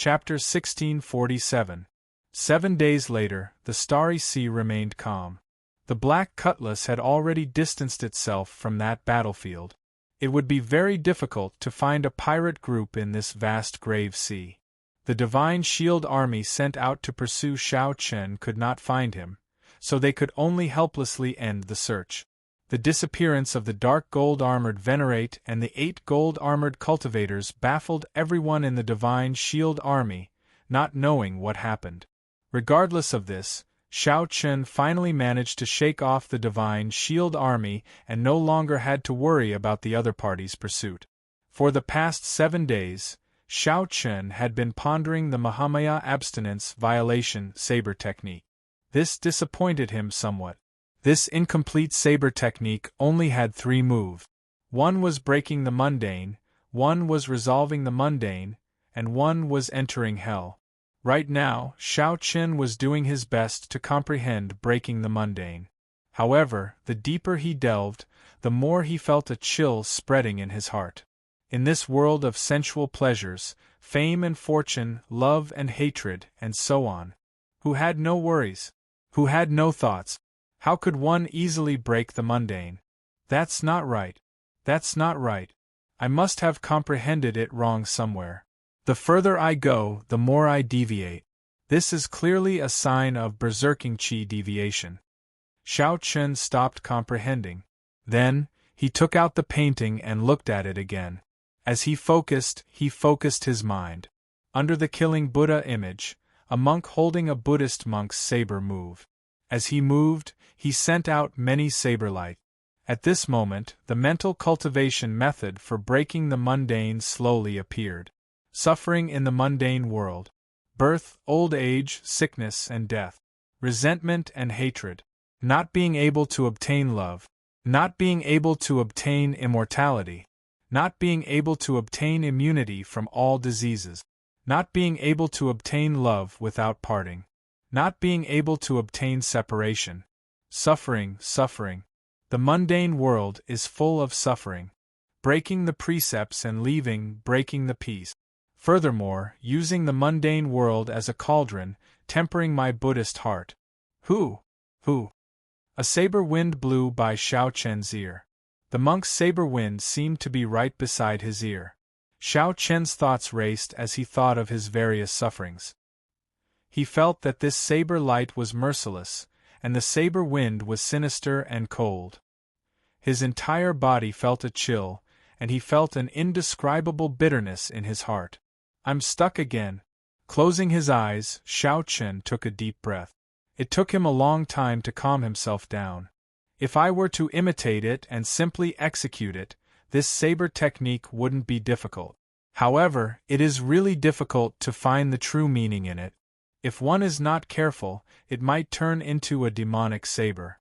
Chapter 1647. 7 days later, the starry sea remained calm. The black cutlass had already distanced itself from that battlefield. It would be very difficult to find a pirate group in this vast grave sea. The divine shield army sent out to pursue Shao Chen could not find him, so they could only helplessly end the search. The disappearance of the dark gold-armored Venerate and the 8 gold-armored cultivators baffled everyone in the divine shield army, not knowing what happened. Regardless of this, Shao Chen finally managed to shake off the divine shield army and no longer had to worry about the other party's pursuit. For the past 7 days, Shao Chen had been pondering the Mahamaya abstinence violation saber technique. This disappointed him somewhat. This incomplete saber technique only had 3 moves. One was breaking the mundane, one was resolving the mundane, and one was entering hell. Right now, Shao Chen was doing his best to comprehend breaking the mundane. However, the deeper he delved, the more he felt a chill spreading in his heart. In this world of sensual pleasures, fame and fortune, love and hatred, and so on, who had no worries? Who had no thoughts? How could one easily break the mundane? That's not right. That's not right. I must have comprehended it wrong somewhere. The further I go, the more I deviate. This is clearly a sign of berserking qi deviation. Shao Chen stopped comprehending. Then, he took out the painting and looked at it again. As he focused his mind. Under the killing Buddha image, a monk holding a Buddhist monk's saber moved. As he moved, he sent out many saber light. At this moment, the mental cultivation method for breaking the mundane slowly appeared. Suffering in the mundane world. Birth, old age, sickness and death. Resentment and hatred. Not being able to obtain love. Not being able to obtain immortality. Not being able to obtain immunity from all diseases. Not being able to obtain love without parting. Not being able to obtain separation. Suffering, suffering. The mundane world is full of suffering. Breaking the precepts and leaving, breaking the peace. Furthermore, using the mundane world as a cauldron, tempering my Buddhist heart. Who? A saber wind blew by Shao Chen's ear. The monk's saber wind seemed to be right beside his ear. Shao Chen's thoughts raced as he thought of his various sufferings. He felt that this saber light was merciless, and the saber wind was sinister and cold. His entire body felt a chill, and he felt an indescribable bitterness in his heart. I'm stuck again. Closing his eyes, Shao Chen took a deep breath. It took him a long time to calm himself down. If I were to imitate it and simply execute it, this saber technique wouldn't be difficult. However, it is really difficult to find the true meaning in it. If one is not careful, it might turn into a demonic saber.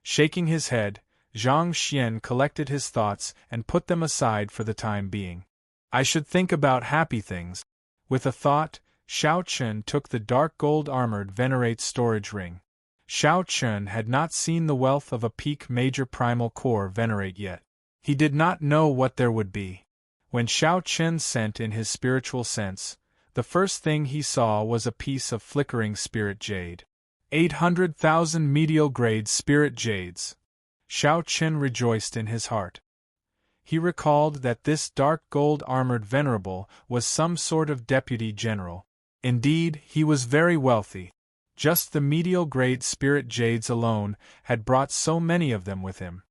Shaking his head, Zhang Xian collected his thoughts and put them aside for the time being. I should think about happy things. With a thought, Shao Chen took the dark gold-armored Venerate storage ring. Shao Chen had not seen the wealth of a peak major primal core Venerate yet. He did not know what there would be. When Shao Chen sent in his spiritual sense, the first thing he saw was a piece of flickering spirit jade. 800,000 medial-grade spirit jades. Shao Chen rejoiced in his heart. He recalled that this dark gold-armored venerable was some sort of deputy general. Indeed, he was very wealthy. Just the medial-grade spirit jades alone had brought so many of them with him.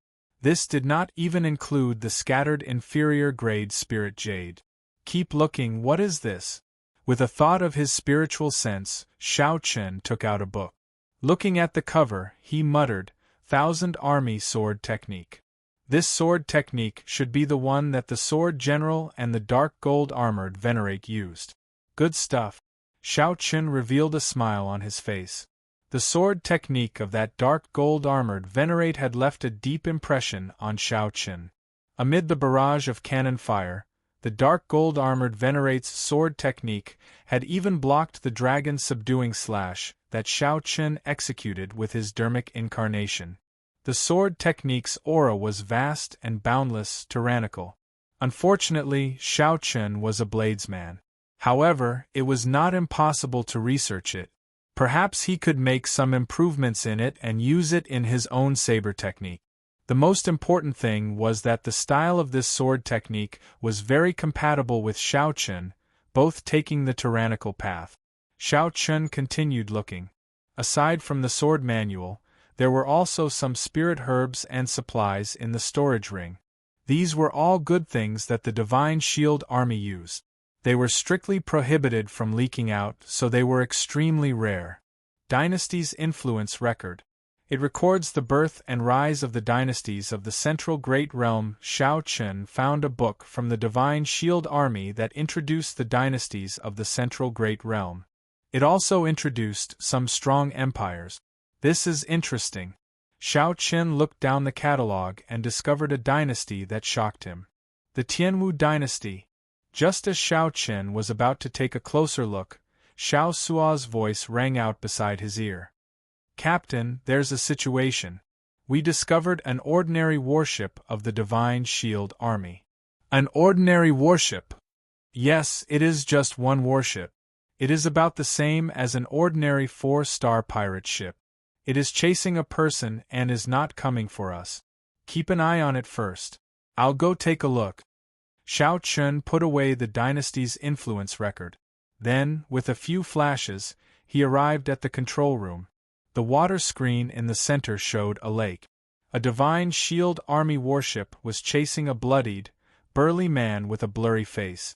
This did not even include the scattered inferior-grade spirit jade. Keep looking, what is this? With a thought of his spiritual sense, Shao Chen took out a book. Looking at the cover, he muttered, "Thousand Army Sword Technique." This sword technique should be the one that the Sword General and the dark gold-armored Venerate used. Good stuff. Shao Chen revealed a smile on his face. The sword technique of that dark gold-armored Venerate had left a deep impression on Shao Chen. Amid the barrage of cannon fire, the dark gold-armored Venerate's sword technique had even blocked the dragon subduing slash that Shao Chen executed with his dermic incarnation. The sword technique's aura was vast and boundless, tyrannical. Unfortunately, Shao Chen was a bladesman. However, it was not impossible to research it. Perhaps he could make some improvements in it and use it in his own saber technique. The most important thing was that the style of this sword technique was very compatible with Shao Chun, both taking the tyrannical path. Shao Chun continued looking. Aside from the sword manual, there were also some spirit herbs and supplies in the storage ring. These were all good things that the Divine Shield Army used. They were strictly prohibited from leaking out, so they were extremely rare. Dynasty's Influence Record. It records the birth and rise of the dynasties of the Central Great Realm. Shao Chun found a book from the Divine Shield Army that introduced the dynasties of the Central Great Realm. It also introduced some strong empires. This is interesting. Shao Chun looked down the catalogue and discovered a dynasty that shocked him. The Tianwu dynasty. Just as Shao Chun was about to take a closer look, Xiao Sua's voice rang out beside his ear. Captain, there's a situation. We discovered an ordinary warship of the Divine Shield Army. An ordinary warship? Yes, it is just one warship. It is about the same as an ordinary 4-star pirate ship. It is chasing a person and is not coming for us. Keep an eye on it first. I'll go take a look. Shao Chun put away the dynasty's influence record. Then, with a few flashes, he arrived at the control room. The water screen in the center showed a lake. A Divine Shield Army warship was chasing a bloodied, burly man with a blurry face.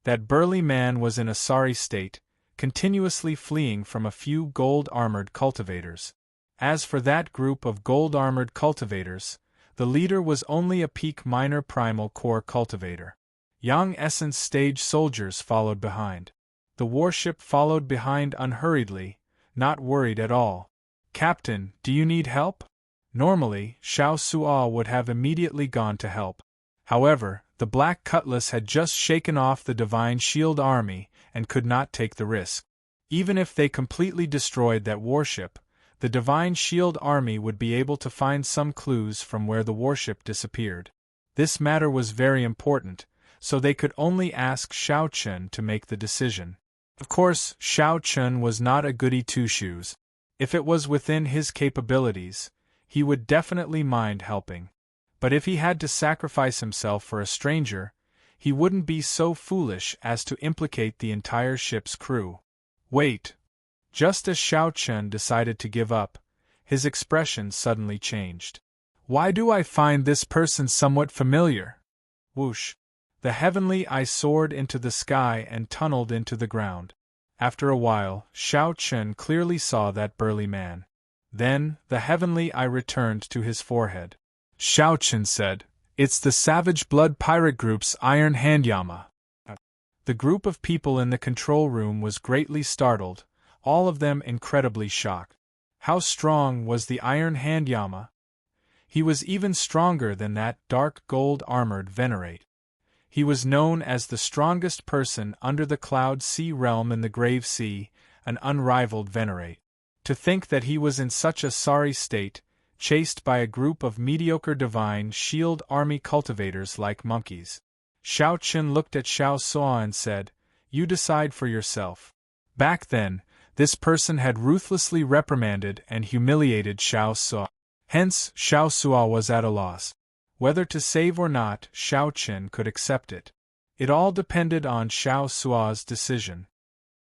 That burly man was in a sorry state, continuously fleeing from a few gold-armored cultivators. As for that group of gold-armored cultivators, the leader was only a peak minor primal core cultivator. Young Essence stage soldiers followed behind. The warship followed behind unhurriedly, not worried at all. Captain, do you need help? Normally, Xiao Sua would have immediately gone to help. However, the Black Cutlass had just shaken off the Divine Shield Army and could not take the risk. Even if they completely destroyed that warship, the Divine Shield Army would be able to find some clues from where the warship disappeared. This matter was very important, so they could only ask Shao Chun to make the decision. Of course, Shao Chun was not a goody two-shoes. If it was within his capabilities, he would definitely mind helping. But if he had to sacrifice himself for a stranger, he wouldn't be so foolish as to implicate the entire ship's crew. Wait. Just as Shao Chun decided to give up, his expression suddenly changed. Why do I find this person somewhat familiar? Whoosh. The heavenly eye soared into the sky and tunneled into the ground. After a while, Shao Chun clearly saw that burly man. Then, the heavenly eye returned to his forehead. Shao Chun said, "It's the Savage Blood Pirate Group's Iron Handyama." The group of people in the control room was greatly startled, all of them incredibly shocked. How strong was the Iron Handyama? He was even stronger than that dark gold-armored Venerate. He was known as the strongest person under the Cloud Sea realm in the Grave Sea, an unrivaled Venerate. To think that he was in such a sorry state, chased by a group of mediocre Divine Shield Army cultivators like monkeys. Shao Chun looked at Xiao Sua and said, "You decide for yourself." Back then, this person had ruthlessly reprimanded and humiliated Xiao Sua. Hence, Xiao Sua was at a loss. Whether to save or not, Shao Chun could accept it. It all depended on Xiao Sua's decision.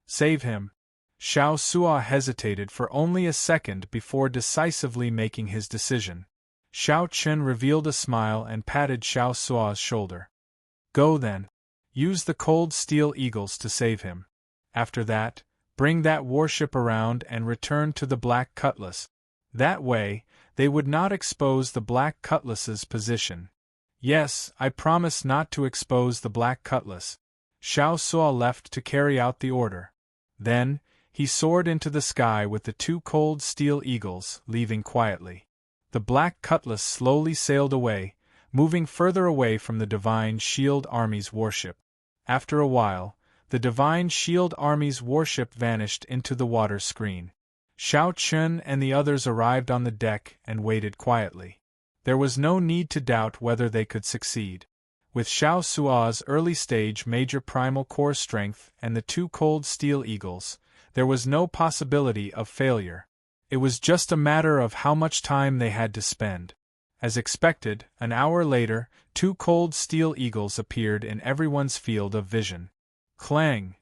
Save him. Xiao Sua hesitated for only a second before decisively making his decision. Shao Chun revealed a smile and patted Xiao Sua's shoulder. Go then. Use the cold steel eagles to save him. After that, bring that warship around and return to the Black Cutlass. That way, they would not expose the Black Cutlass's position. Yes, I promise not to expose the Black Cutlass. Xiao Sua left to carry out the order. Then, he soared into the sky with the 2 cold steel eagles, leaving quietly. The Black Cutlass slowly sailed away, moving further away from the Divine Shield Army's warship. After a while, the Divine Shield Army's warship vanished into the water screen. Shao Chun and the others arrived on the deck and waited quietly. There was no need to doubt whether they could succeed. With Xiao Sua's early-stage major primal core strength and the two cold steel eagles, there was no possibility of failure. It was just a matter of how much time they had to spend. As expected, an hour later, two cold steel eagles appeared in everyone's field of vision. Clang!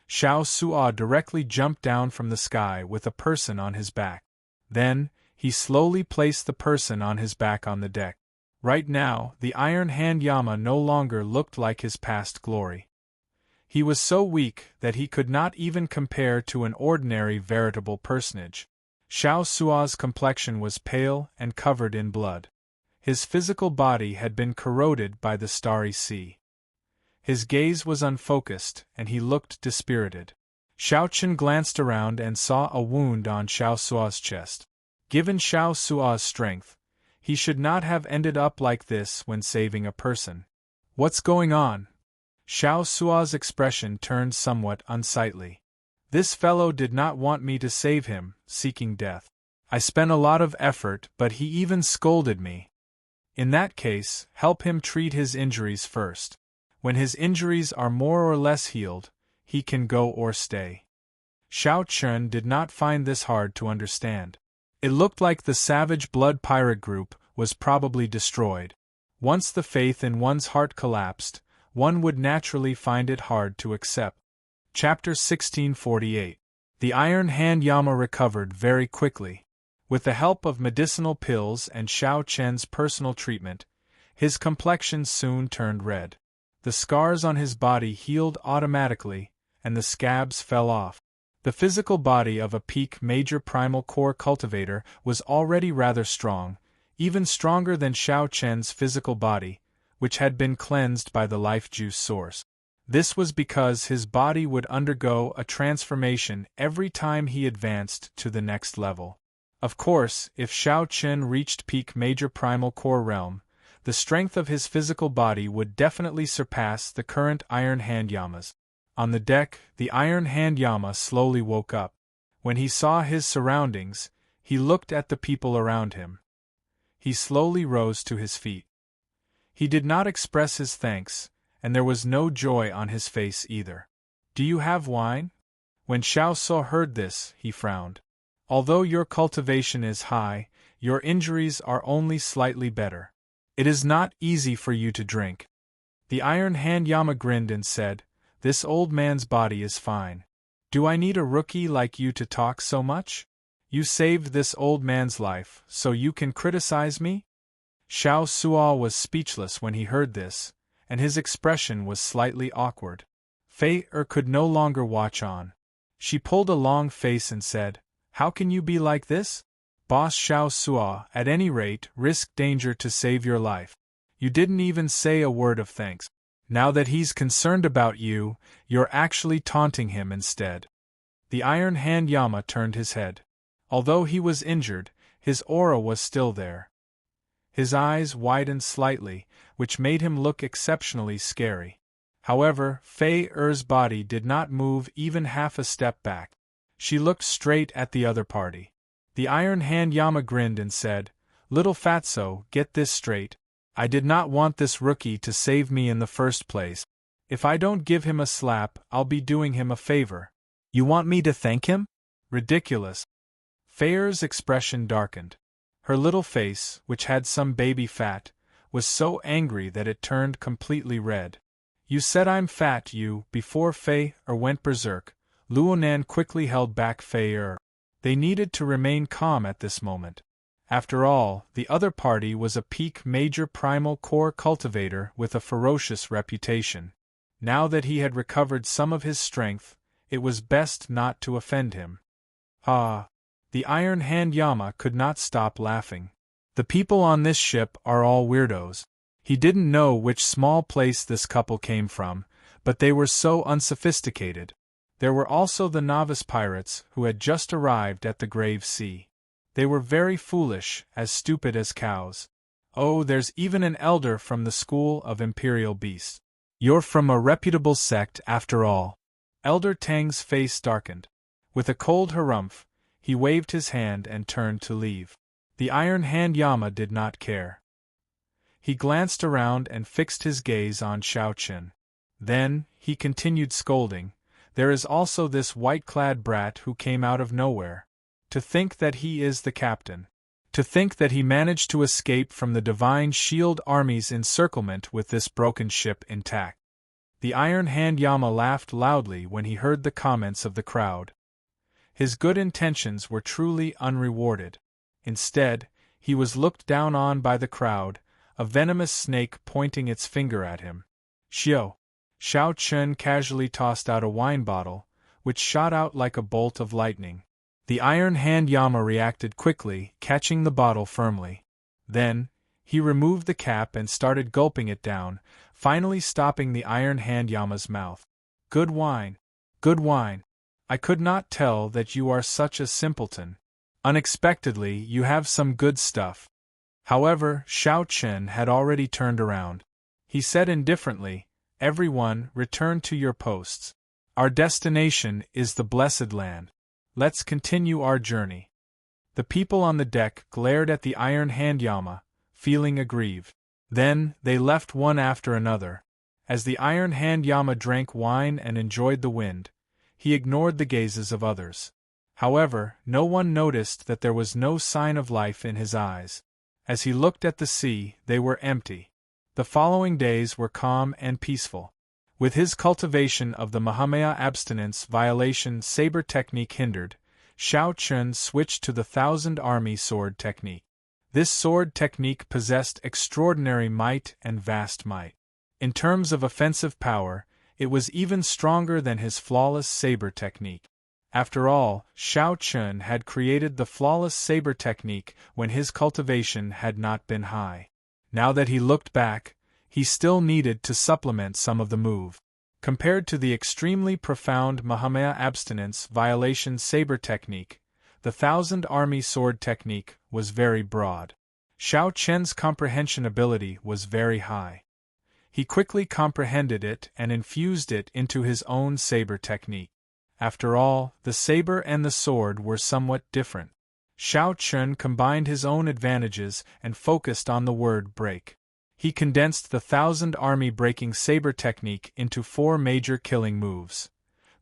Xiao Sua directly jumped down from the sky with a person on his back. Then, he slowly placed the person on his back on the deck. Right now, the Iron Hand Yama no longer looked like his past glory. He was so weak that he could not even compare to an ordinary veritable personage. Xiao Sua's complexion was pale and covered in blood. His physical body had been corroded by the starry sea. His gaze was unfocused, and he looked dispirited. Xiao Chen glanced around and saw a wound on Xiao Sua's chest. Given Xiao Sua's strength, he should not have ended up like this when saving a person. What's going on? Xiao Sua's expression turned somewhat unsightly. This fellow did not want me to save him, seeking death. I spent a lot of effort, but he even scolded me. In that case, help him treat his injuries first. When his injuries are more or less healed, he can go or stay. Xiao Chen did not find this hard to understand. It looked like the Savage Blood Pirate group was probably destroyed. Once the faith in one's heart collapsed, one would naturally find it hard to accept. Chapter 1648. The Iron Hand Yama recovered very quickly. With the help of medicinal pills and Xiao Chen's personal treatment, his complexion soon turned red. The scars on his body healed automatically, and the scabs fell off. The physical body of a peak major primal core cultivator was already rather strong, even stronger than Xiao Chen's physical body, which had been cleansed by the life juice source. This was because his body would undergo a transformation every time he advanced to the next level. Of course, if Xiao Chen reached peak major primal core realm, the strength of his physical body would definitely surpass the current Iron Hand Yamas. On the deck, the Iron Hand Yama slowly woke up. When he saw his surroundings, he looked at the people around him. He slowly rose to his feet. He did not express his thanks, and there was no joy on his face either. Do you have wine? When Xiao Su heard this, he frowned. Although your cultivation is high, your injuries are only slightly better. It is not easy for you to drink. The Iron Hand Yama grinned and said, This old man's body is fine. Do I need a rookie like you to talk so much? You saved this old man's life, so you can criticize me? Xiao Sua was speechless when he heard this, and his expression was slightly awkward. Fei could no longer watch on. She pulled a long face and said, How can you be like this? Boss Xiao Sua, at any rate, risked danger to save your life. You didn't even say a word of thanks. Now that he's concerned about you, you're actually taunting him instead. The Iron Hand Yama turned his head. Although he was injured, his aura was still there. His eyes widened slightly, which made him look exceptionally scary. However, Fei Er's body did not move even half a step back. She looked straight at the other party. The Iron Hand Yama grinned and said, Little Fatso, get this straight. I did not want this rookie to save me in the first place. If I don't give him a slap, I'll be doing him a favor. You want me to thank him? Ridiculous. Fei's expression darkened. Her little face, which had some baby fat, was so angry that it turned completely red. You said I'm fat, you. Before Fei went berserk, Luonan quickly held back Fei. They needed to remain calm at this moment. After all, the other party was a peak major primal core cultivator with a ferocious reputation. Now that he had recovered some of his strength, it was best not to offend him. Ah! The Iron Hand Yama could not stop laughing. The people on this ship are all weirdos. He didn't know which small place this couple came from, but they were so unsophisticated. There were also the novice pirates who had just arrived at the Grave Sea. They were very foolish, as stupid as cows. Oh, there's even an elder from the school of Imperial Beasts. You're from a reputable sect after all. Elder Tang's face darkened. With a cold harumph, he waved his hand and turned to leave. The Iron Hand Yama did not care. He glanced around and fixed his gaze on Xiao Chen. Then, he continued scolding, "There is also this white-clad brat who came out of nowhere. To think that he is the captain. To think that he managed to escape from the Divine Shield Army's encirclement with this broken ship intact." The Iron Hand Yama laughed loudly when he heard the comments of the crowd. His good intentions were truly unrewarded. Instead, he was looked down on by the crowd, a venomous snake pointing its finger at him. "Xiao!" Xiao Chen casually tossed out a wine bottle, which shot out like a bolt of lightning. The Iron Hand Yama reacted quickly, catching the bottle firmly. Then, he removed the cap and started gulping it down, finally stopping the Iron Hand Yama's mouth. "Good wine. Good wine. I could not tell that you are such a simpleton. Unexpectedly, you have some good stuff." However, Xiao Chen had already turned around. He said indifferently, "Everyone, return to your posts. Our destination is the Blessed Land. Let's continue our journey." The people on the deck glared at the Iron Hand Yama, feeling aggrieved. Then, they left one after another. As the Iron Hand Yama drank wine and enjoyed the wind, he ignored the gazes of others. However, no one noticed that there was no sign of life in his eyes. As he looked at the sea, they were empty. The following days were calm and peaceful. With his cultivation of the Mahamaya abstinence violation saber technique hindered, Xiao Chen switched to the Thousand Army sword technique. This sword technique possessed extraordinary might and vast might. In terms of offensive power, it was even stronger than his flawless saber technique. After all, Xiao Chen had created the flawless saber technique when his cultivation had not been high. Now that he looked back, he still needed to supplement some of the move. Compared to the extremely profound Mahamaya abstinence violation saber technique, the Thousand Army sword technique was very broad. Xiao Chen's comprehension ability was very high. He quickly comprehended it and infused it into his own saber technique. After all, the saber and the sword were somewhat different. Xiao Chen combined his own advantages and focused on the word break. He condensed the Thousand Army breaking saber technique into 4 major killing moves: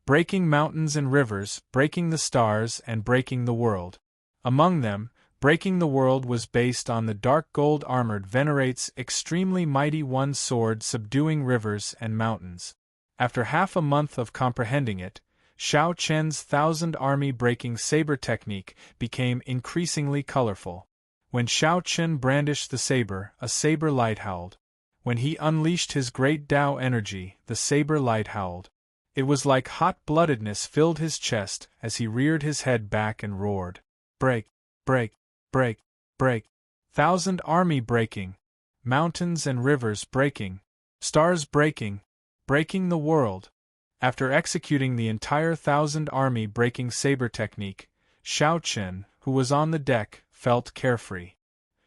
breaking mountains and rivers, breaking the stars, and breaking the world. Among them, breaking the world was based on the dark gold armored Venerate's extremely mighty one sword subduing rivers and mountains. After half a month of comprehending it, Xiao Chen's Thousand Army breaking saber technique became increasingly colorful. When Xiao Chen brandished the saber, a saber light howled. When he unleashed his great Tao energy, the saber light howled. It was like hot-bloodedness filled his chest as he reared his head back and roared. Break, break, break, break. Thousand Army breaking. Mountains and rivers breaking. Stars breaking. Breaking the world. After executing the entire Thousand Army breaking saber technique, Xiao Chen, who was on the deck, felt carefree.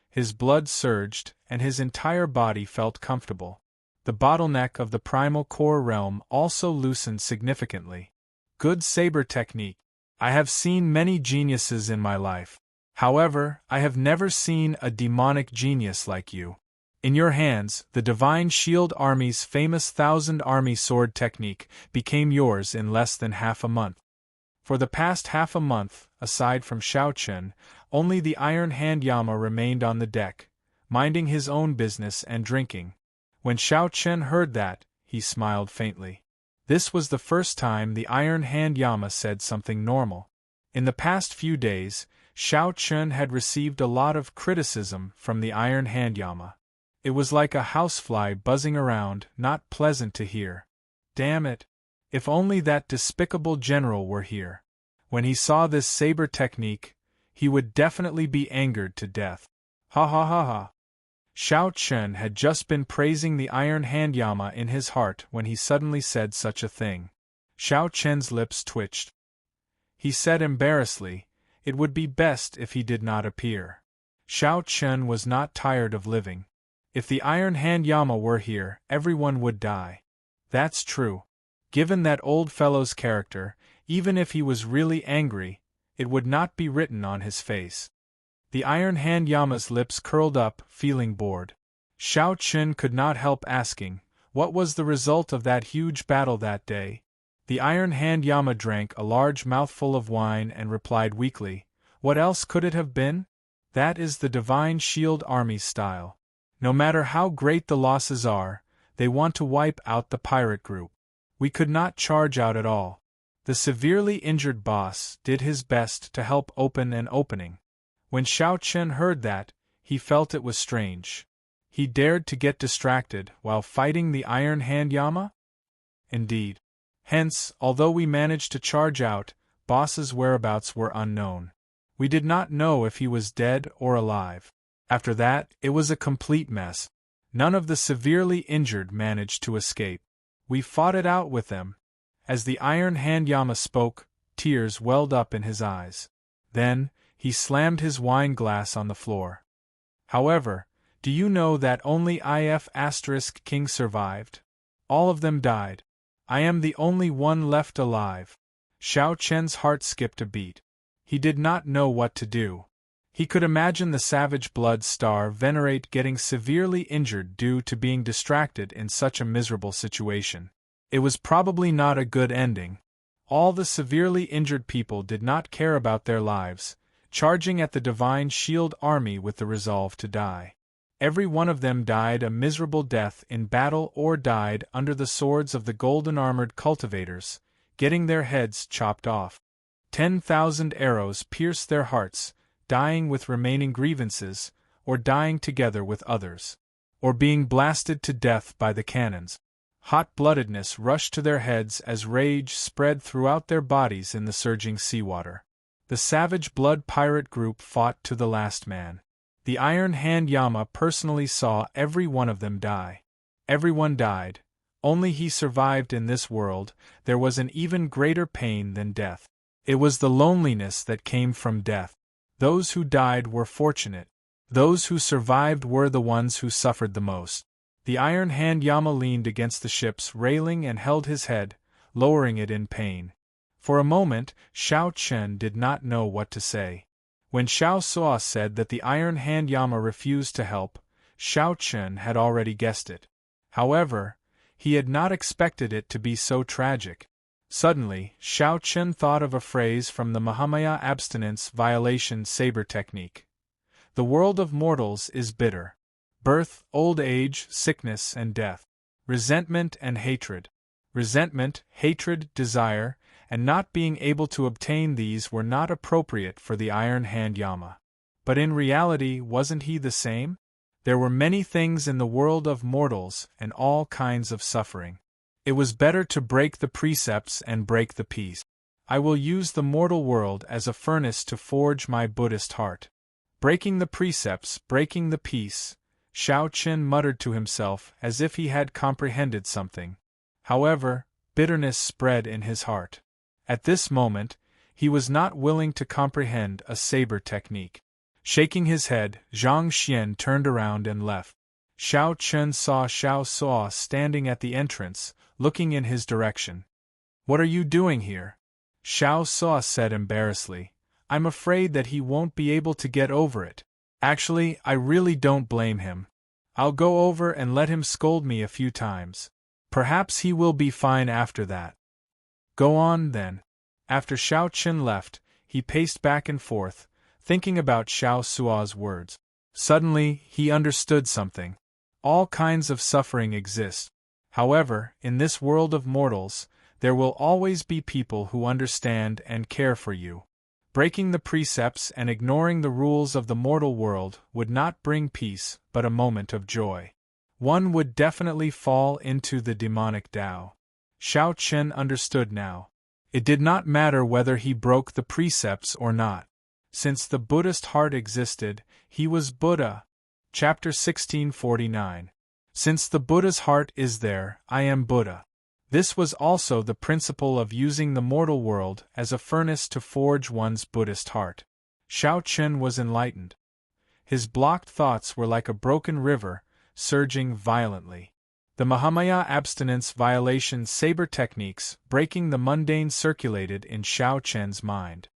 His blood surged, and his entire body felt comfortable. The bottleneck of the primal core realm also loosened significantly. Good saber technique. I have seen many geniuses in my life. However, I have never seen a demonic genius like you. In your hands, the Divine Shield Army's famous Thousand Army sword technique became yours in less than half a month. For the past half a month, aside from Xiao Chen, only the Iron Hand Yama remained on the deck, minding his own business and drinking. When Xiao Chen heard that, he smiled faintly. This was the first time the Iron Hand Yama said something normal. In the past few days, Xiao Chen had received a lot of criticism from the Iron Hand Yama. It was like a housefly buzzing around, not pleasant to hear. Damn it! If only that despicable general were here. When he saw this saber technique, he would definitely be angered to death. Ha ha ha ha. Xiao Chen had just been praising the Iron Hand Yama in his heart when he suddenly said such a thing. Xiao Chen's lips twitched. He said embarrassedly, it would be best if he did not appear. Xiao Chen was not tired of living. If the Iron Hand Yama were here, everyone would die. That's true. Given that old fellow's character, even if he was really angry, it would not be written on his face. The Iron Hand Yama's lips curled up, feeling bored. Xiao Qun could not help asking, what was the result of that huge battle that day? The Iron Hand Yama drank a large mouthful of wine and replied weakly, what else could it have been? That is the Divine Shield Army's style. No matter how great the losses are, they want to wipe out the pirate group. We could not charge out at all. The severely injured boss did his best to help open an opening. When Xiao Qun heard that, he felt it was strange. He dared to get distracted while fighting the Iron Hand Yama? Indeed. Hence, although we managed to charge out, boss's whereabouts were unknown. We did not know if he was dead or alive. After that, it was a complete mess. None of the severely injured managed to escape. We fought it out with them. As the Iron Hand Yama spoke, tears welled up in his eyes. Then, he slammed his wine glass on the floor. However, do you know that only IF** King survived? All of them died. I am the only one left alive. Xiao Chen's heart skipped a beat. He did not know what to do. He could imagine the Savage Blood Star Venerate getting severely injured due to being distracted in such a miserable situation. It was probably not a good ending. All the severely injured people did not care about their lives, charging at the Divine Shield Army with the resolve to die. Every one of them died a miserable death in battle or died under the swords of the golden-armored cultivators, getting their heads chopped off. 10,000 arrows pierced their hearts, dying with remaining grievances, or dying together with others, or being blasted to death by the cannons. Hot-bloodedness rushed to their heads as rage spread throughout their bodies in the surging seawater. The Savage Blood Pirate group fought to the last man. The Iron Hand Yama personally saw every one of them die. Everyone died. Only he survived in this world. There was an even greater pain than death. It was the loneliness that came from death. Those who died were fortunate. Those who survived were the ones who suffered the most. The Iron Hand Yama leaned against the ship's railing and held his head, lowering it in pain. For a moment, Xiao Qun did not know what to say. When Xiao Suo said that the Iron Hand Yama refused to help, Xiao Qun had already guessed it. However, he had not expected it to be so tragic. Suddenly, Xiao Qun thought of a phrase from the Mahamaya abstinence violation saber technique. The world of mortals is bitter. Birth, old age, sickness, and death. Resentment and hatred. Resentment, hatred, desire, and not being able to obtain these were not appropriate for the Iron Hand Yama. But in reality, wasn't he the same? There were many things in the world of mortals and all kinds of suffering. It was better to break the precepts and break the peace. I will use the mortal world as a furnace to forge my Buddhist heart. Breaking the precepts, breaking the peace, Xiao Qun muttered to himself as if he had comprehended something. However, bitterness spread in his heart. At this moment, he was not willing to comprehend a saber technique. Shaking his head, Zhang Xian turned around and left. Xiao Qun saw Xiao Suo standing at the entrance, looking in his direction. "What are you doing here?" Xiao Suo said embarrassedly. "I'm afraid that he won't be able to get over it. Actually, I really don't blame him. I'll go over and let him scold me a few times. Perhaps he will be fine after that." "Go on, then." After Xiao Qun left, he paced back and forth, thinking about Xiao Suo's words. Suddenly, he understood something. All kinds of suffering exist. However, in this world of mortals, there will always be people who understand and care for you. Breaking the precepts and ignoring the rules of the mortal world would not bring peace, but a moment of joy. One would definitely fall into the demonic Tao. Xiao Qun understood now. It did not matter whether he broke the precepts or not. Since the Buddhist heart existed, he was Buddha. Chapter 1649. Since the Buddha's heart is there, I am Buddha. This was also the principle of using the mortal world as a furnace to forge one's Buddhist heart. Xiao Qun was enlightened. His blocked thoughts were like a broken river, surging violently. The Mahamaya abstinence violation saber techniques, breaking the mundane, circulated in Xiao Qun's mind.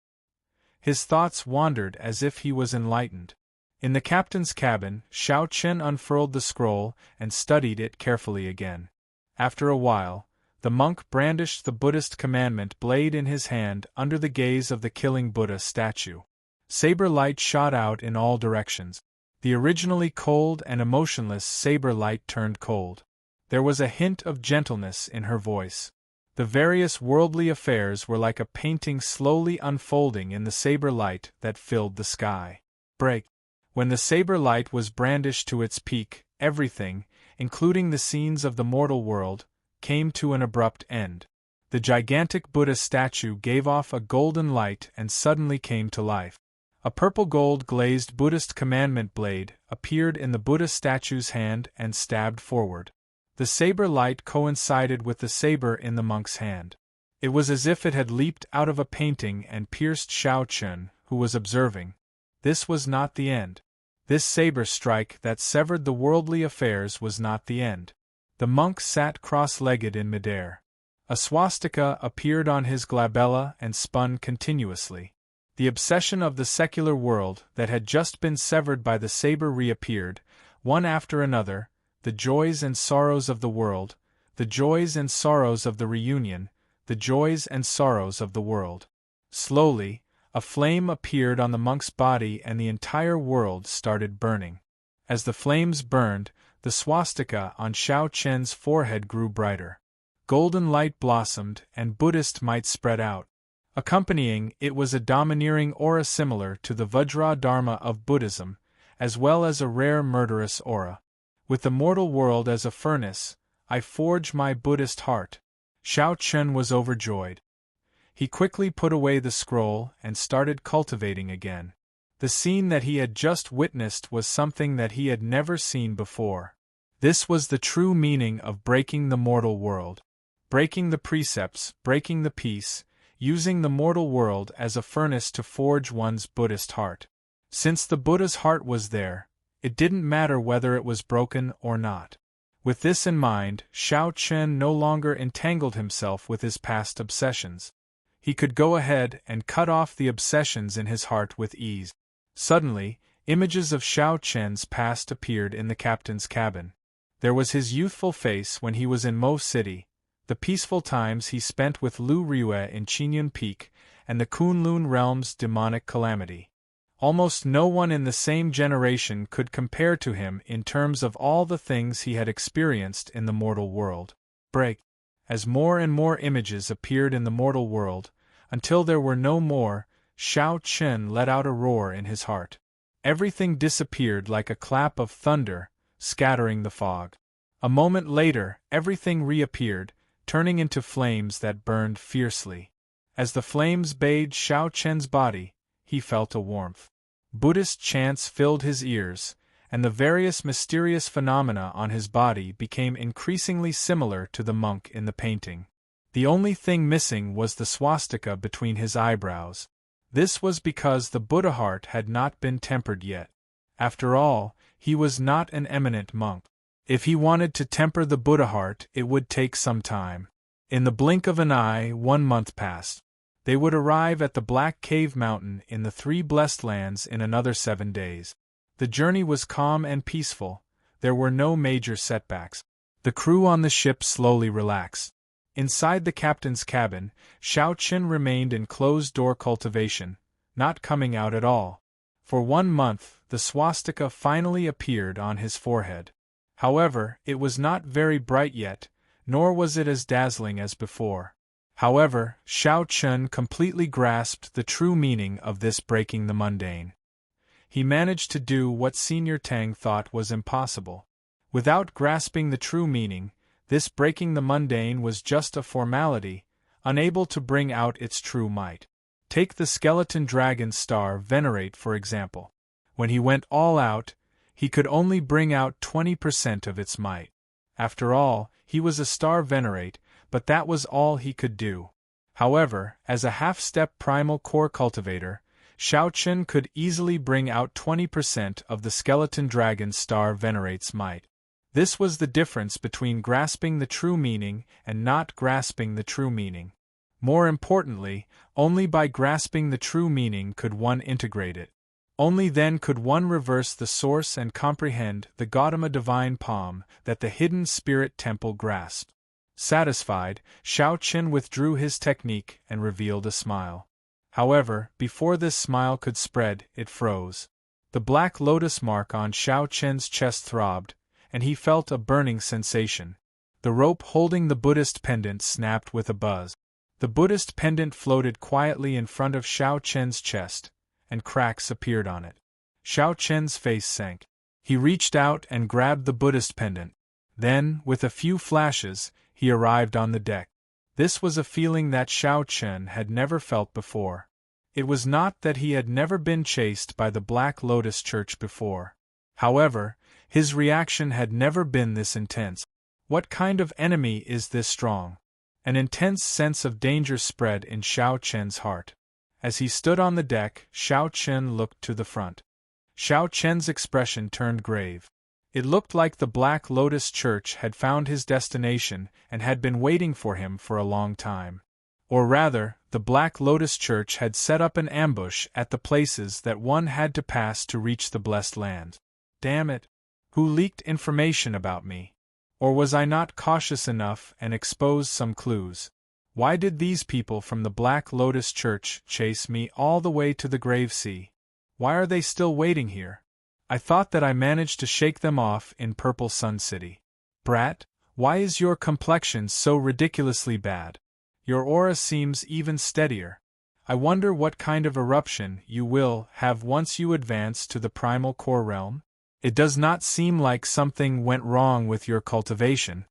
His thoughts wandered as if he was enlightened. In the captain's cabin, Xiao Chen unfurled the scroll and studied it carefully again. After a while, the monk brandished the Buddhist commandment blade in his hand under the gaze of the killing Buddha statue. Saber light shot out in all directions. The originally cold and emotionless saber light turned cold. There was a hint of gentleness in her voice. The various worldly affairs were like a painting slowly unfolding in the saber light that filled the sky. Break. When the saber light was brandished to its peak, everything, including the scenes of the mortal world, came to an abrupt end. The gigantic Buddha statue gave off a golden light and suddenly came to life. A purple-gold glazed Buddhist commandment blade appeared in the Buddha statue's hand and stabbed forward. The saber light coincided with the saber in the monk's hand. It was as if it had leaped out of a painting and pierced Xiao Chen, who was observing. This was not the end. This saber strike that severed the worldly affairs was not the end. The monk sat cross-legged in midair. A swastika appeared on his glabella and spun continuously. The obsession of the secular world that had just been severed by the saber reappeared, one after another, the joys and sorrows of the world, the joys and sorrows of the reunion, the joys and sorrows of the world. Slowly, a flame appeared on the monk's body and the entire world started burning. As the flames burned, the swastika on Xiao Chen's forehead grew brighter. Golden light blossomed and Buddhist might spread out. Accompanying it was a domineering aura similar to the Vajra Dharma of Buddhism, as well as a rare murderous aura. With the mortal world as a furnace, I forge my Buddhist heart. Xiao Chen was overjoyed. He quickly put away the scroll and started cultivating again. The scene that he had just witnessed was something that he had never seen before. This was the true meaning of breaking the mortal world. Breaking the precepts, breaking the peace, using the mortal world as a furnace to forge one's Buddhist heart. Since the Buddha's heart was there, it didn't matter whether it was broken or not. With this in mind, Xiao Chen no longer entangled himself with his past obsessions. He could go ahead and cut off the obsessions in his heart with ease. Suddenly, images of Xiao Chen's past appeared in the captain's cabin. There was his youthful face when he was in Mo City, the peaceful times he spent with Lu Rue in Qingyun Peak, and the Kunlun realm's demonic calamity. Almost no one in the same generation could compare to him in terms of all the things he had experienced in the mortal world. Break. As more and more images appeared in the mortal world, until there were no more, Xiao Chen let out a roar in his heart. Everything disappeared like a clap of thunder, scattering the fog. A moment later, everything reappeared, turning into flames that burned fiercely. As the flames bathed Xiao Chen's body, he felt a warmth. Buddhist chants filled his ears, and the various mysterious phenomena on his body became increasingly similar to the monk in the painting. The only thing missing was the swastika between his eyebrows. This was because the Buddha heart had not been tempered yet. After all, he was not an eminent monk. If he wanted to temper the Buddha heart, it would take some time. In the blink of an eye, 1 month passed. They would arrive at the Black Cave Mountain in the 3 Blessed Lands in another 7 days. The journey was calm and peaceful. There were no major setbacks. The crew on the ship slowly relaxed. Inside the captain's cabin, Xiao Chen remained in closed-door cultivation, not coming out at all. For 1 month, the swastika finally appeared on his forehead. However, it was not very bright yet, nor was it as dazzling as before. However, Xiao Chen completely grasped the true meaning of this breaking the mundane. He managed to do what Senior Tang thought was impossible. Without grasping the true meaning, this breaking the mundane was just a formality, unable to bring out its true might. Take the skeleton dragon star Venerate for example. When he went all out, he could only bring out 20% of its might. After all, he was a star Venerate, but that was all he could do. However, as a half-step primal core cultivator, Xiao Chen could easily bring out 20% of the skeleton dragon star Venerate's might. This was the difference between grasping the true meaning and not grasping the true meaning. More importantly, only by grasping the true meaning could one integrate it. Only then could one reverse the source and comprehend the Gautama divine palm that the hidden spirit temple grasped. Satisfied, Shao Chen withdrew his technique and revealed a smile. However, before this smile could spread, it froze. The black lotus mark on Shao Chen's chest throbbed, and he felt a burning sensation. The rope holding the Buddhist pendant snapped with a buzz. The Buddhist pendant floated quietly in front of Shao Chen's chest, and cracks appeared on it. Shao Chen's face sank. He reached out and grabbed the Buddhist pendant. Then, with a few flashes, he arrived on the deck. This was a feeling that Shao Chen had never felt before. It was not that he had never been chased by the Black Lotus Church before. However, his reaction had never been this intense. What kind of enemy is this strong? An intense sense of danger spread in Shao Chen's heart. As he stood on the deck, Shao Chen looked to the front. Shao Chen's expression turned grave. It looked like the Black Lotus Church had found his destination and had been waiting for him for a long time. Or rather, the Black Lotus Church had set up an ambush at the places that one had to pass to reach the Blessed Land. Damn it! Who leaked information about me? Or was I not cautious enough and exposed some clues? Why did these people from the Black Lotus Church chase me all the way to the Grave Sea? Why are they still waiting here? I thought that I managed to shake them off in Purple Sun City. Brat, why is your complexion so ridiculously bad? Your aura seems even steadier. I wonder what kind of eruption you will have once you advance to the primal core realm? It does not seem like something went wrong with your cultivation.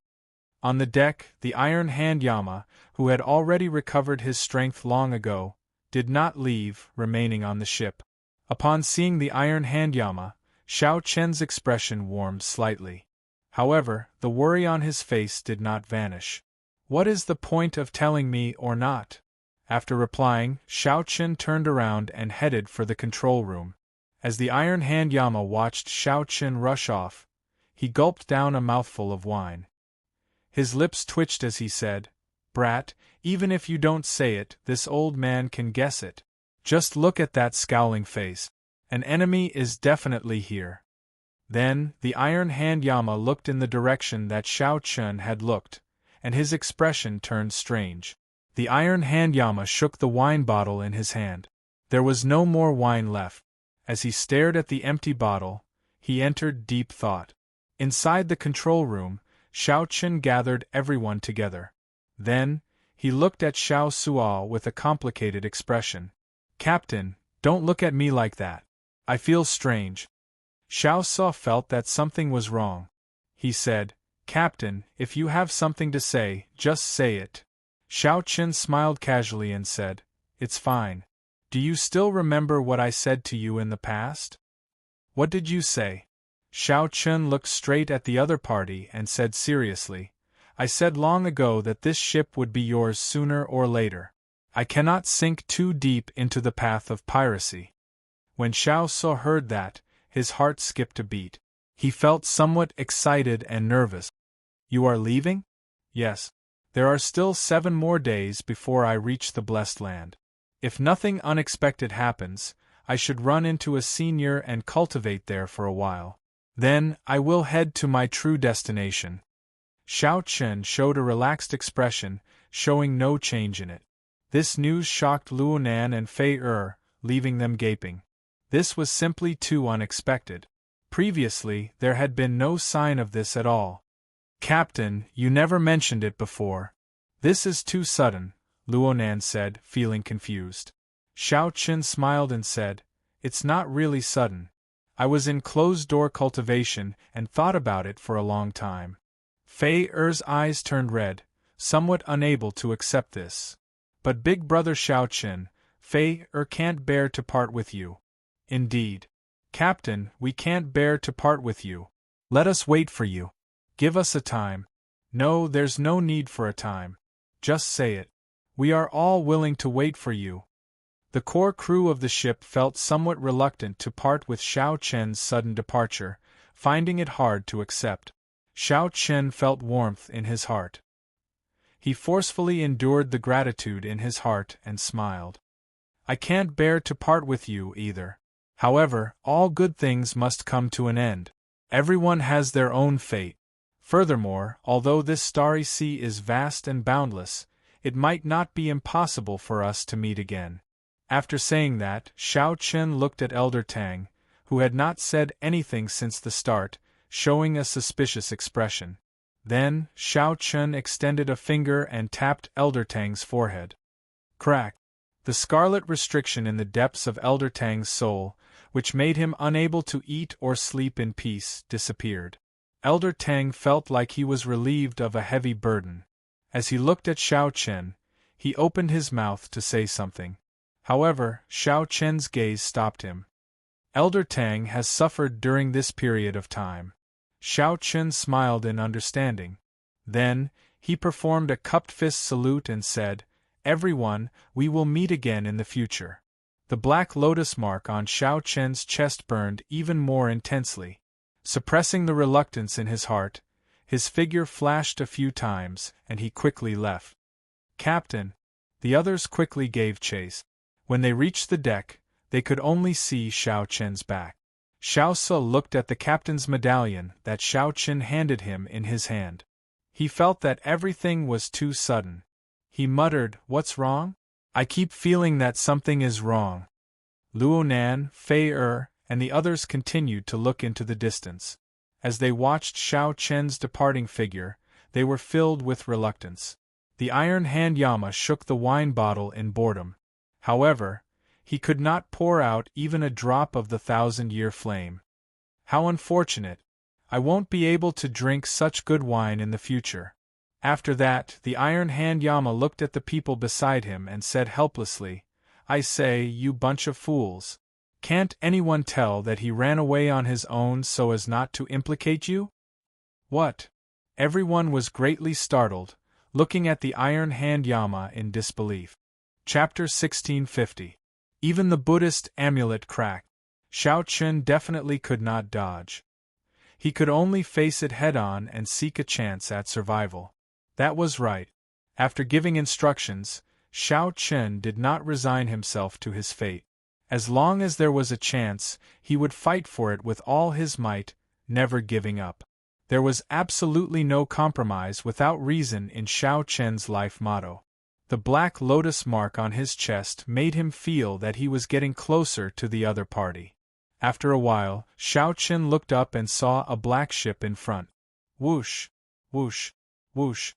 On the deck, the Iron Hand Yama, who had already recovered his strength long ago, did not leave, remaining on the ship. Upon seeing the Iron Hand Yama, Shao Chen's expression warmed slightly. However, the worry on his face did not vanish. What is the point of telling me or not? After replying, Shao Chen turned around and headed for the control room. As the Iron Hand Yama watched Shao Chen rush off, he gulped down a mouthful of wine. His lips twitched as he said, "Brat, even if you don't say it, this old man can guess it. Just look at that scowling face. An enemy is definitely here." Then, the Iron Hand Yama looked in the direction that Shao Chen had looked, and his expression turned strange. The Iron Hand Yama shook the wine bottle in his hand. There was no more wine left. As he stared at the empty bottle, he entered deep thought. Inside the control room, Shao Chen gathered everyone together. Then, he looked at Xiao Sual with a complicated expression. "Captain, don't look at me like that. I feel strange." Xiao Sual felt that something was wrong. He said, "Captain, if you have something to say, just say it." Shao Chen smiled casually and said, "It's fine. Do you still remember what I said to you in the past?" "What did you say?" Shao Chen looked straight at the other party and said seriously, "I said long ago that this ship would be yours sooner or later. I cannot sink too deep into the path of piracy." When Xiao Suo heard that, his heart skipped a beat. He felt somewhat excited and nervous. "You are leaving?" "Yes. There are still 7 more days before I reach the Blessed Land. If nothing unexpected happens, I should run into a senior and cultivate there for a while. Then, I will head to my true destination." Shao Chen showed a relaxed expression, showing no change in it. This news shocked Luonan and Fei leaving them gaping. This was simply too unexpected. Previously, there had been no sign of this at all. "Captain, you never mentioned it before. This is too sudden," Luonan said, feeling confused. Shao Chen smiled and said, "It's not really sudden. I was in closed-door cultivation and thought about it for a long time." Fei Er's eyes turned red, somewhat unable to accept this. "But Big Brother Shao Chen, Fei can't bear to part with you." "Indeed. Captain, we can't bear to part with you. Let us wait for you. Give us a time." "No, there's no need for a time. Just say it. We are all willing to wait for you." The core crew of the ship felt somewhat reluctant to part with Shao Chen's sudden departure, finding it hard to accept. Shao Chen felt warmth in his heart. He forcefully endured the gratitude in his heart and smiled. "I can't bear to part with you either. However, all good things must come to an end. Everyone has their own fate. Furthermore, although this starry sea is vast and boundless, it might not be impossible for us to meet again. After saying that, Xiao Chen looked at Elder Tang, who had not said anything since the start, showing a suspicious expression. Then, Xiao Chen extended a finger and tapped Elder Tang's forehead. Crack! The scarlet restriction in the depths of Elder Tang's soul, which made him unable to eat or sleep in peace, disappeared. Elder Tang felt like he was relieved of a heavy burden. As he looked at Xiao Chen, he opened his mouth to say something. However, Xiao Chen's gaze stopped him. Elder Tang has suffered during this period of time. Xiao Chen smiled in understanding. Then, he performed a cupped fist salute and said, "Everyone, we will meet again in the future." The black lotus mark on Xiao Chen's chest burned even more intensely. Suppressing the reluctance in his heart, his figure flashed a few times, and he quickly left. "Captain!" The others quickly gave chase. When they reached the deck, they could only see Xiao Chen's back. Xiao Se looked at the captain's medallion that Xiao Chen handed him in his hand. He felt that everything was too sudden. He muttered, "What's wrong? I keep feeling that something is wrong." Luo Nan, Fei and the others continued to look into the distance. As they watched Xiao Chen's departing figure, they were filled with reluctance. The iron hand Yama shook the wine bottle in boredom. However, he could not pour out even a drop of the 1,000-year flame. How unfortunate! I won't be able to drink such good wine in the future. After that, the iron hand Yama looked at the people beside him and said helplessly, "I say, you bunch of fools. Can't anyone tell that he ran away on his own so as not to implicate you?" "What?" Everyone was greatly startled, looking at the iron hand Yama in disbelief. Chapter 1650. Even the Buddhist amulet cracked. Xiao Chen definitely could not dodge. He could only face it head-on and seek a chance at survival. That was right. After giving instructions, Xiao Chen did not resign himself to his fate. As long as there was a chance, he would fight for it with all his might, never giving up. There was absolutely no compromise without reason in Xiao Chen's life motto. The black lotus mark on his chest made him feel that he was getting closer to the other party. After a while, Xiao Chen looked up and saw a black ship in front. Whoosh! Whoosh! Whoosh!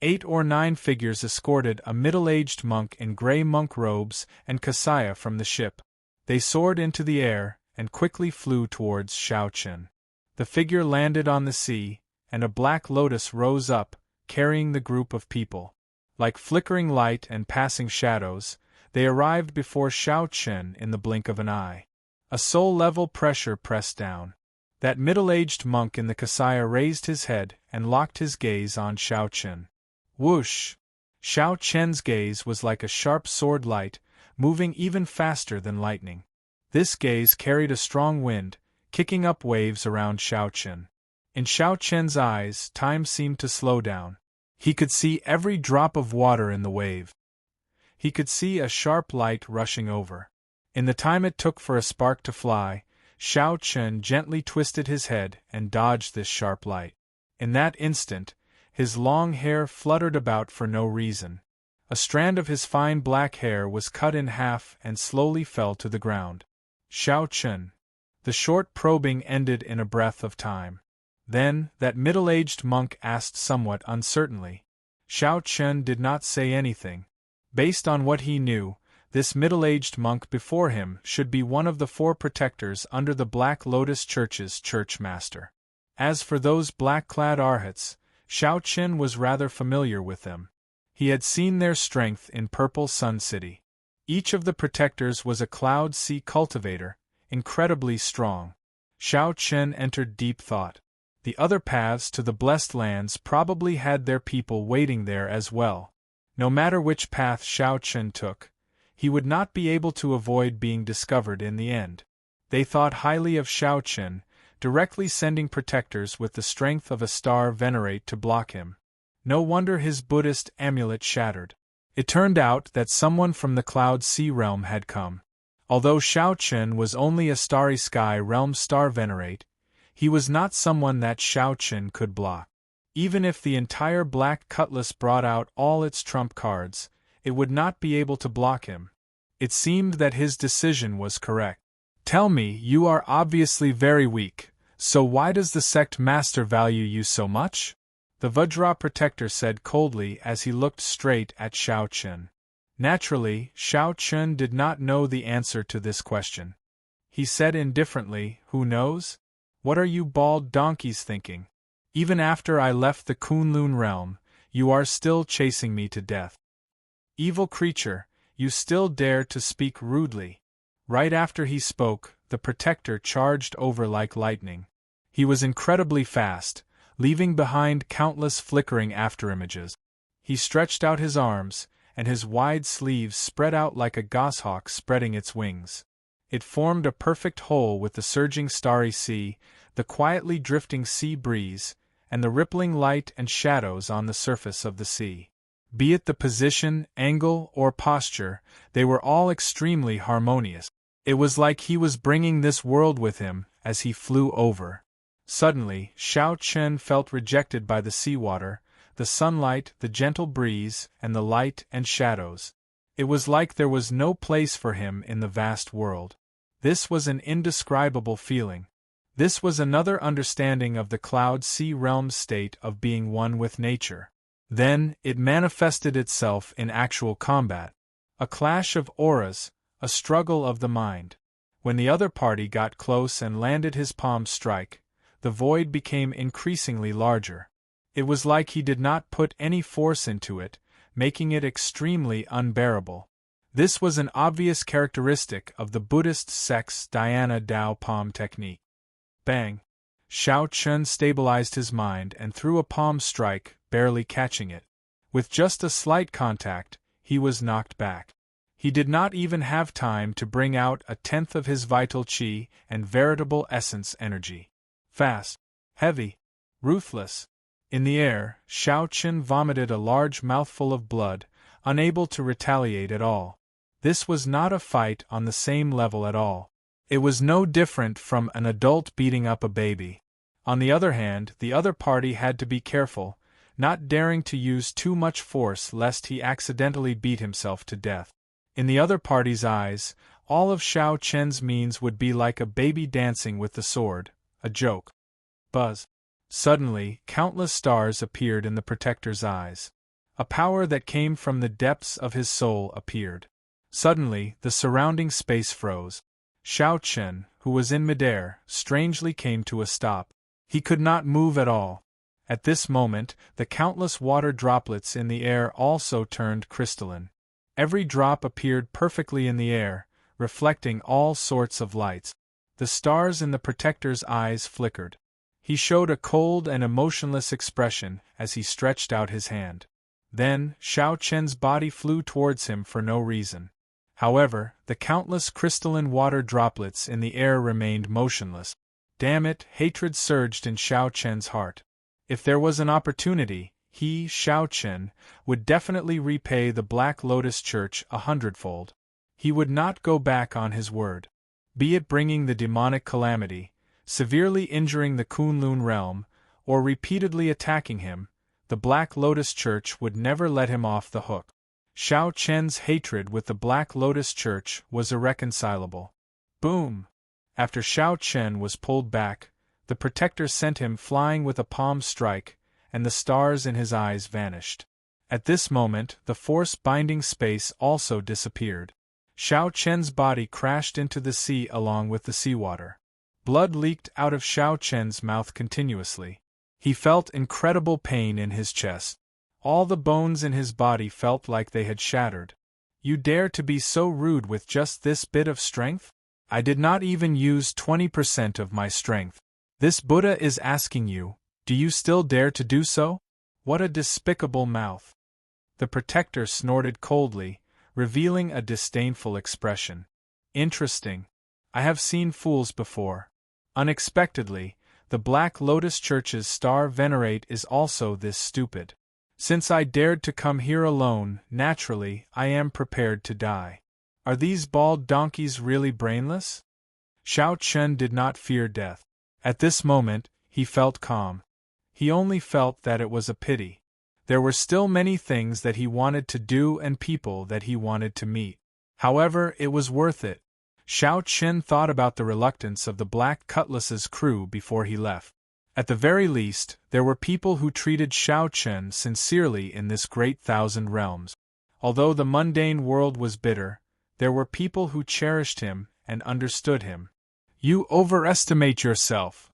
8 or 9 figures escorted a middle-aged monk in gray monk robes and kasaya from the ship. They soared into the air and quickly flew towards Xiao Chen. The figure landed on the sea, and a black lotus rose up, carrying the group of people. Like flickering light and passing shadows, they arrived before Xiao Chen in the blink of an eye. A soul-level pressure pressed down. That middle-aged monk in the kasaya raised his head and locked his gaze on Xiao Chen. Whoosh! Xiao Chen's gaze was like a sharp sword light, moving even faster than lightning. This gaze carried a strong wind, kicking up waves around Xiao Chen. In Xiao Chen's eyes, time seemed to slow down. He could see every drop of water in the wave. He could see a sharp light rushing over. In the time it took for a spark to fly, Xiao Chen gently twisted his head and dodged this sharp light. In that instant, his long hair fluttered about for no reason. A strand of his fine black hair was cut in half and slowly fell to the ground. Xiao Chen. The short probing ended in a breath of time. Then, that middle-aged monk asked somewhat uncertainly. Xiao Chen did not say anything. Based on what he knew, this middle-aged monk before him should be one of the 4 protectors under the Black Lotus Church's church master. As for those black-clad arhats, Xiao Chen was rather familiar with them. He had seen their strength in Purple Sun City. Each of the protectors was a Cloud Sea cultivator, incredibly strong. Xiao Chen entered deep thought. The other paths to the Blessed Lands probably had their people waiting there as well. No matter which path Xiao Chen took, he would not be able to avoid being discovered in the end. They thought highly of Xiao Chen, directly sending protectors with the strength of a star venerate to block him. No wonder his Buddhist amulet shattered. It turned out that someone from the Cloud Sea realm had come. Although Xiao Chen was only a starry sky realm star venerate, he was not someone that Xiao Chen could block. Even if the entire black cutlass brought out all its trump cards, it would not be able to block him. It seemed that his decision was correct. Tell me, you are obviously very weak, so why does the sect master value you so much? The Vajra protector said coldly as he looked straight at Xiao Chen. Naturally, Xiao Chen did not know the answer to this question. He said indifferently, "Who knows? What are you bald donkeys thinking? Even after I left the Kunlun realm, you are still chasing me to death. Evil creature, you still dare to speak rudely." Right after he spoke, the protector charged over like lightning. He was incredibly fast, leaving behind countless flickering afterimages. He stretched out his arms, and his wide sleeves spread out like a goshawk spreading its wings. It formed a perfect whole with the surging starry sea, the quietly drifting sea breeze, and the rippling light and shadows on the surface of the sea. Be it the position, angle, or posture, they were all extremely harmonious. It was like he was bringing this world with him as he flew over. Suddenly, Xiao Chen felt rejected by the seawater, the sunlight, the gentle breeze, and the light and shadows. It was like there was no place for him in the vast world. This was an indescribable feeling. This was another understanding of the cloud sea realm's state of being one with nature. Then, it manifested itself in actual combat. A clash of auras, a struggle of the mind. When the other party got close and landed his palm strike, the void became increasingly larger. It was like he did not put any force into it, making it extremely unbearable. This was an obvious characteristic of the Buddhist sect's Dhyana Dao palm technique. Bang! Xiao Chen stabilized his mind and threw a palm strike, barely catching it. With just a slight contact, he was knocked back. He did not even have time to bring out a tenth of his vital qi and veritable essence energy. Fast, heavy, ruthless. In the air, Xiao Chen vomited a large mouthful of blood, unable to retaliate at all. This was not a fight on the same level at all. It was no different from an adult beating up a baby. On the other hand, the other party had to be careful, not daring to use too much force lest he accidentally beat himself to death. In the other party's eyes, all of Xiao Chen's means would be like a baby dancing with the sword, a joke. Buzz. Suddenly, countless stars appeared in the protector's eyes. A power that came from the depths of his soul appeared. Suddenly, the surrounding space froze. Xiao Chen, who was in midair, strangely came to a stop. He could not move at all. At this moment, the countless water droplets in the air also turned crystalline. Every drop appeared perfectly in the air, reflecting all sorts of lights. The stars in the protector's eyes flickered. He showed a cold and emotionless expression as he stretched out his hand. Then, Xiao Chen's body flew towards him for no reason. However, the countless crystalline water droplets in the air remained motionless. Damn it, hatred surged in Xiao Chen's heart. If there was an opportunity, he, Xiao Chen, would definitely repay the Black Lotus Church 100-fold. He would not go back on his word. Be it bringing the demonic calamity, severely injuring the Kunlun realm, or repeatedly attacking him, the Black Lotus Church would never let him off the hook. Xiao Chen's hatred with the Black Lotus Church was irreconcilable. Boom! After Xiao Chen was pulled back, the protector sent him flying with a palm strike, and the stars in his eyes vanished. At this moment, the force-binding space also disappeared. Xiao Chen's body crashed into the sea along with the seawater. Blood leaked out of Xiao Chen's mouth continuously. He felt incredible pain in his chest. All the bones in his body felt like they had shattered. You dare to be so rude with just this bit of strength? I did not even use 20% of my strength. This Buddha is asking you, do you still dare to do so? What a despicable mouth. The protector snorted coldly, revealing a disdainful expression. Interesting. I have seen fools before. Unexpectedly, the Black Lotus Church's star venerate is also this stupid. Since I dared to come here alone, naturally, I am prepared to die. Are these bald donkeys really brainless? Xiao Chen did not fear death. At this moment, he felt calm. He only felt that it was a pity. There were still many things that he wanted to do and people that he wanted to meet. However, it was worth it. Xiao Chen thought about the reluctance of the Black Cutlass's crew before he left. At the very least, there were people who treated Xiao Chen sincerely in this great thousand realms. Although the mundane world was bitter, there were people who cherished him and understood him. You overestimate yourself,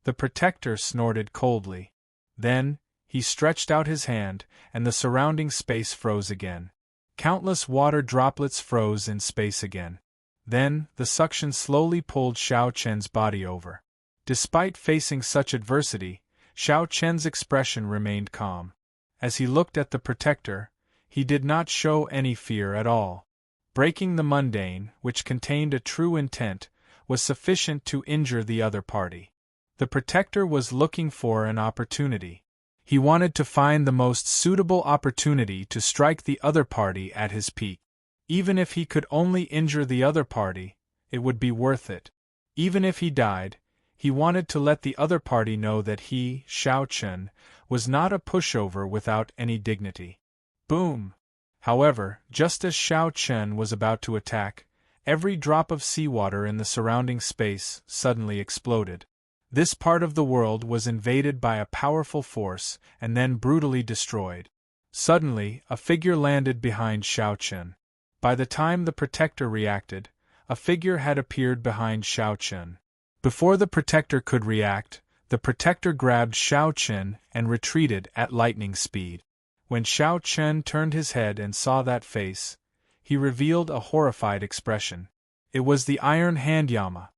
the Protector snorted coldly. Then, he stretched out his hand, and the surrounding space froze again. Countless water droplets froze in space again. Then, the suction slowly pulled Xiao Chen's body over. Despite facing such adversity, Xiao Chen's expression remained calm. As he looked at the Protector, he did not show any fear at all. Breaking the mundane, which contained a true intent, was sufficient to injure the other party. The Protector was looking for an opportunity. He wanted to find the most suitable opportunity to strike the other party at his peak. Even if he could only injure the other party, it would be worth it. Even if he died, he wanted to let the other party know that he, Xiao Chen, was not a pushover without any dignity. Boom! However, just as Xiao Chen was about to attack, every drop of seawater in the surrounding space suddenly exploded. This part of the world was invaded by a powerful force and then brutally destroyed. Suddenly, a figure landed behind Xiao Chen. By the time the Protector reacted, a figure had appeared behind Xiao Chen. Before the Protector could react, the Protector grabbed Xiao Chen and retreated at lightning speed. When Xiao Chen turned his head and saw that face, he revealed a horrified expression. It was the Iron Hand Yama.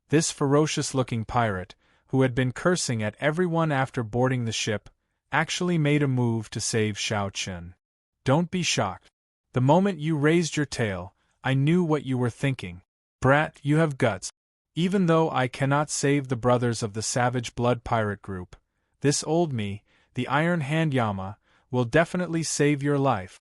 This ferocious-looking pirate, who had been cursing at everyone after boarding the ship, actually made a move to save Xiao Chen. Don't be shocked. The moment you raised your tail, I knew what you were thinking. Brat, you have guts. Even though I cannot save the brothers of the Savage Blood Pirate Group, this old me, the Iron Hand Yama, will definitely save your life.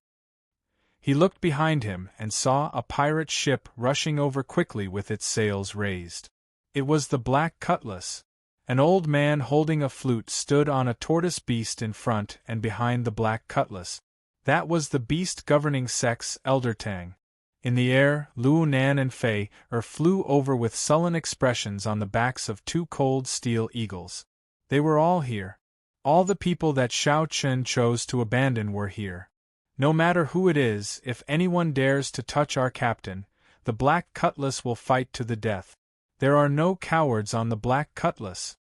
He looked behind him and saw a pirate ship rushing over quickly with its sails raised. It was the Black Cutlass. An old man holding a flute stood on a tortoise beast in front and behind the Black Cutlass. That was the beast governing Sex Elder Tang. In the air, Luo Nan and Fei flew over with sullen expressions on the backs of two cold steel eagles. They were all here. All the people that Xiao Chen chose to abandon were here. No matter who it is, if anyone dares to touch our captain, the Black Cutlass will fight to the death. There are no cowards on the Black Cutlass.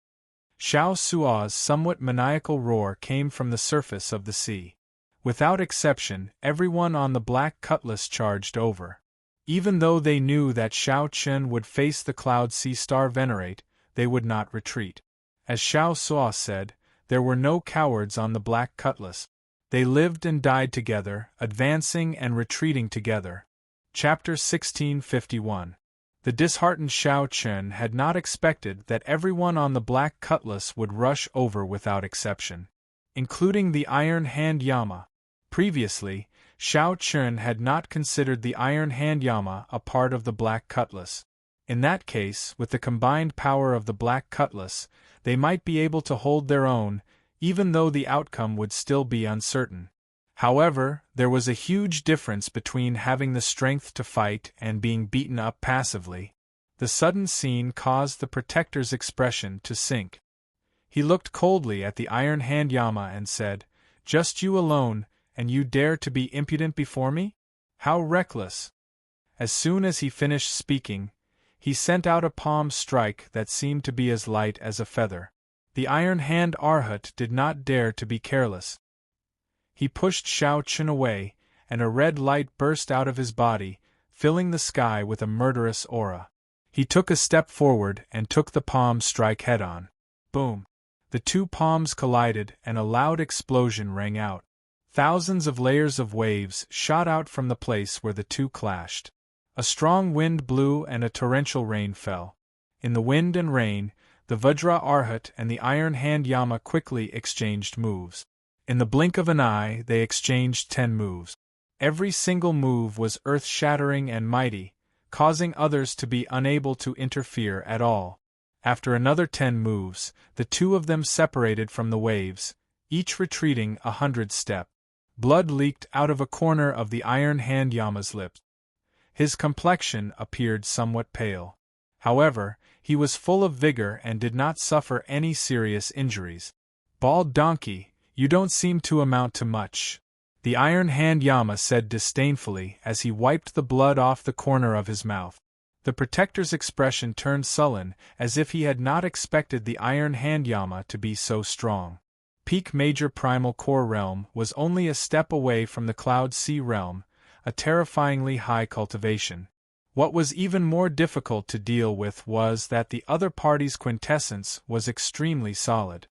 Xiao Sua's somewhat maniacal roar came from the surface of the sea. Without exception, everyone on the Black Cutlass charged over. Even though they knew that Xiao Chen would face the Cloud Sea Star Venerate, they would not retreat. As Xiao Sua said, there were no cowards on the Black Cutlass. They lived and died together, advancing and retreating together. Chapter 1651. The disheartened Xiao Chen had not expected that everyone on the Black Cutlass would rush over without exception, including the Iron Hand Yama. Previously, Xiao Chen had not considered the Iron Hand Yama a part of the Black Cutlass. In that case, with the combined power of the Black Cutlass, they might be able to hold their own, even though the outcome would still be uncertain. However, there was a huge difference between having the strength to fight and being beaten up passively. The sudden scene caused the Protector's expression to sink. He looked coldly at the Iron Hand Yama and said, "Just you alone, and you dare to be impudent before me? How reckless!" As soon as he finished speaking, he sent out a palm strike that seemed to be as light as a feather. The Iron Hand Arhat did not dare to be careless. He pushed Xiao Chen away, and a red light burst out of his body, filling the sky with a murderous aura. He took a step forward and took the palm strike head-on. Boom! The two palms collided and a loud explosion rang out. Thousands of layers of waves shot out from the place where the two clashed. A strong wind blew and a torrential rain fell. In the wind and rain, the Vajra Arhat and the Iron Hand Yama quickly exchanged moves. In the blink of an eye, they exchanged 10 moves. Every single move was earth-shattering and mighty, causing others to be unable to interfere at all. After another 10 moves, the two of them separated from the waves, each retreating 100 steps. Blood leaked out of a corner of the Iron Hand Yama's lips. His complexion appeared somewhat pale. However, he was full of vigor and did not suffer any serious injuries. "Bald donkey, you don't seem to amount to much," the Iron Hand Yama said disdainfully as he wiped the blood off the corner of his mouth. The Protector's expression turned sullen, as if he had not expected the Iron Hand Yama to be so strong. Peak Major Primal Core Realm was only a step away from the Cloud Sea Realm, a terrifyingly high cultivation. What was even more difficult to deal with was that the other party's quintessence was extremely solid.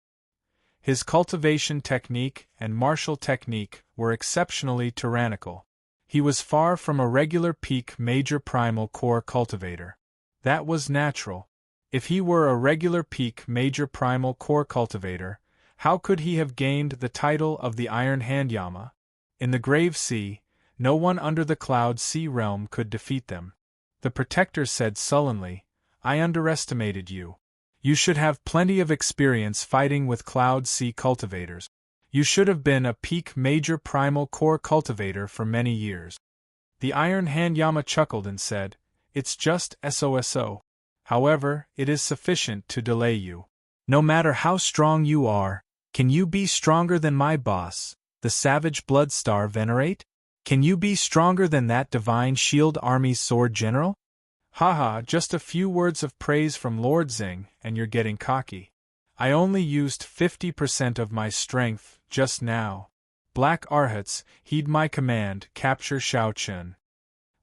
His cultivation technique and martial technique were exceptionally tyrannical. He was far from a regular Peak Major Primal Core cultivator. That was natural. If he were a regular Peak Major Primal Core cultivator, how could he have gained the title of the Iron Hand Yama? In the Grave Sea, no one under the Cloud Sea Realm could defeat them. The Protector said sullenly, "I underestimated you. You should have plenty of experience fighting with Cloud Sea cultivators. You should have been a Peak Major Primal Core cultivator for many years." The Iron Hand Yama chuckled and said, "It's just SOSO. However, it is sufficient to delay you. No matter how strong you are, can you be stronger than my boss, the Savage Bloodstar Venerate? Can you be stronger than that Divine Shield Army's Sword General? Haha, just a few words of praise from Lord Xing, and you're getting cocky. I only used 50% of my strength just now. Black Arhats, heed my command, capture Shao Chun."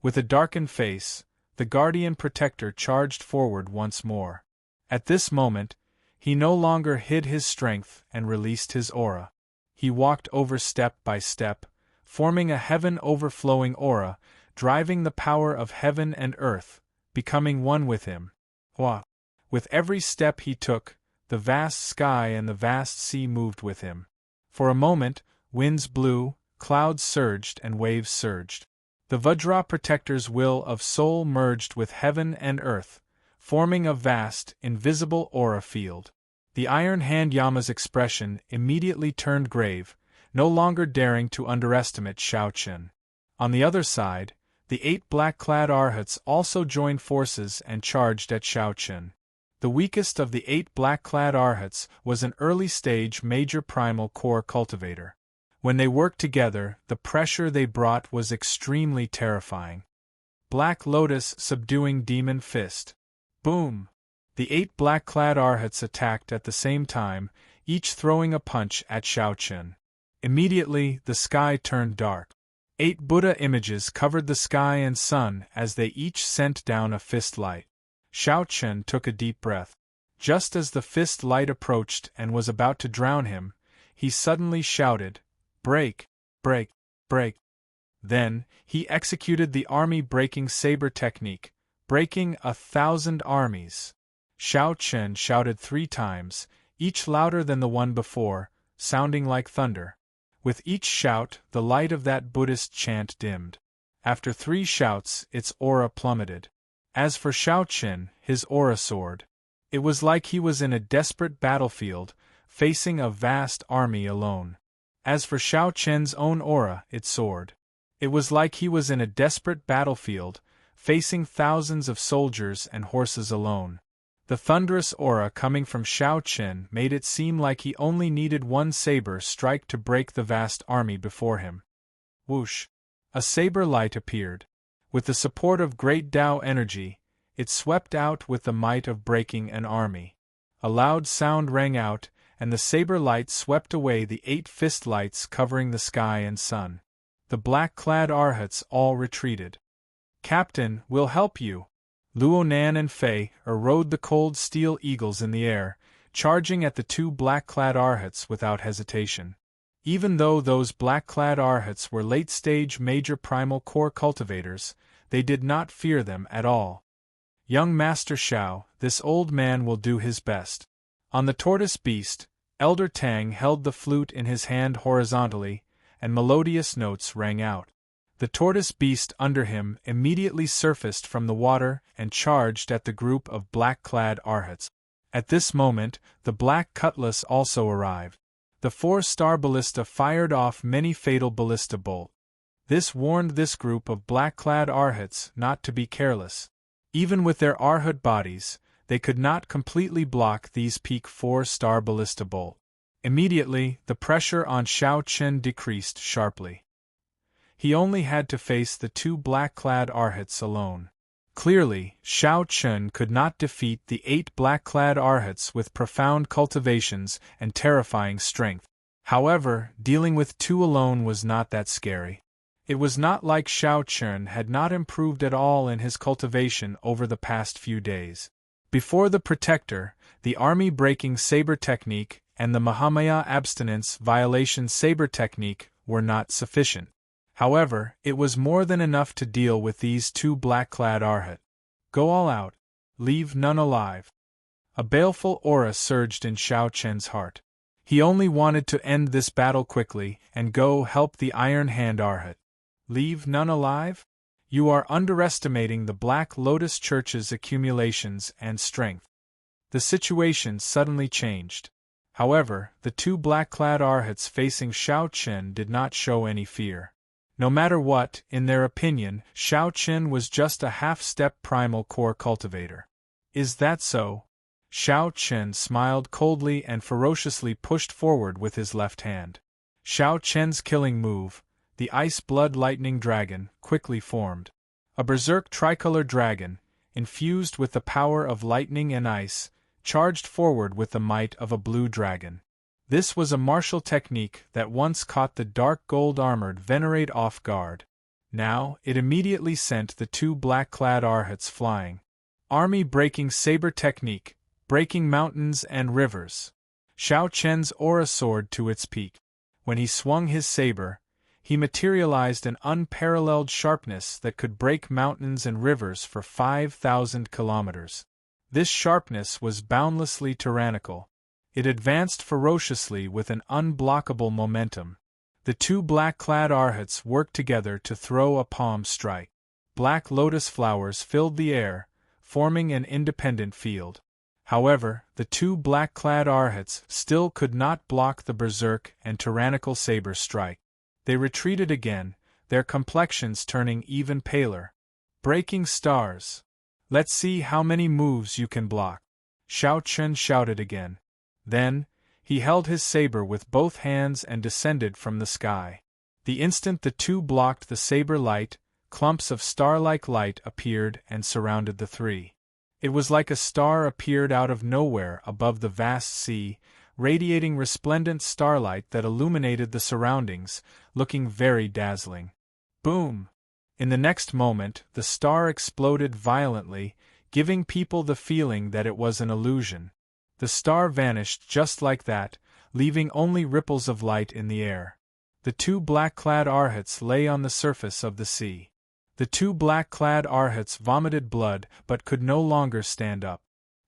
With a darkened face, the Guardian Protector charged forward once more. At this moment, he no longer hid his strength and released his aura. He walked over step by step, forming a heaven-overflowing aura, driving the power of heaven and earth, becoming one with him. Wah! With every step he took, the vast sky and the vast sea moved with him. For a moment, winds blew, clouds surged and waves surged. The Vajra Protector's will of soul merged with heaven and earth, forming a vast, invisible aura field. The Iron Hand Yama's expression immediately turned grave, no longer daring to underestimate Shao Chun. On the other side, the 8 black-clad Arhats also joined forces and charged at Shao Chun. The weakest of the 8 black-clad Arhats was an early-stage Major Primal Core cultivator. When they worked together, the pressure they brought was extremely terrifying. Black Lotus subduing Demon Fist. Boom! The 8 black-clad Arhats attacked at the same time, each throwing a punch at Shao Chun. Immediately, the sky turned dark. 8 Buddha images covered the sky and sun as they each sent down a fist light. Shao Chun took a deep breath. Just as the fist light approached and was about to drown him, he suddenly shouted, "Break! Break! Break!" Then, he executed the army-breaking saber technique, breaking 1,000 armies. Shao Chun shouted 3 times, each louder than the one before, sounding like thunder. With each shout, the light of that Buddhist chant dimmed. After 3 shouts, its aura plummeted. As for Shao Chun, his aura soared. It was like he was in a desperate battlefield, facing a vast army alone. As for Shao Chun's own aura, it soared. It was like he was in a desperate battlefield, facing thousands of soldiers and horses alone. The thunderous aura coming from Shao Chun made it seem like he only needed one saber strike to break the vast army before him. Whoosh! A saber light appeared. With the support of great Tao energy, it swept out with the might of breaking an army. A loud sound rang out, and the saber light swept away the 8 fist lights covering the sky and sun. The black-clad Arhats all retreated. "Captain, we'll help you." Luonan and Fei rode the cold steel eagles in the air, charging at the 2 black-clad Arhats without hesitation. Even though those black-clad Arhats were late-stage Major Primal Core cultivators, they did not fear them at all. "Young Master Shao, this old man will do his best." On the tortoise beast, Elder Tang held the flute in his hand horizontally, and melodious notes rang out. The tortoise beast under him immediately surfaced from the water and charged at the group of black-clad Arhats. At this moment, the black cutlass also arrived. The 4-star ballista fired off many fatal ballista bolts. This warned this group of black-clad Arhats not to be careless. Even with their Arhat bodies, they could not completely block these peak 4-star ballista bolts. Immediately, the pressure on Xiao Chen decreased sharply. He only had to face the 2 black-clad Arhats alone. Clearly, Xiao Chen could not defeat the 8 black-clad Arhats with profound cultivations and terrifying strength. However, dealing with 2 alone was not that scary. It was not like Xiao Chen had not improved at all in his cultivation over the past few days. Before the Protector, the army-breaking saber technique and the Mahamaya abstinence violation saber technique were not sufficient. However, it was more than enough to deal with these 2 black-clad Arhat. Go all out. Leave none alive. A baleful aura surged in Xiao Chen's heart. He only wanted to end this battle quickly and go help the Iron Hand Arhat. Leave none alive? You are underestimating the Black Lotus Church's accumulations and strength. The situation suddenly changed. However, the 2 black-clad Arhats facing Xiao Chen did not show any fear. No matter what, in their opinion, Xiao Chen was just a half-step primal core cultivator. Is that so? Xiao Chen smiled coldly and ferociously pushed forward with his left hand. Xiao Chen's killing move, the Ice Blood Lightning Dragon, quickly formed. A berserk tricolor dragon, infused with the power of lightning and ice, charged forward with the might of a blue dragon. This was a martial technique that once caught the dark gold-armored Venerate off guard. Now, it immediately sent the 2 black-clad Arhats flying. Army-breaking saber technique, breaking mountains and rivers. Xiao Chen's aura soared to its peak. When he swung his saber, he materialized an unparalleled sharpness that could break mountains and rivers for 5,000 kilometers. This sharpness was boundlessly tyrannical. It advanced ferociously with an unblockable momentum. The 2 black-clad Arhats worked together to throw a palm strike. Black lotus flowers filled the air, forming an independent field. However, the 2 black-clad Arhats still could not block the berserk and tyrannical saber strike. They retreated again, their complexions turning even paler. Breaking stars! Let's see how many moves you can block. Xiao Chen shouted again. Then, he held his saber with both hands and descended from the sky. The instant the 2 blocked the saber light, clumps of star-like light appeared and surrounded the 3. It was like a star appeared out of nowhere above the vast sea, radiating resplendent starlight that illuminated the surroundings, looking very dazzling. Boom! In the next moment, the star exploded violently, giving people the feeling that it was an illusion. The star vanished just like that, leaving only ripples of light in the air. The 2 black-clad Arhats lay on the surface of the sea. The 2 black-clad Arhats vomited blood but could no longer stand up.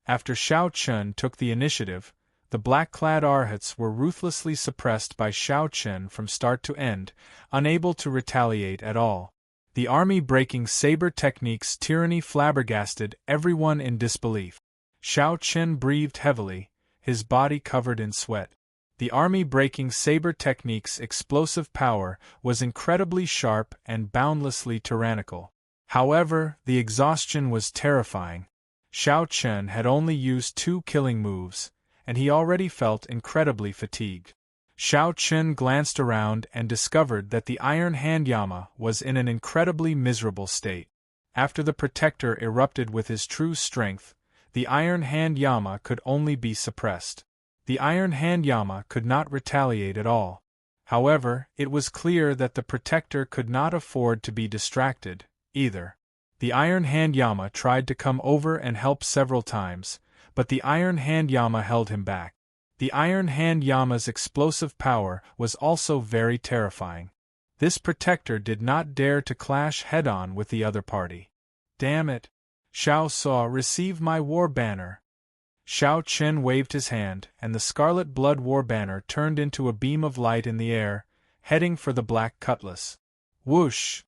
After Xiao Chen took the initiative, the black-clad Arhats were ruthlessly suppressed by Xiao Chen from start to end, unable to retaliate at all. The army-breaking saber technique's tyranny flabbergasted everyone in disbelief. Xiao Chen breathed heavily, his body covered in sweat. The army-breaking saber technique's explosive power was incredibly sharp and boundlessly tyrannical. However, the exhaustion was terrifying. Xiao Chen had only used 2 killing moves, and he already felt incredibly fatigued. Xiao Chen glanced around and discovered that the Iron Hand Yama was in an incredibly miserable state. After the Protector erupted with his true strength, the Iron Hand Yama could only be suppressed. The Iron Hand Yama could not retaliate at all. However, it was clear that the Protector could not afford to be distracted, either. The Iron Hand Yama tried to come over and help several times, but the Iron Hand Yama held him back. The Iron Hand Yama's explosive power was also very terrifying. This Protector did not dare to clash head-on with the other party. Damn it! Xiao Saw, receive my war banner. Xiao Chen waved his hand, and the Scarlet Blood war banner turned into a beam of light in the air, heading for the black cutlass. Whoosh!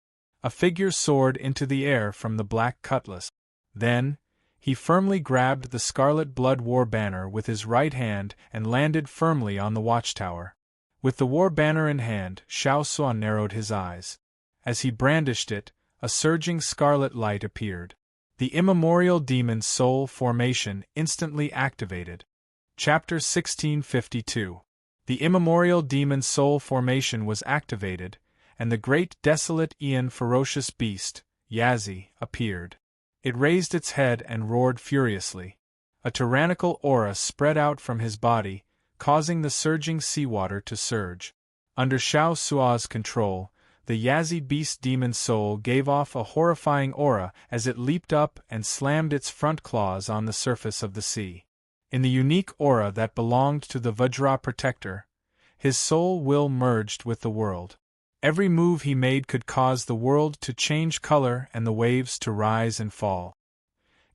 A figure soared into the air from the black cutlass. Then, he firmly grabbed the scarlet blood war banner with his right hand and landed firmly on the watchtower. With the war banner in hand, Xiao Suan narrowed his eyes. As he brandished it, a surging scarlet light appeared. The immemorial demon's soul formation instantly activated. Chapter 1652. The immemorial demon's soul formation was activated, and the great desolate Aeon ferocious beast, Yazi, appeared. It raised its head and roared furiously. A tyrannical aura spread out from his body, causing the surging seawater to surge. Under Xiao Sua's control, the Yazi beast demon's soul gave off a horrifying aura as it leaped up and slammed its front claws on the surface of the sea. In the unique aura that belonged to the Vajra protector, his soul will merged with the world. Every move he made could cause the world to change color and the waves to rise and fall.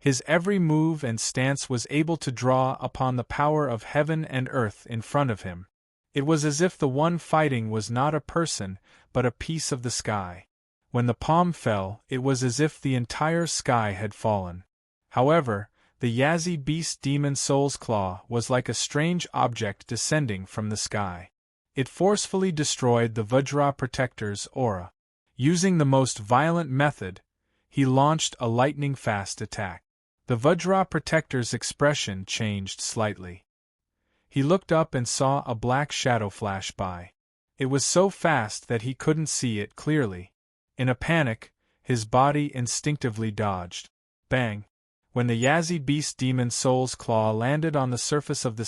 His every move and stance was able to draw upon the power of heaven and earth in front of him. It was as if the one fighting was not a person, but a piece of the sky. When the palm fell, it was as if the entire sky had fallen. However, the Yazi beast demon soul's claw was like a strange object descending from the sky. It forcefully destroyed the Vajra protector's aura. Using the most violent method, he launched a lightning-fast attack. The Vajra protector's expression changed slightly. He looked up and saw a black shadow flash by. It was so fast that he couldn't see it clearly. In a panic, his body instinctively dodged. Bang! When the Yazi beast demon soul's claw landed on the surface of the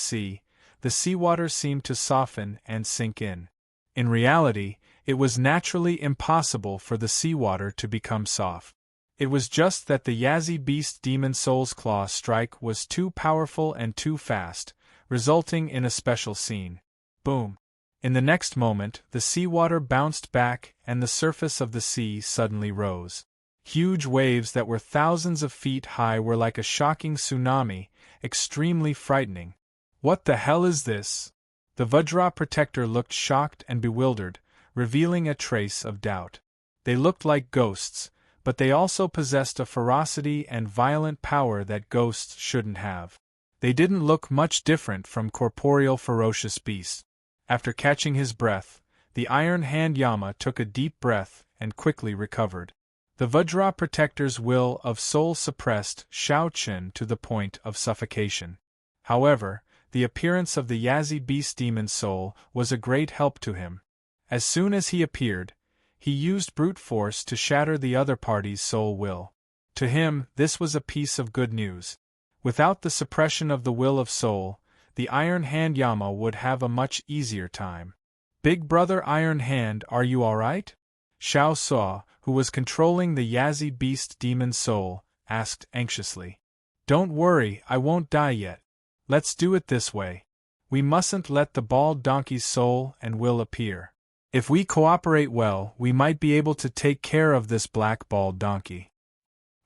seawater seemed to soften and sink in. In reality, it was naturally impossible for the seawater to become soft. It was just that the Yazi beast demon soul's claw strike was too powerful and too fast, resulting in a special scene. Boom! In the next moment, the seawater bounced back and the surface of the sea suddenly rose. Huge waves that were thousands of feet high were like a shocking tsunami, extremely frightening. What the hell is this? The Vajra protector looked shocked and bewildered, revealing a trace of doubt. They looked like ghosts, but they also possessed a ferocity and violent power that ghosts shouldn't have. They didn't look much different from corporeal ferocious beasts. After catching his breath, the Iron Hand Yama took a deep breath and quickly recovered. The Vajra protector's will of soul suppressed Shao Qin to the point of suffocation. However, the appearance of the Yazi beast demon soul was a great help to him. As soon as he appeared, he used brute force to shatter the other party's soul will. To him, this was a piece of good news. Without the suppression of the will of soul, the Iron Hand Yama would have a much easier time. Big brother Iron Hand, are you alright? Xiao Sua, who was controlling the Yazi beast demon soul, asked anxiously. Don't worry, I won't die yet. Let's do it this way. We mustn't let the bald donkey's soul and will appear. If we cooperate well, we might be able to take care of this black bald donkey.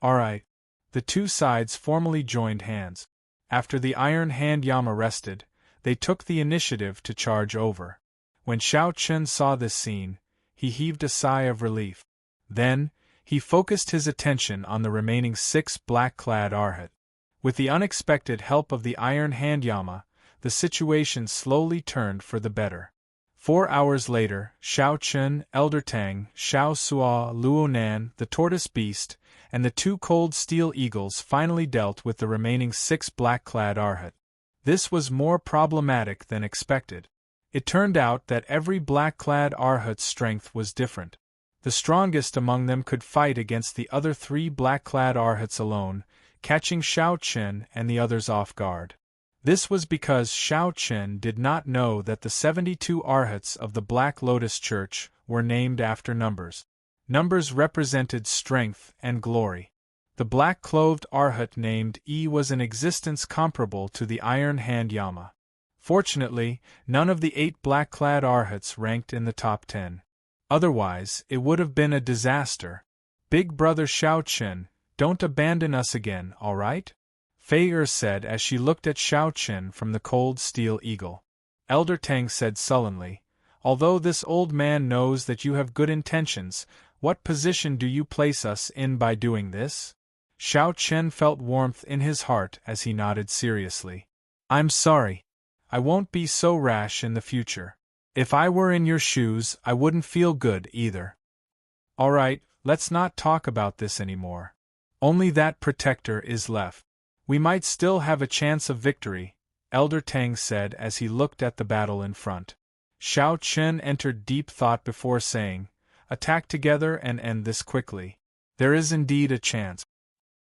Alright. The two sides formally joined hands. After the Iron Hand Yama rested, they took the initiative to charge over. When Shao Qin saw this scene, he heaved a sigh of relief. Then, he focused his attention on the remaining 6 black-clad Arhat. With the unexpected help of the Iron Hand Yama, the situation slowly turned for the better. 4 hours later, Shao Qin, Elder Tang, Xiao Sua, Luonan, the Tortoise Beast, and the 2 Cold Steel Eagles finally dealt with the remaining 6 black-clad Arhat. This was more problematic than expected. It turned out that every black-clad Arhat's strength was different. The strongest among them could fight against the other 3 black-clad Arhats alone, catching Shao Qin and the others off guard. This was because Shao Qin did not know that the 72 Arhats of the Black Lotus Church were named after numbers. Numbers represented strength and glory. The black-clothed Arhat named E was in existence comparable to the Iron Hand Yama. Fortunately, none of the 8 black-clad Arhats ranked in the top 10. Otherwise, it would have been a disaster. Big brother Shao Qin, don't abandon us again, alright? Fei Er said as she looked at Shao Qin from the Cold Steel Eagle. Elder Tang said sullenly, although this old man knows that you have good intentions, What position do you place us in by doing this? Xiao Chen felt warmth in his heart as he nodded seriously. I'm sorry. I won't be so rash in the future. If I were in your shoes, I wouldn't feel good either. All right, let's not talk about this anymore. Only that protector is left. We might still have a chance of victory, Elder Tang said as he looked at the battle in front. Xiao Chen entered deep thought before saying, attack together and end this quickly. There is indeed a chance.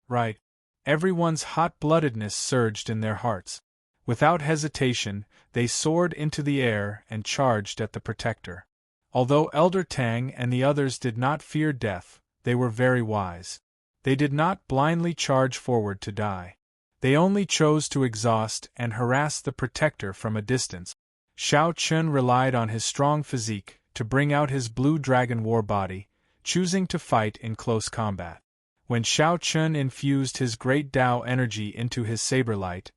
Right. Everyone's hot-bloodedness surged in their hearts. Without hesitation, they soared into the air and charged at the protector. Although Elder Tang and the others did not fear death, they were very wise. They did not blindly charge forward to die. They only chose to exhaust and harass the protector from a distance. Xiao Chen relied on his strong physique to bring out his blue dragon war body, choosing to fight in close combat. When Xiao Chen infused his great Tao energy into his saber light,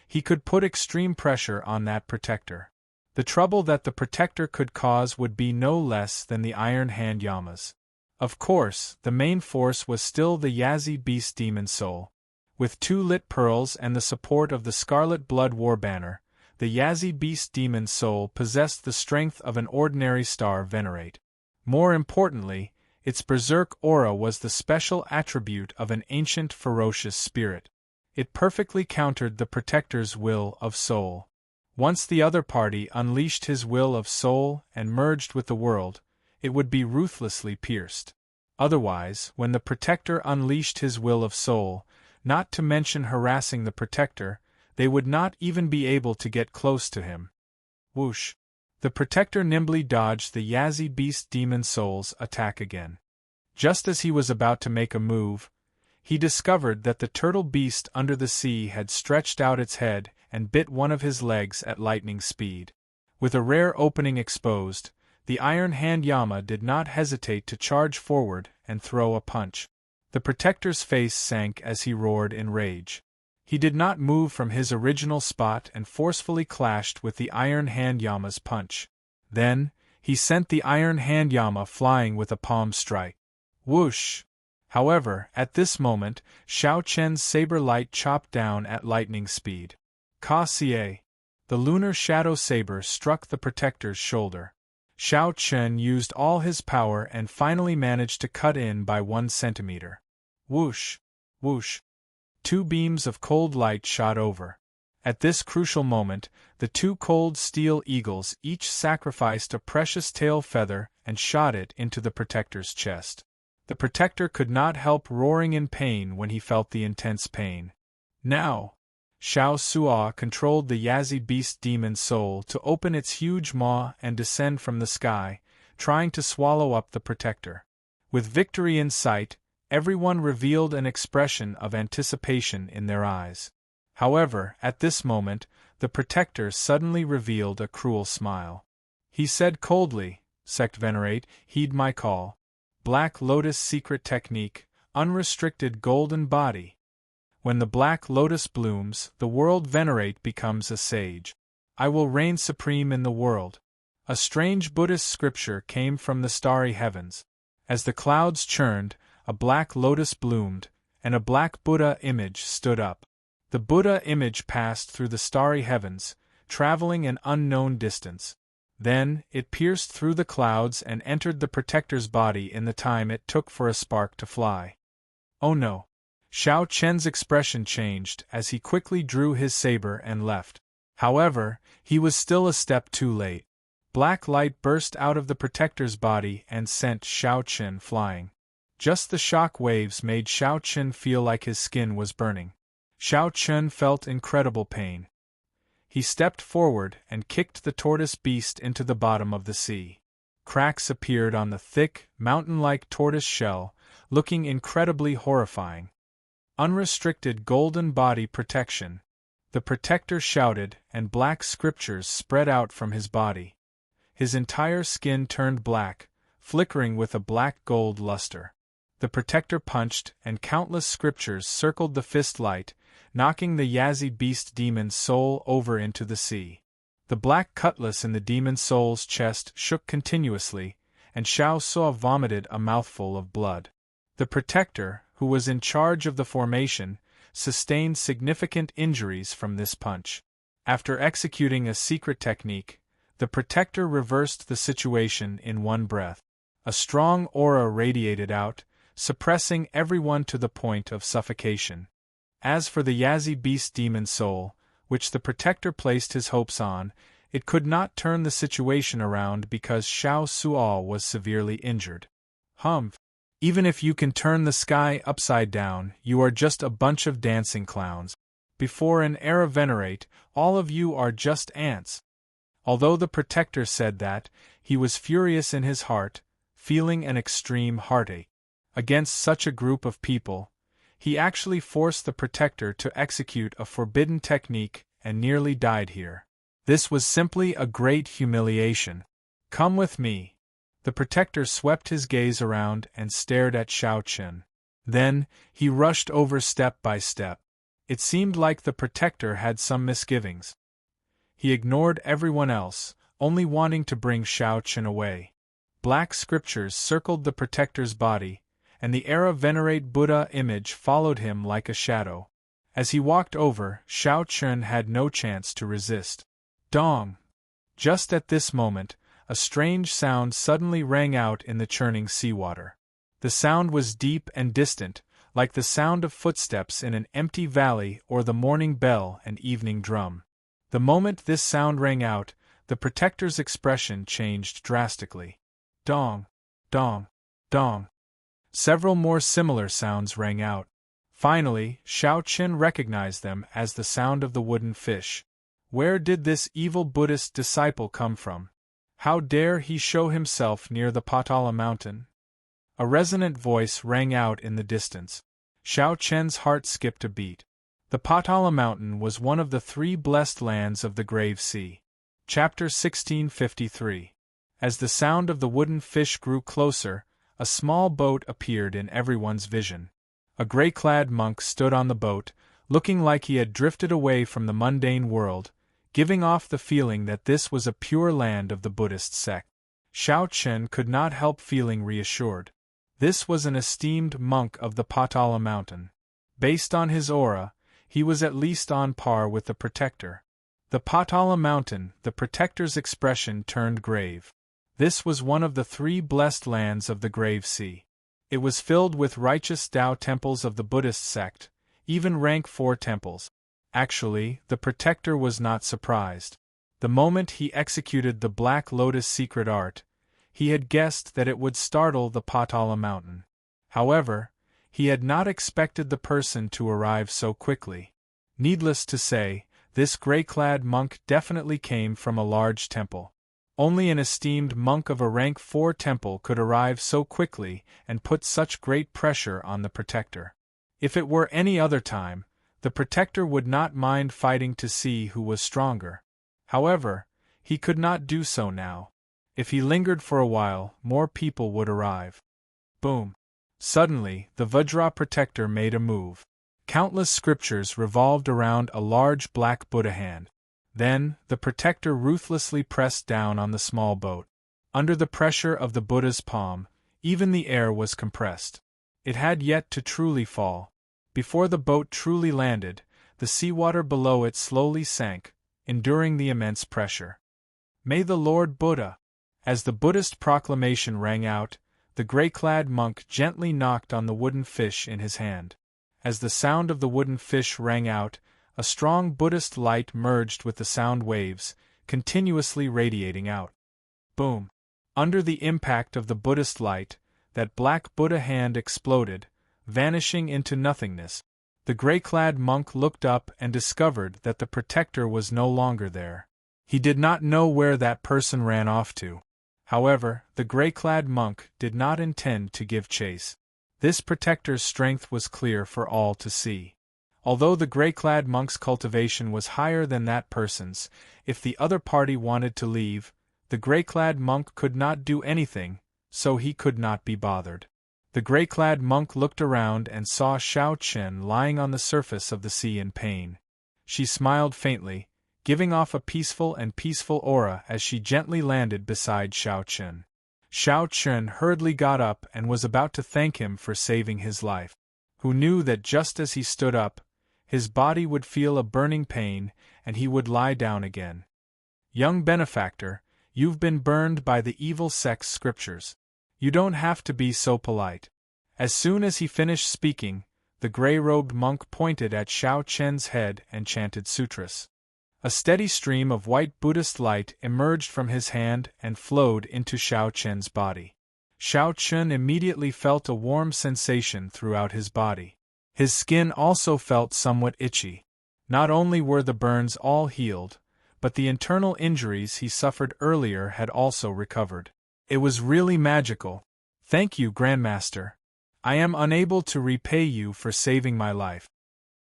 he could put extreme pressure on that protector. The trouble that the protector could cause would be no less than the Iron Hand Yamas. Of course, the main force was still the Yazi Beast Demon Soul. With 2 lit pearls and the support of the Scarlet Blood War Banner, the Yazi Beast Demon Soul possessed the strength of an ordinary star venerate. More importantly, its berserk aura was the special attribute of an ancient ferocious spirit. It perfectly countered the protector's will of soul. Once the other party unleashed his will of soul and merged with the world, it would be ruthlessly pierced. Otherwise, when the protector unleashed his will of soul, not to mention harassing the protector, they would not even be able to get close to him. Whoosh! The protector nimbly dodged the Yazi Beast Demon Soul's attack again. Just as he was about to make a move, he discovered that the turtle beast under the sea had stretched out its head and bit one of his legs at lightning speed. With a rare opening exposed, the Iron Hand Yama did not hesitate to charge forward and throw a punch. The protector's face sank as he roared in rage. He did not move from his original spot and forcefully clashed with the Iron Hand Yama's punch. Then, he sent the Iron Hand Yama flying with a palm strike. Whoosh! However, at this moment, Xiao Chen's saber light chopped down at lightning speed. Ka-sie! The lunar shadow saber struck the protector's shoulder. Xiao Chen used all his power and finally managed to cut in by 1 centimeter. Whoosh! Whoosh! 2 beams of cold light shot over. At this crucial moment, the 2 cold steel eagles each sacrificed a precious tail feather and shot it into the protector's chest. The protector could not help roaring in pain when he felt the intense pain. Now! Xiao Sua controlled the Yazi Beast Demon Soul to open its huge maw and descend from the sky, trying to swallow up the protector. With victory in sight, everyone revealed an expression of anticipation in their eyes. However, at this moment, the protector suddenly revealed a cruel smile. He said coldly, Sect Venerate, heed my call. Black Lotus Secret Technique, Unrestricted Golden Body. When the Black Lotus blooms, the world venerate becomes a sage. I will reign supreme in the world. A strange Buddhist scripture came from the starry heavens. As the clouds churned, a black lotus bloomed, and a black Buddha image stood up. The Buddha image passed through the starry heavens, traveling an unknown distance. Then, it pierced through the clouds and entered the protector's body in the time it took for a spark to fly. Oh no! Xiao Chen's expression changed as he quickly drew his saber and left. However, he was still a step too late. Black light burst out of the protector's body and sent Xiao Chen flying. Just the shock waves made Xiao Chen feel like his skin was burning. Xiao Chen felt incredible pain. He stepped forward and kicked the tortoise beast into the bottom of the sea. Cracks appeared on the thick, mountain-like tortoise shell, looking incredibly horrifying. Unrestricted golden body protection. The protector shouted, and black scriptures spread out from his body. His entire skin turned black, flickering with a black-gold luster. The protector punched, and countless scriptures circled the fist light, knocking the Yazi Beast Demon Soul over into the sea. The black cutlass in the Demon Soul's chest shook continuously, and Xiao Suo vomited a mouthful of blood. The protector, who was in charge of the formation, sustained significant injuries from this punch. After executing a secret technique, the protector reversed the situation in one breath. A strong aura radiated out, suppressing everyone to the point of suffocation. As for the Yazi beast demon soul, which the protector placed his hopes on, it could not turn the situation around because Xiao Suo was severely injured. Humph! Even if you can turn the sky upside down, you are just a bunch of dancing clowns. Before an era venerate, all of you are just ants. Although the protector said that, he was furious in his heart, feeling an extreme heartache. Against such a group of people, he actually forced the protector to execute a forbidden technique and nearly died here. This was simply a great humiliation. Come with me. The protector swept his gaze around and stared at Xiao Chen. Then, he rushed over step by step. It seemed like the protector had some misgivings. He ignored everyone else, only wanting to bring Xiao Chen away. Black scriptures circled the protector's body, and the era venerate Buddha image followed him like a shadow. As he walked over, Xiao Chen had no chance to resist. Dong! Just at this moment, a strange sound suddenly rang out in the churning seawater. The sound was deep and distant, like the sound of footsteps in an empty valley or the morning bell and evening drum. The moment this sound rang out, the protector's expression changed drastically. Dong! Dong! Dong! Several more similar sounds rang out. Finally, Xiao Chen recognized them as the sound of the wooden fish. Where did this evil Buddhist disciple come from? How dare he show himself near the Patala mountain? A resonant voice rang out in the distance. Xiao Chen's heart skipped a beat. The Patala mountain was one of the 3 blessed lands of the Grave Sea. Chapter 1653. As the sound of the wooden fish grew closer, a small boat appeared in everyone's vision. A gray-clad monk stood on the boat, looking like he had drifted away from the mundane world, giving off the feeling that this was a pure land of the Buddhist sect. Xiao Chen could not help feeling reassured. This was an esteemed monk of the Patala mountain. Based on his aura, he was at least on par with the protector. The Patala mountain, the protector's expression turned grave. This was one of the 3 blessed lands of the Grave Sea. It was filled with righteous Tao temples of the Buddhist sect, even rank 4 temples. Actually, the protector was not surprised. The moment he executed the Black Lotus secret art, he had guessed that it would startle the Patala mountain. However, he had not expected the person to arrive so quickly. Needless to say, this gray-clad monk definitely came from a large temple. Only an esteemed monk of a rank 4 temple could arrive so quickly and put such great pressure on the protector. If it were any other time, the protector would not mind fighting to see who was stronger. However, he could not do so now. If he lingered for a while, more people would arrive. Boom! Suddenly, the Vajra protector made a move. Countless scriptures revolved around a large black Buddha hand. Then, the protector ruthlessly pressed down on the small boat. Under the pressure of the Buddha's palm, even the air was compressed. It had yet to truly fall. Before the boat truly landed, the seawater below it slowly sank, enduring the immense pressure. May the Lord Buddha! As the Buddhist proclamation rang out, the gray-clad monk gently knocked on the wooden fish in his hand. As the sound of the wooden fish rang out, a strong Buddhist light merged with the sound waves, continuously radiating out. Boom! Under the impact of the Buddhist light, that black Buddha hand exploded, vanishing into nothingness. The gray-clad monk looked up and discovered that the protector was no longer there. He did not know where that person ran off to. However, the gray-clad monk did not intend to give chase. This protector's strength was clear for all to see. Although the gray-clad monk's cultivation was higher than that person's, if the other party wanted to leave, the gray-clad monk could not do anything, so he could not be bothered. The gray-clad monk looked around and saw Xiao Chen lying on the surface of the sea in pain. She smiled faintly, giving off a peaceful aura as she gently landed beside Xiao Chen. Xiao Chun hurriedly got up and was about to thank him for saving his life. Who knew that just as he stood up, his body would feel a burning pain and he would lie down again. Young benefactor, you've been burned by the evil sect's scriptures. You don't have to be so polite. As soon as he finished speaking, the gray-robed monk pointed at Xiao Chen's head and chanted sutras. A steady stream of white Buddhist light emerged from his hand and flowed into Xiao Chen's body. Xiao Chen immediately felt a warm sensation throughout his body. His skin also felt somewhat itchy. Not only were the burns all healed, but the internal injuries he suffered earlier had also recovered. It was really magical. Thank you, Grandmaster. I am unable to repay you for saving my life.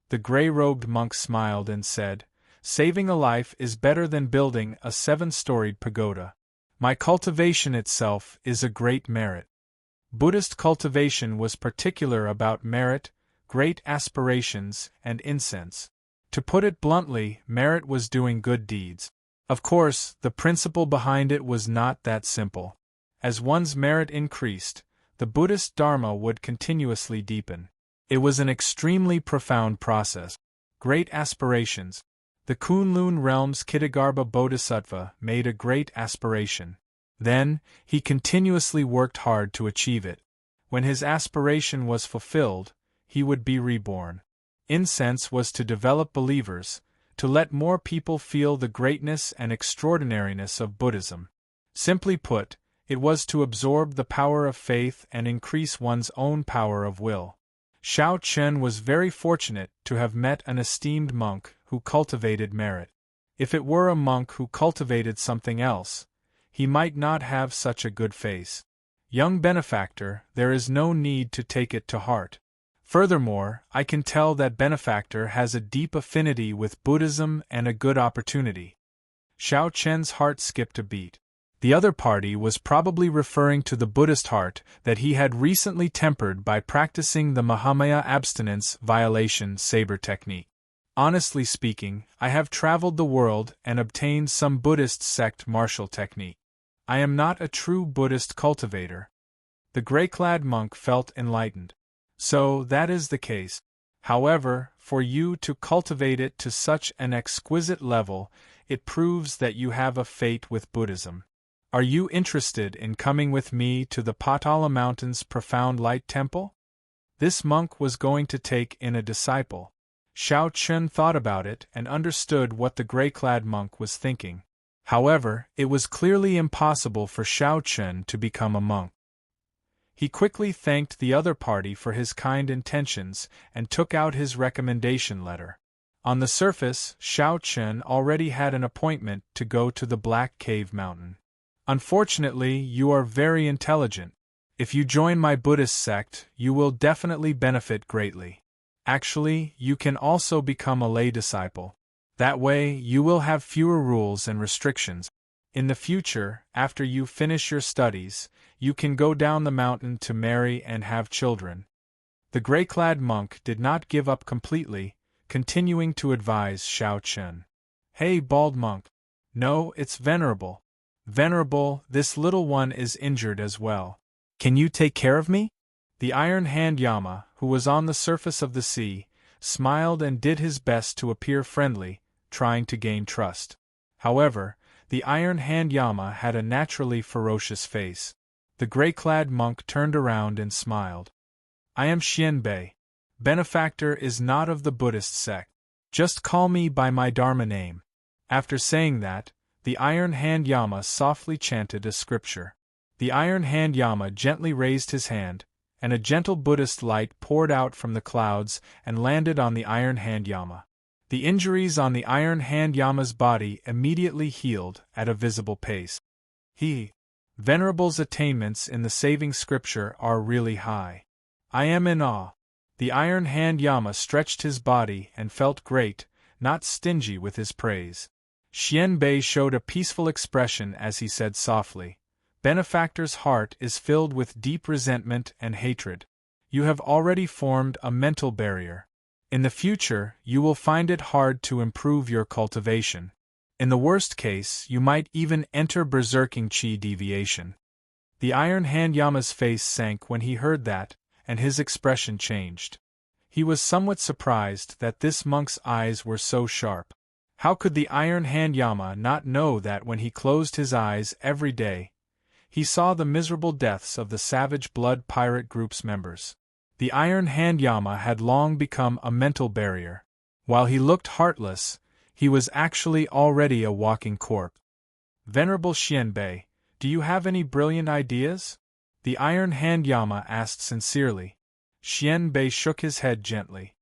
The gray-robed monk smiled and said, saving a life is better than building a 7-storied pagoda. My cultivation itself is a great merit. Buddhist cultivation was particular about merit, great aspirations, and incense. To put it bluntly, merit was doing good deeds. Of course, the principle behind it was not that simple. As one's merit increased, the Buddhist Dharma would continuously deepen. It was an extremely profound process. Great aspirations. The Kunlun realm's Kitagarbha Bodhisattva made a great aspiration. Then, he continuously worked hard to achieve it. When his aspiration was fulfilled, he would be reborn. Incense was to develop believers, to let more people feel the greatness and extraordinariness of Buddhism. Simply put, it was to absorb the power of faith and increase one's own power of will. Xiao Chen was very fortunate to have met an esteemed monk who cultivated merit. If it were a monk who cultivated something else, he might not have such a good face. Young benefactor, there is no need to take it to heart. Furthermore, I can tell that benefactor has a deep affinity with Buddhism and a good opportunity. Xiao Chen's heart skipped a beat. The other party was probably referring to the Buddhist heart that he had recently tempered by practicing the Mahamaya abstinence violation saber technique. Honestly speaking, I have traveled the world and obtained some Buddhist sect martial technique. I am not a true Buddhist cultivator. The gray-clad monk felt enlightened. So, that is the case. However, for you to cultivate it to such an exquisite level, it proves that you have a fate with Buddhism. Are you interested in coming with me to the Patala Mountains Profound Light Temple? This monk was going to take in a disciple. Xiao Chun thought about it and understood what the gray-clad monk was thinking. However, it was clearly impossible for Xiao Chun to become a monk. He quickly thanked the other party for his kind intentions and took out his recommendation letter. On the surface, Xiao Chun already had an appointment to go to the Black Cave Mountain. Unfortunately, you are very intelligent. If you join my Buddhist sect, you will definitely benefit greatly. Actually, you can also become a lay disciple. That way, you will have fewer rules and restrictions. In the future, after you finish your studies, you can go down the mountain to marry and have children. The gray-clad monk did not give up completely, continuing to advise Xiao Chun. Hey, bald monk. No, it's Venerable. Venerable, this little one is injured as well. Can you take care of me? The Iron Hand Yama, who was on the surface of the sea, smiled and did his best to appear friendly, trying to gain trust. However, the Iron Hand Yama had a naturally ferocious face. The gray-clad monk turned around and smiled. I am Xianbei. Benefactor is not of the Buddhist sect. Just call me by my Dharma name. After saying that, the Iron Hand Yama softly chanted a scripture. The Iron Hand Yama gently raised his hand, and a gentle Buddhist light poured out from the clouds and landed on the Iron Hand Yama. The injuries on the Iron Hand Yama's body immediately healed at a visible pace. Venerable's attainments in the saving scripture are really high. I am in awe. The Iron Hand Yama stretched his body and felt great, not stingy with his praise. Xianbei showed a peaceful expression as he said softly, Benefactor's heart is filled with deep resentment and hatred. You have already formed a mental barrier. In the future, you will find it hard to improve your cultivation. In the worst case, you might even enter berserking chi deviation. The Iron Hand Yama's face sank when he heard that, and his expression changed. He was somewhat surprised that this monk's eyes were so sharp. How could the Iron Hand Yama not know that when he closed his eyes every day, he saw the miserable deaths of the Savage Blood Pirate Group's members? The Iron Hand Yama had long become a mental barrier. While he looked heartless, he was actually already a walking corpse. Venerable Xianbei, do you have any brilliant ideas? The Iron Hand Yama asked sincerely. Xianbei shook his head gently.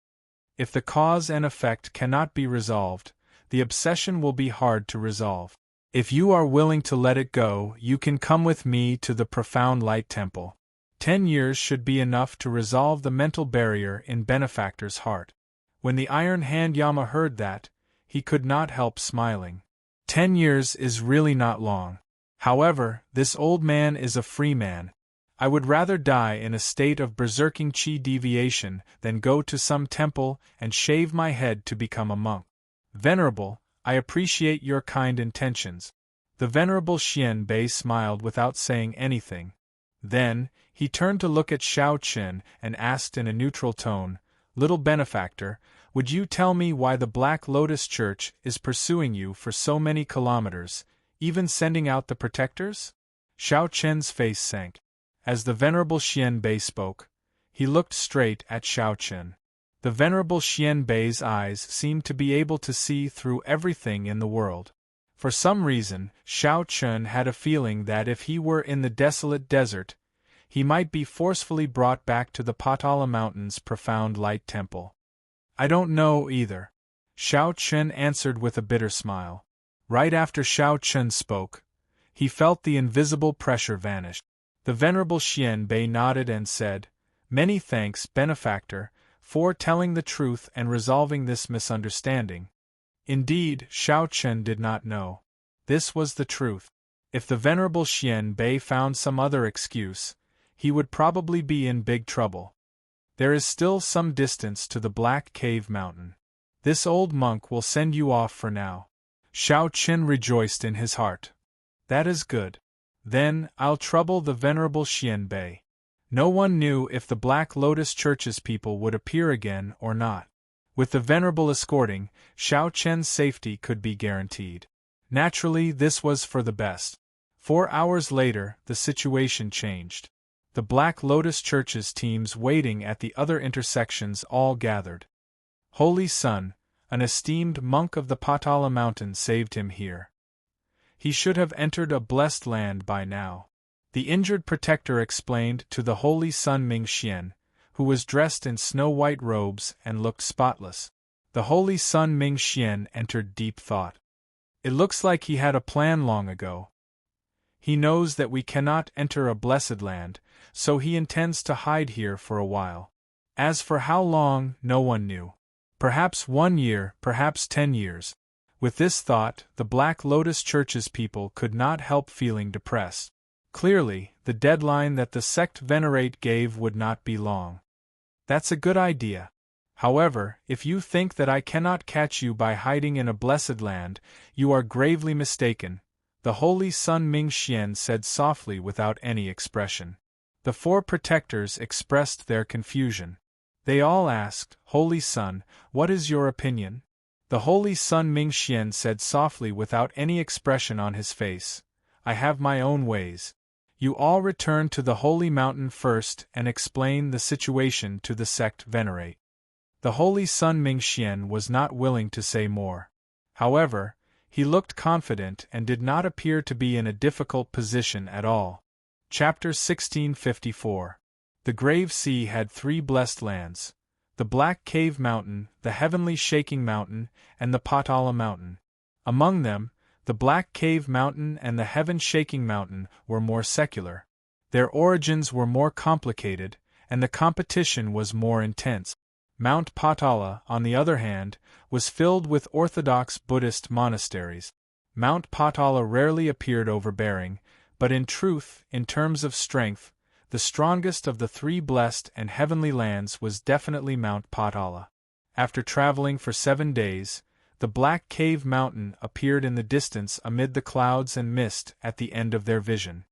If the cause and effect cannot be resolved, the obsession will be hard to resolve. If you are willing to let it go, you can come with me to the Profound Light Temple. 10 years should be enough to resolve the mental barrier in Benefactor's heart. When the Iron Hand Yama heard that, he could not help smiling. 10 years is really not long. However, this old man is a free man. I would rather die in a state of berserking chi deviation than go to some temple and shave my head to become a monk. Venerable, I appreciate your kind intentions. The Venerable Xianbei smiled without saying anything. Then, he turned to look at Xiao Qin and asked in a neutral tone, Little Benefactor, would you tell me why the Black Lotus Church is pursuing you for so many kilometers, even sending out the protectors? Xiao Qin's face sank. As the Venerable Xianbei spoke, he looked straight at Xiao Qin. The Venerable Xianbei's eyes seemed to be able to see through everything in the world. For some reason, Xiao Qin had a feeling that if he were in the desolate desert, he might be forcefully brought back to the Patala Mountain's Profound Light Temple. I don't know either. Xiao Qin answered with a bitter smile. Right after Xiao Qin spoke, he felt the invisible pressure vanish. The Venerable Xianbei nodded and said, Many thanks, Benefactor, for telling the truth and resolving this misunderstanding. Indeed, Xiao Qin did not know. This was the truth. If the Venerable Xianbei found some other excuse, he would probably be in big trouble. There is still some distance to the Black Cave Mountain. This old monk will send you off for now. Xiao Qin rejoiced in his heart. That is good. Then, I'll trouble the Venerable Xianbei. No one knew if the Black Lotus Church's people would appear again or not. With the Venerable escorting, Xiao Qin's safety could be guaranteed. Naturally, this was for the best. 4 hours later, the situation changed. The Black Lotus Church's teams waiting at the other intersections all gathered. Holy Son, an esteemed monk of the Patala Mountain saved him here. He should have entered a blessed land by now. The injured protector explained to the Holy Son Mingxian, who was dressed in snow-white robes and looked spotless. The Holy Son Mingxian entered deep thought. It looks like he had a plan long ago. He knows that we cannot enter a blessed land, so he intends to hide here for a while. As for how long, no one knew. Perhaps 1 year, perhaps 10 years. With this thought, the Black Lotus Church's people could not help feeling depressed. Clearly, the deadline that the sect venerate gave would not be long. That's a good idea. However, if you think that I cannot catch you by hiding in a blessed land, you are gravely mistaken, the Holy Son Mingxian said softly without any expression. The 4 protectors expressed their confusion. They all asked, Holy Son, what is your opinion? The Holy Son Mingxian said softly without any expression on his face, I have my own ways. You all return to the Holy Mountain first and explain the situation to the sect venerate. The Holy Son Mingxian was not willing to say more. However, he looked confident and did not appear to be in a difficult position at all. Chapter 1654. The Grave Sea had 3 blessed lands: the Black Cave Mountain, the Heavenly Shaking Mountain, and the Patala Mountain. Among them, the Black Cave Mountain and the Heaven-Shaking Mountain were more secular. Their origins were more complicated, and the competition was more intense. Mount Patala, on the other hand, was filled with orthodox Buddhist monasteries. Mount Patala rarely appeared overbearing, but in truth, in terms of strength, the strongest of the 3 blessed and heavenly lands was definitely Mount Patala. After traveling for 7 days, the Black Cave Mountain appeared in the distance amid the clouds and mist at the end of their vision.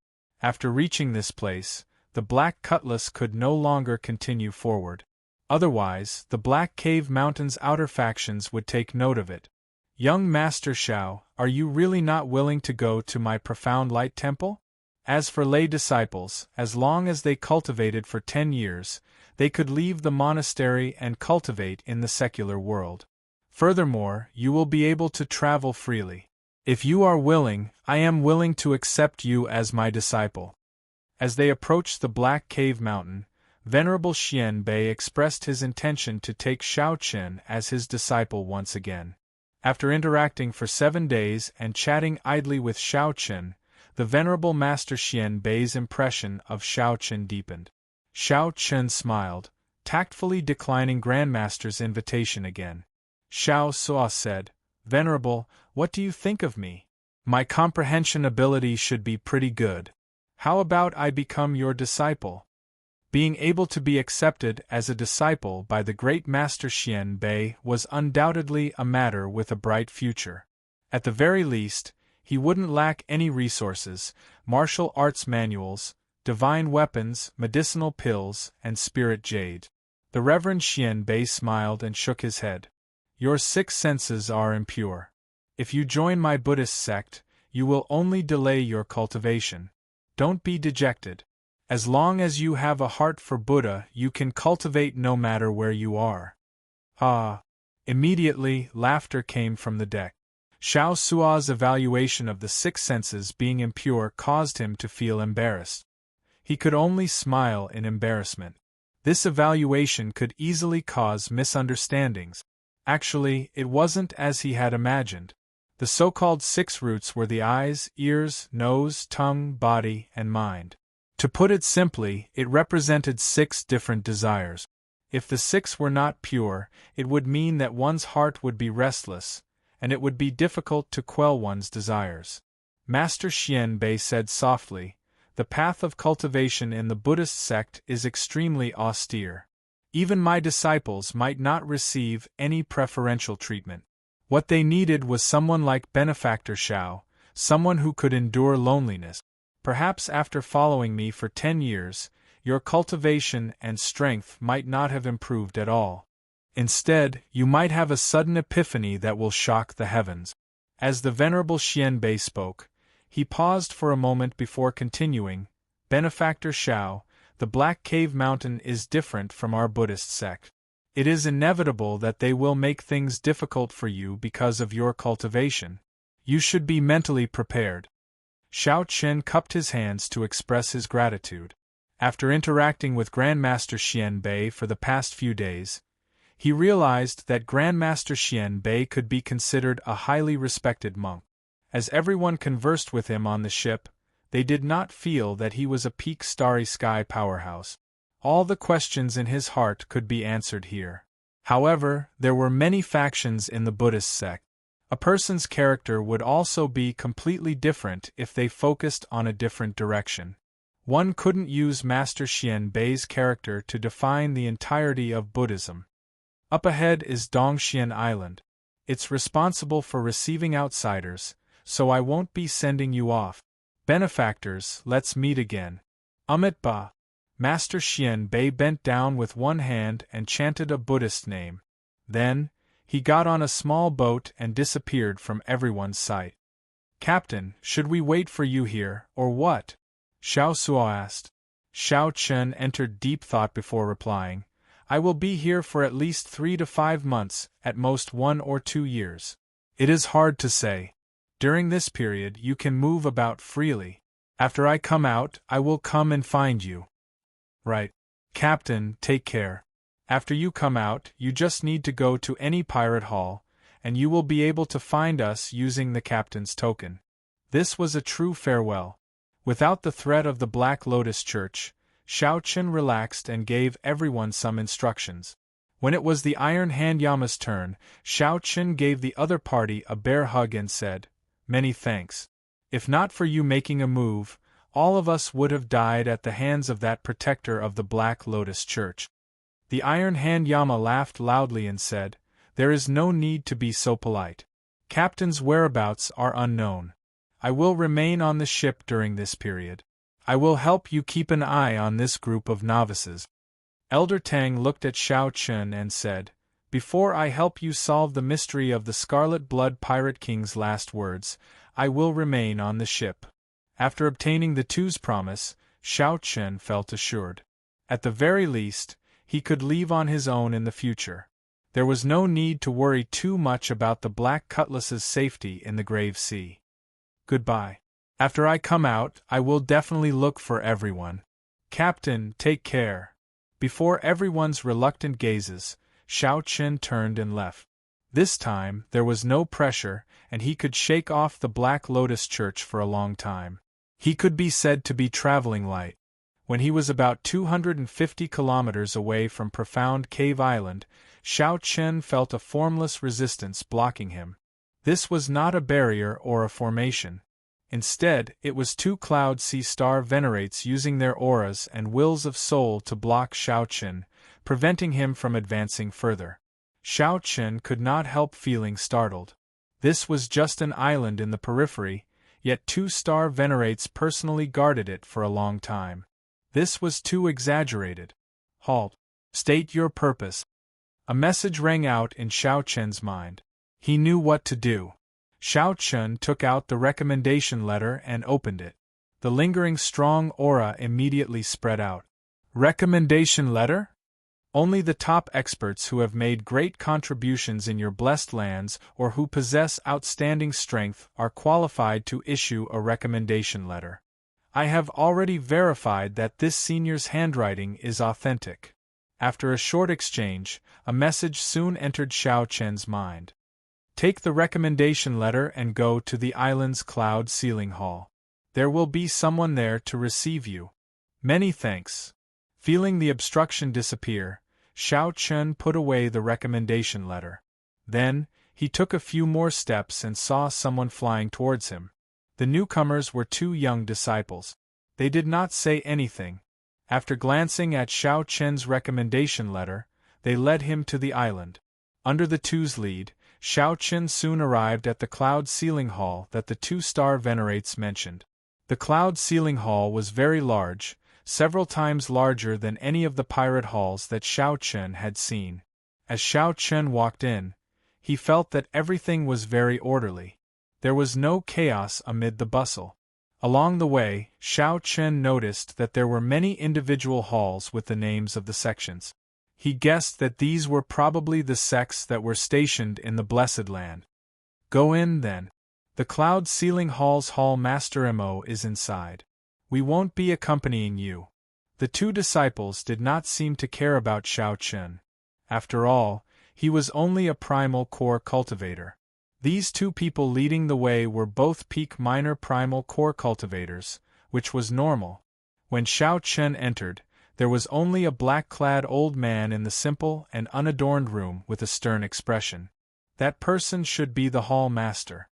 After reaching this place, the Black Cutlass could no longer continue forward. Otherwise, the Black Cave Mountain's outer factions would take note of it. Young Master Shao, are you really not willing to go to my profound light temple? As for lay disciples, as long as they cultivated for 10 years, they could leave the monastery and cultivate in the secular world. Furthermore, you will be able to travel freely. If you are willing, I am willing to accept you as my disciple. As they approached the Black Cave Mountain, Venerable Xian Bei expressed his intention to take Shao Chen as his disciple once again. After interacting for 7 days and chatting idly with Shao Chen, the Venerable Master Xian Bei's impression of Shao Chen deepened. Shao Chen smiled, tactfully declining Grandmaster's invitation again. Shao Suo said, "Venerable, what do you think of me? My comprehension ability should be pretty good. How about I become your disciple?" Being able to be accepted as a disciple by the great Master Xian Bei was undoubtedly a matter with a bright future. At the very least, he wouldn't lack any resources: martial arts manuals, divine weapons, medicinal pills, and spirit jade. The Reverend Xian Bei smiled and shook his head. "Your 6 senses are impure. If you join my Buddhist sect, you will only delay your cultivation. Don't be dejected. As long as you have a heart for Buddha, you can cultivate no matter where you are." Ah! Immediately, laughter came from the deck. Shao Suo's evaluation of the 6 senses being impure caused him to feel embarrassed. He could only smile in embarrassment. This evaluation could easily cause misunderstandings. Actually, it wasn't as he had imagined. The so-called 6 roots were the eyes, ears, nose, tongue, body, and mind. To put it simply, it represented 6 different desires. If the 6 were not pure, it would mean that one's heart would be restless, and it would be difficult to quell one's desires. Master Xian Bei said softly, "The path of cultivation in the Buddhist sect is extremely austere. Even my disciples might not receive any preferential treatment. What they needed was someone like Benefactor Shao, someone who could endure loneliness. Perhaps after following me for 10 years, your cultivation and strength might not have improved at all. Instead, you might have a sudden epiphany that will shock the heavens." As the Venerable Xian Bei spoke, he paused for a moment before continuing, "Benefactor Shao, the Black Cave Mountain is different from our Buddhist sect. It is inevitable that they will make things difficult for you because of your cultivation. You should be mentally prepared." Shao Chen cupped his hands to express his gratitude. After interacting with Grandmaster Xian Bei for the past few days, he realized that Grandmaster Xian Bei could be considered a highly respected monk. As everyone conversed with him on the ship, they did not feel that he was a peak starry sky powerhouse. All the questions in his heart could be answered here. However, there were many factions in the Buddhist sect. A person's character would also be completely different if they focused on a different direction. One couldn't use Master Xian Bei's character to define the entirety of Buddhism. Up ahead is Dongxian Island. It's responsible for receiving outsiders, so I won't be sending you off. Benefactors, let's meet again. Amit Ba. Master Xian Bei bent down with one hand and chanted a Buddhist name. Then, he got on a small boat and disappeared from everyone's sight. "Captain, should we wait for you here, or what?" Shao Suo asked. Shao Chen entered deep thought before replying, "I will be here for at least 3 to 5 months, at most 1 or 2 years. It is hard to say. During this period you can move about freely. After I come out, I will come and find you." "Right. Captain, take care. After you come out, you just need to go to any pirate hall, and you will be able to find us using the captain's token." This was a true farewell. Without the threat of the Black Lotus Church, Shao Chen relaxed and gave everyone some instructions. When it was the Iron Hand Yama's turn, Shao Chen gave the other party a bear hug and said, "Many thanks. If not for you making a move, all of us would have died at the hands of that protector of the Black Lotus Church." The Iron Hand Yama laughed loudly and said, "There is no need to be so polite. Captain's whereabouts are unknown. I will remain on the ship during this period. I will help you keep an eye on this group of novices. Elder Tang looked at Xiao Chen and said, Before I help you solve the mystery of the Scarlet Blood Pirate King's last words, I will remain on the ship. After obtaining the two's promise, Xiao Chen felt assured. At the very least, he could leave on his own in the future. There was no need to worry too much about the Black Cutlass's safety in the Grave Sea. Goodbye. After I come out, I will definitely look for everyone. Captain, take care. Before everyone's reluctant gazes, Xiao Chen turned and left. This time, there was no pressure, and he could shake off the Black Lotus Church for a long time. He could be said to be traveling light. When he was about 250 kilometers away from Profound Cave Island, Xiao Chen felt a formless resistance blocking him. This was not a barrier or a formation. Instead, it was two Cloud Sea Star Venerates using their auras and wills of soul to block Xiao Chen, preventing him from advancing further. Xiao Chen could not help feeling startled. This was just an island in the periphery, yet two Star Venerates personally guarded it for a long time. This was too exaggerated. Halt. State your purpose. A message rang out in Xiao Chen's mind. He knew what to do. Xiao Chen took out the recommendation letter and opened it. The lingering strong aura immediately spread out. Recommendation letter? Only the top experts who have made great contributions in your blessed lands or who possess outstanding strength are qualified to issue a recommendation letter. I have already verified that this senior's handwriting is authentic. After a short exchange, a message soon entered Xiao Chen's mind. Take the recommendation letter and go to the island's cloud ceiling hall. There will be someone there to receive you. Many thanks. Feeling the obstruction disappear, Xiao Chen put away the recommendation letter. Then, he took a few more steps and saw someone flying towards him. The newcomers were two young disciples. They did not say anything. After glancing at Xiao Chen's recommendation letter, they led him to the island. Under the two's lead, Xiao Chen soon arrived at the cloud ceiling hall that the two Star Venerates mentioned. The cloud ceiling hall was very large, several times larger than any of the pirate halls that Xiao Chen had seen. As Xiao Chen walked in, he felt that everything was very orderly. There was no chaos amid the bustle. Along the way, Xiao Chen noticed that there were many individual halls with the names of the sections. He guessed that these were probably the sects that were stationed in the Blessed Land. Go in, then. The Cloud Ceiling Hall's Hall Master Mo is inside. We won't be accompanying you. The two disciples did not seem to care about Xiao Chen. After all, he was only a primal core cultivator. These two people leading the way were both peak minor primal core cultivators, which was normal. When Xiao Chen entered, there was only a black-clad old man in the simple and unadorned room with a stern expression. That person should be the hall master.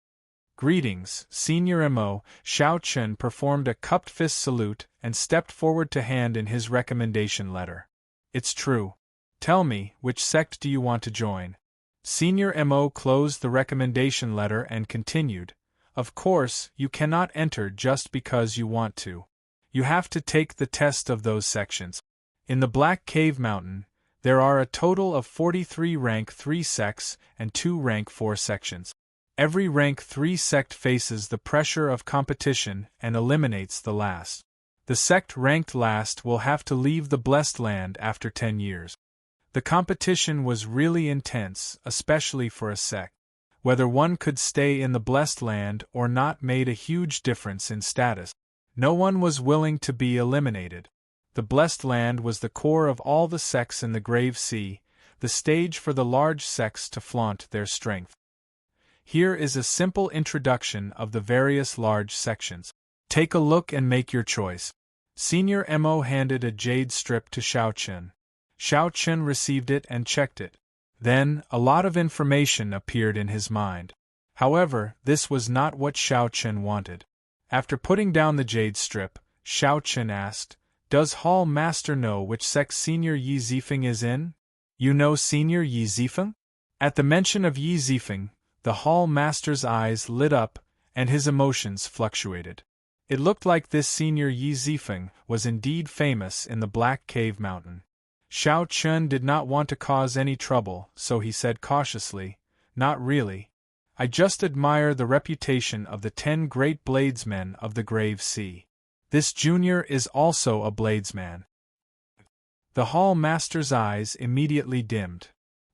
Greetings, Senior Mo. Xiao Chen performed a cupped fist salute and stepped forward to hand in his recommendation letter. It's true. Tell me, which sect do you want to join? Senior Mo closed the recommendation letter and continued, Of course, you cannot enter just because you want to. You have to take the test of those sections. In the Black Cave Mountain, there are a total of 43 rank 3 sects and 2 rank 4 sections. Every rank 3 sect faces the pressure of competition and eliminates the last. The sect ranked last will have to leave the Blessed Land after 10 years. The competition was really intense, especially for a sect. Whether one could stay in the Blessed Land or not made a huge difference in status. No one was willing to be eliminated. The Blessed Land was the core of all the sects in the Grave Sea, the stage for the large sects to flaunt their strength. Here is a simple introduction of the various large sections. Take a look and make your choice. Senior Mo handed a jade strip to Xiao Chen. Xiao Chen received it and checked it. Then, a lot of information appeared in his mind. However, this was not what Xiao Chen wanted. After putting down the jade strip, Xiao Chen asked, Does Hall Master know which sect Senior Yi Zifeng is in? You know Senior Yi Zifeng? At the mention of Yi Zifeng, the Hall Master's eyes lit up, and his emotions fluctuated. It looked like this Senior Yi Zifeng was indeed famous in the Black Cave Mountain. Xiao Chun did not want to cause any trouble, so he said cautiously, "Not really. I just admire the reputation of the 10 great bladesmen of the Grave Sea. This junior is also a bladesman." The hall master's eyes immediately dimmed.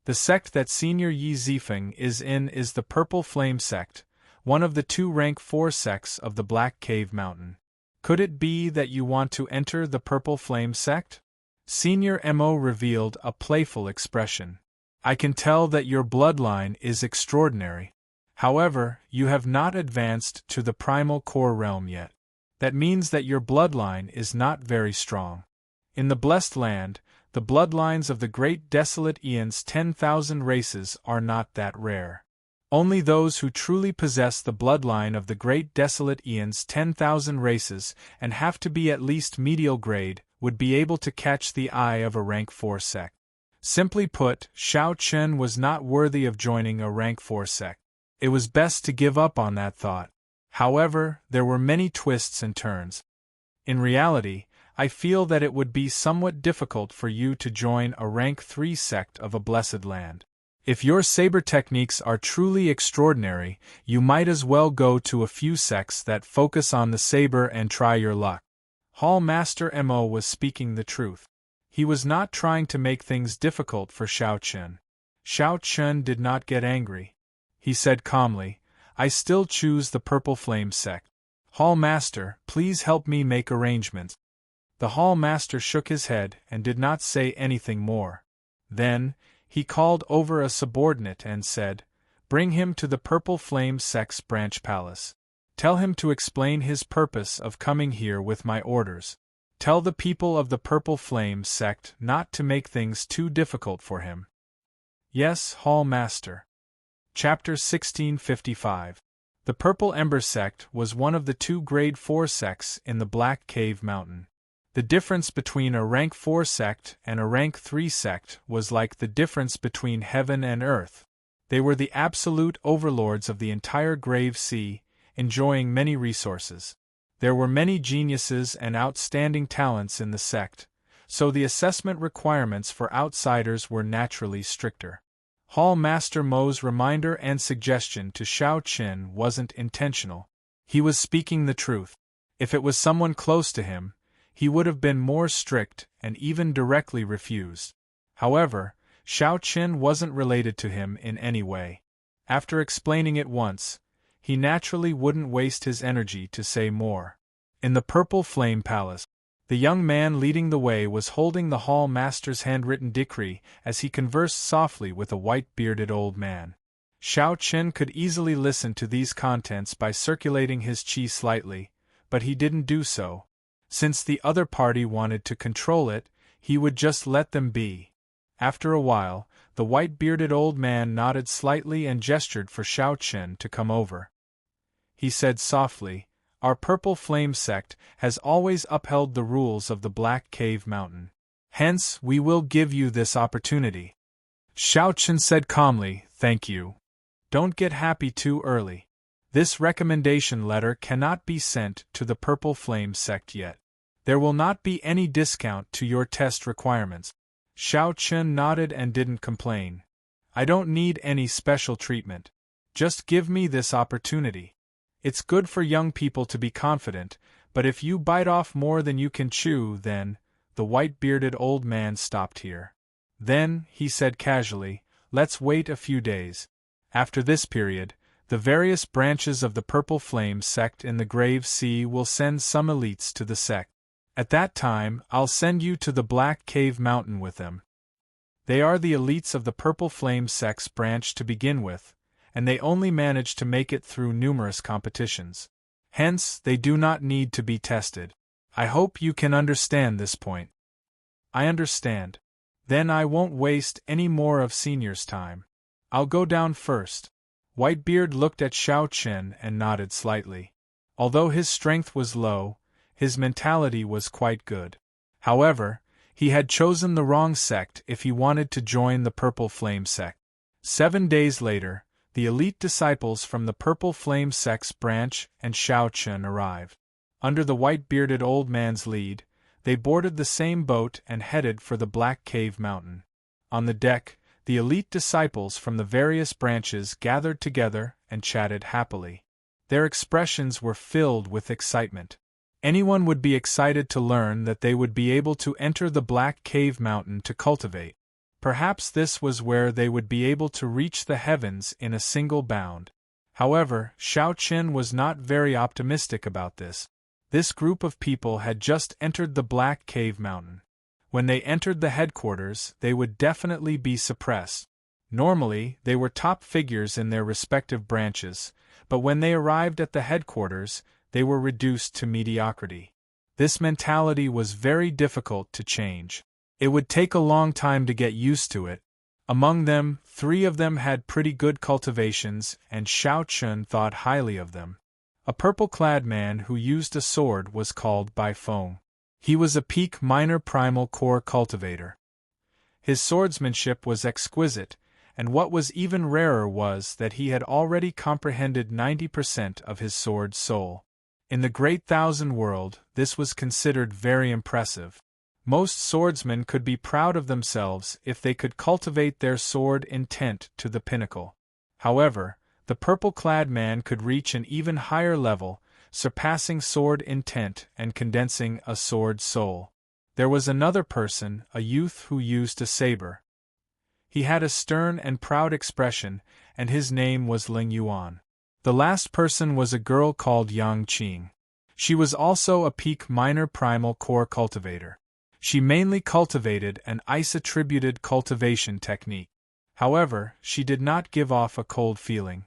The sect that Senior Yi Zifeng is in is the Purple Flame sect, one of the 2 rank 4 sects of the Black Cave Mountain. Could it be that you want to enter the Purple Flame sect? Senior Mo revealed a playful expression. I can tell that your bloodline is extraordinary. However, you have not advanced to the primal core realm yet. That means that your bloodline is not very strong. In the Blessed Land, the bloodlines of the great desolate Aeon's 10,000 races are not that rare. Only those who truly possess the bloodline of the great desolate Aeon's 10,000 races and have to be at least medial grade would be able to catch the eye of a rank 4 sect. Simply put, Xiao Chen was not worthy of joining a rank 4 sect. It was best to give up on that thought. However, there were many twists and turns. In reality, I feel that it would be somewhat difficult for you to join a rank 3 sect of a blessed land. If your saber techniques are truly extraordinary, you might as well go to a few sects that focus on the saber and try your luck. Hall Master Mo was speaking the truth. He was not trying to make things difficult for Xiao Chen. Xiao Chen did not get angry. He said calmly, I still choose the Purple Flame sect. Hall Master, please help me make arrangements. The Hall Master shook his head and did not say anything more. Then, he called over a subordinate and said, Bring him to the Purple Flame sect's branch palace. Tell him to explain his purpose of coming here with my orders. Tell the people of the Purple Flame sect not to make things too difficult for him. Yes, Hall Master. Chapter 1655. The Purple Ember sect was one of the 2 grade 4 sects in the Black Cave Mountain. The difference between a rank 4 sect and a rank 3 sect was like the difference between heaven and earth. They were the absolute overlords of the entire Grave Sea, enjoying many resources. There were many geniuses and outstanding talents in the sect, so the assessment requirements for outsiders were naturally stricter. Hall Master Mo's reminder and suggestion to Xiao Qin wasn't intentional. He was speaking the truth. If it was someone close to him, he would have been more strict and even directly refused. However, Xiao Qin wasn't related to him in any way. After explaining it once, he naturally wouldn't waste his energy to say more. In the Purple Flame Palace, the young man leading the way was holding the Hall Master's handwritten decree as he conversed softly with a white-bearded old man. Xiao Qin could easily listen to these contents by circulating his qi slightly, but he didn't do so. Since the other party wanted to control it, he would just let them be. After a while, the white-bearded old man nodded slightly and gestured for Xiao Qin to come over. He said softly, Our Purple Flame sect has always upheld the rules of the Black Cave Mountain. Hence, we will give you this opportunity. Xiao Qin said calmly, Thank you. Don't get happy too early. This recommendation letter cannot be sent to the Purple Flame sect yet. There will not be any discount to your test requirements. Xiao Qin nodded and didn't complain. I don't need any special treatment. Just give me this opportunity. It's good for young people to be confident, but if you bite off more than you can chew, then... The white-bearded old man stopped here. Then, he said casually, let's wait a few days. After this period, the various branches of the Purple Flame sect in the Grave Sea will send some elites to the sect. At that time, I'll send you to the Black Cave Mountain with them. They are the elites of the Purple Flame sect's branch to begin with, and they only manage to make it through numerous competitions. Hence, they do not need to be tested. I hope you can understand this point. I understand. Then I won't waste any more of Senior's time. I'll go down first. Whitebeard looked at Xiao Qin and nodded slightly. Although his strength was low, his mentality was quite good. However, he had chosen the wrong sect if he wanted to join the Purple Flame sect. 7 days later, the elite disciples from the Purple Flame sect's branch and Xiao Qin arrived. Under the white-bearded old man's lead, they boarded the same boat and headed for the Black Cave Mountain. On the deck, the elite disciples from the various branches gathered together and chatted happily. Their expressions were filled with excitement. Anyone would be excited to learn that they would be able to enter the Black Cave Mountain to cultivate. Perhaps this was where they would be able to reach the heavens in a single bound. However, Xiao Qin was not very optimistic about this. This group of people had just entered the Black Cave Mountain. When they entered the headquarters, they would definitely be suppressed. Normally, they were top figures in their respective branches, but when they arrived at the headquarters, they were reduced to mediocrity. This mentality was very difficult to change. It would take a long time to get used to it. Among them, 3 of them had pretty good cultivations, and Xiao Qun thought highly of them. A purple-clad man who used a sword was called Bai Feng. He was a peak minor primal core cultivator. His swordsmanship was exquisite, and what was even rarer was that he had already comprehended 90% of his sword's soul. In the Great Thousand World, this was considered very impressive. Most swordsmen could be proud of themselves if they could cultivate their sword intent to the pinnacle. However, the purple-clad man could reach an even higher level, surpassing sword intent and condensing a sword soul. There was another person, a youth who used a saber. He had a stern and proud expression, and his name was Ling Yuan. The last person was a girl called Yang Qing. She was also a peak minor primal core cultivator. She mainly cultivated an ice-attributed cultivation technique. However, she did not give off a cold feeling.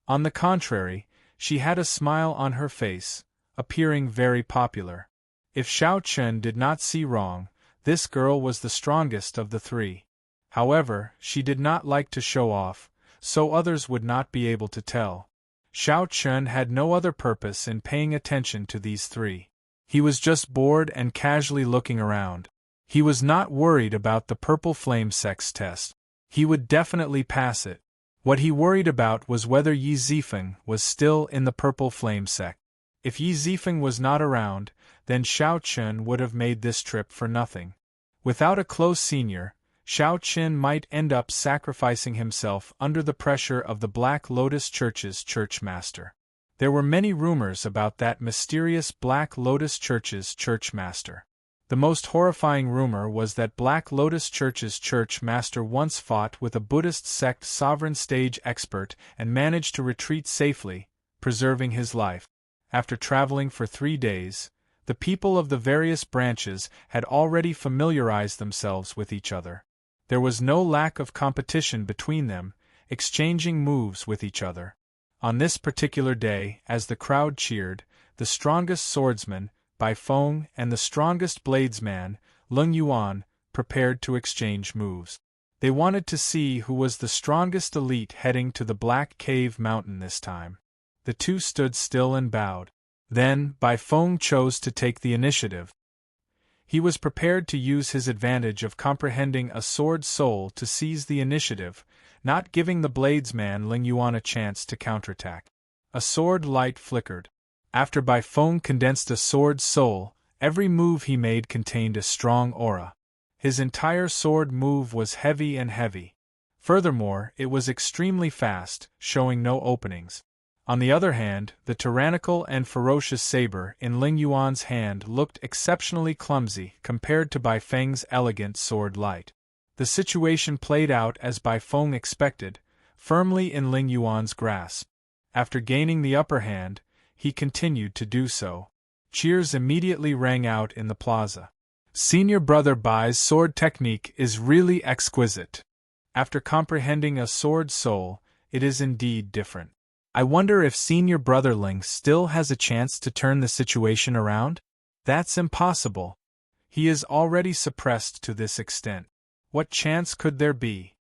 On the contrary, she had a smile on her face, appearing very popular. If Xiao Qun did not see wrong, this girl was the strongest of the 3. However, she did not like to show off, so others would not be able to tell. Xiao Qun had no other purpose in paying attention to these 3. He was just bored and casually looking around. He was not worried about the purple flame sex test. He would definitely pass it. What he worried about was whether Yi Zifeng was still in the purple flame sect. If Yi Zifeng was not around, then Xiao Qun would have made this trip for nothing. Without a close senior, Xiao Qin might end up sacrificing himself under the pressure of the Black Lotus Church's church master. There were many rumors about that mysterious Black Lotus Church's church master. The most horrifying rumor was that Black Lotus Church's church master once fought with a Buddhist sect sovereign stage expert and managed to retreat safely, preserving his life. After traveling for 3 days, the people of the various branches had already familiarized themselves with each other. There was no lack of competition between them, exchanging moves with each other. On this particular day, as the crowd cheered, the strongest swordsman, Bai Feng, and the strongest bladesman, Ling Yuan, prepared to exchange moves. They wanted to see who was the strongest elite heading to the Black Cave Mountain this time. The 2 stood still and bowed. Then, Bai Feng chose to take the initiative. He was prepared to use his advantage of comprehending a sword soul to seize the initiative, not giving the bladesman Ling Yuan a chance to counterattack. A sword light flickered. After Bai Feng condensed a sword soul, every move he made contained a strong aura. His entire sword move was heavy and heavy. Furthermore, it was extremely fast, showing no openings. On the other hand, the tyrannical and ferocious saber in Ling Yuan's hand looked exceptionally clumsy compared to Bai Feng's elegant sword light. The situation played out as Bai Feng expected, firmly in Ling Yuan's grasp. After gaining the upper hand, he continued to do so. Cheers immediately rang out in the plaza. Senior Brother Bai's sword technique is really exquisite. After comprehending a sword soul, it is indeed different. I wonder if Senior Brother Ling still has a chance to turn the situation around? That's impossible. He is already suppressed to this extent. What chance could there be?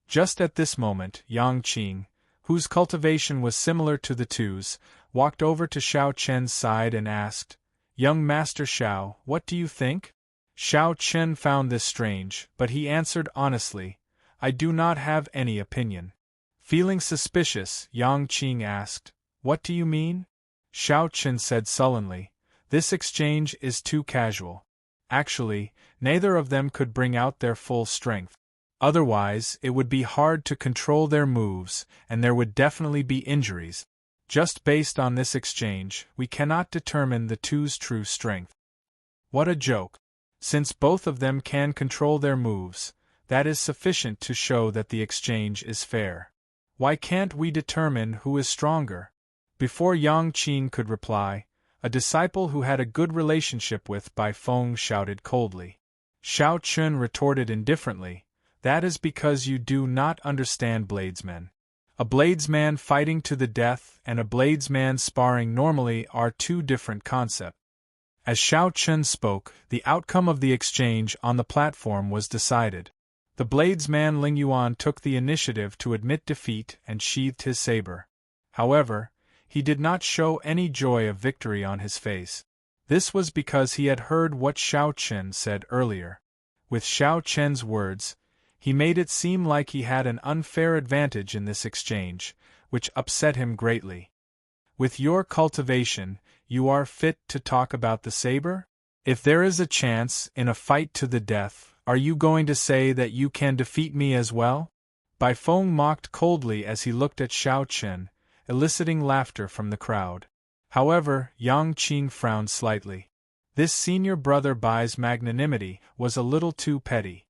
Just at this moment, Yang Qing, whose cultivation was similar to the 2's, walked over to Xiao Chen's side and asked, "Young Master Xiao, what do you think?" Xiao Chen found this strange, but he answered honestly, "I do not have any opinion." Feeling suspicious, Yang Qing asked, "What do you mean?" Xiao Chen said sullenly, This exchange is too casual. Actually, neither of them could bring out their full strength. Otherwise, it would be hard to control their moves, and there would definitely be injuries. Just based on this exchange, we cannot determine the two's true strength. What a joke! Since both of them can control their moves, that is sufficient to show that the exchange is fair. Why can't we determine who is stronger? Before Yang Qing could reply, a disciple who had a good relationship with Bai Feng shouted coldly. Xiao Chun retorted indifferently, "That is because you do not understand bladesmen. A bladesman fighting to the death and a bladesman sparring normally are two different concepts." As Xiao Chun spoke, the outcome of the exchange on the platform was decided. The bladesman Ling Yuan took the initiative to admit defeat and sheathed his saber. However, he did not show any joy of victory on his face. This was because he had heard what Xiao Chun said earlier. With Xiao Chun's words, he made it seem like he had an unfair advantage in this exchange, which upset him greatly. With your cultivation, you are fit to talk about the saber? If there is a chance in a fight to the death, are you going to say that you can defeat me as well? Bai Feng mocked coldly as he looked at Xiao Chun, eliciting laughter from the crowd. However, Yang Qing frowned slightly. This senior brother Bai's magnanimity was a little too petty.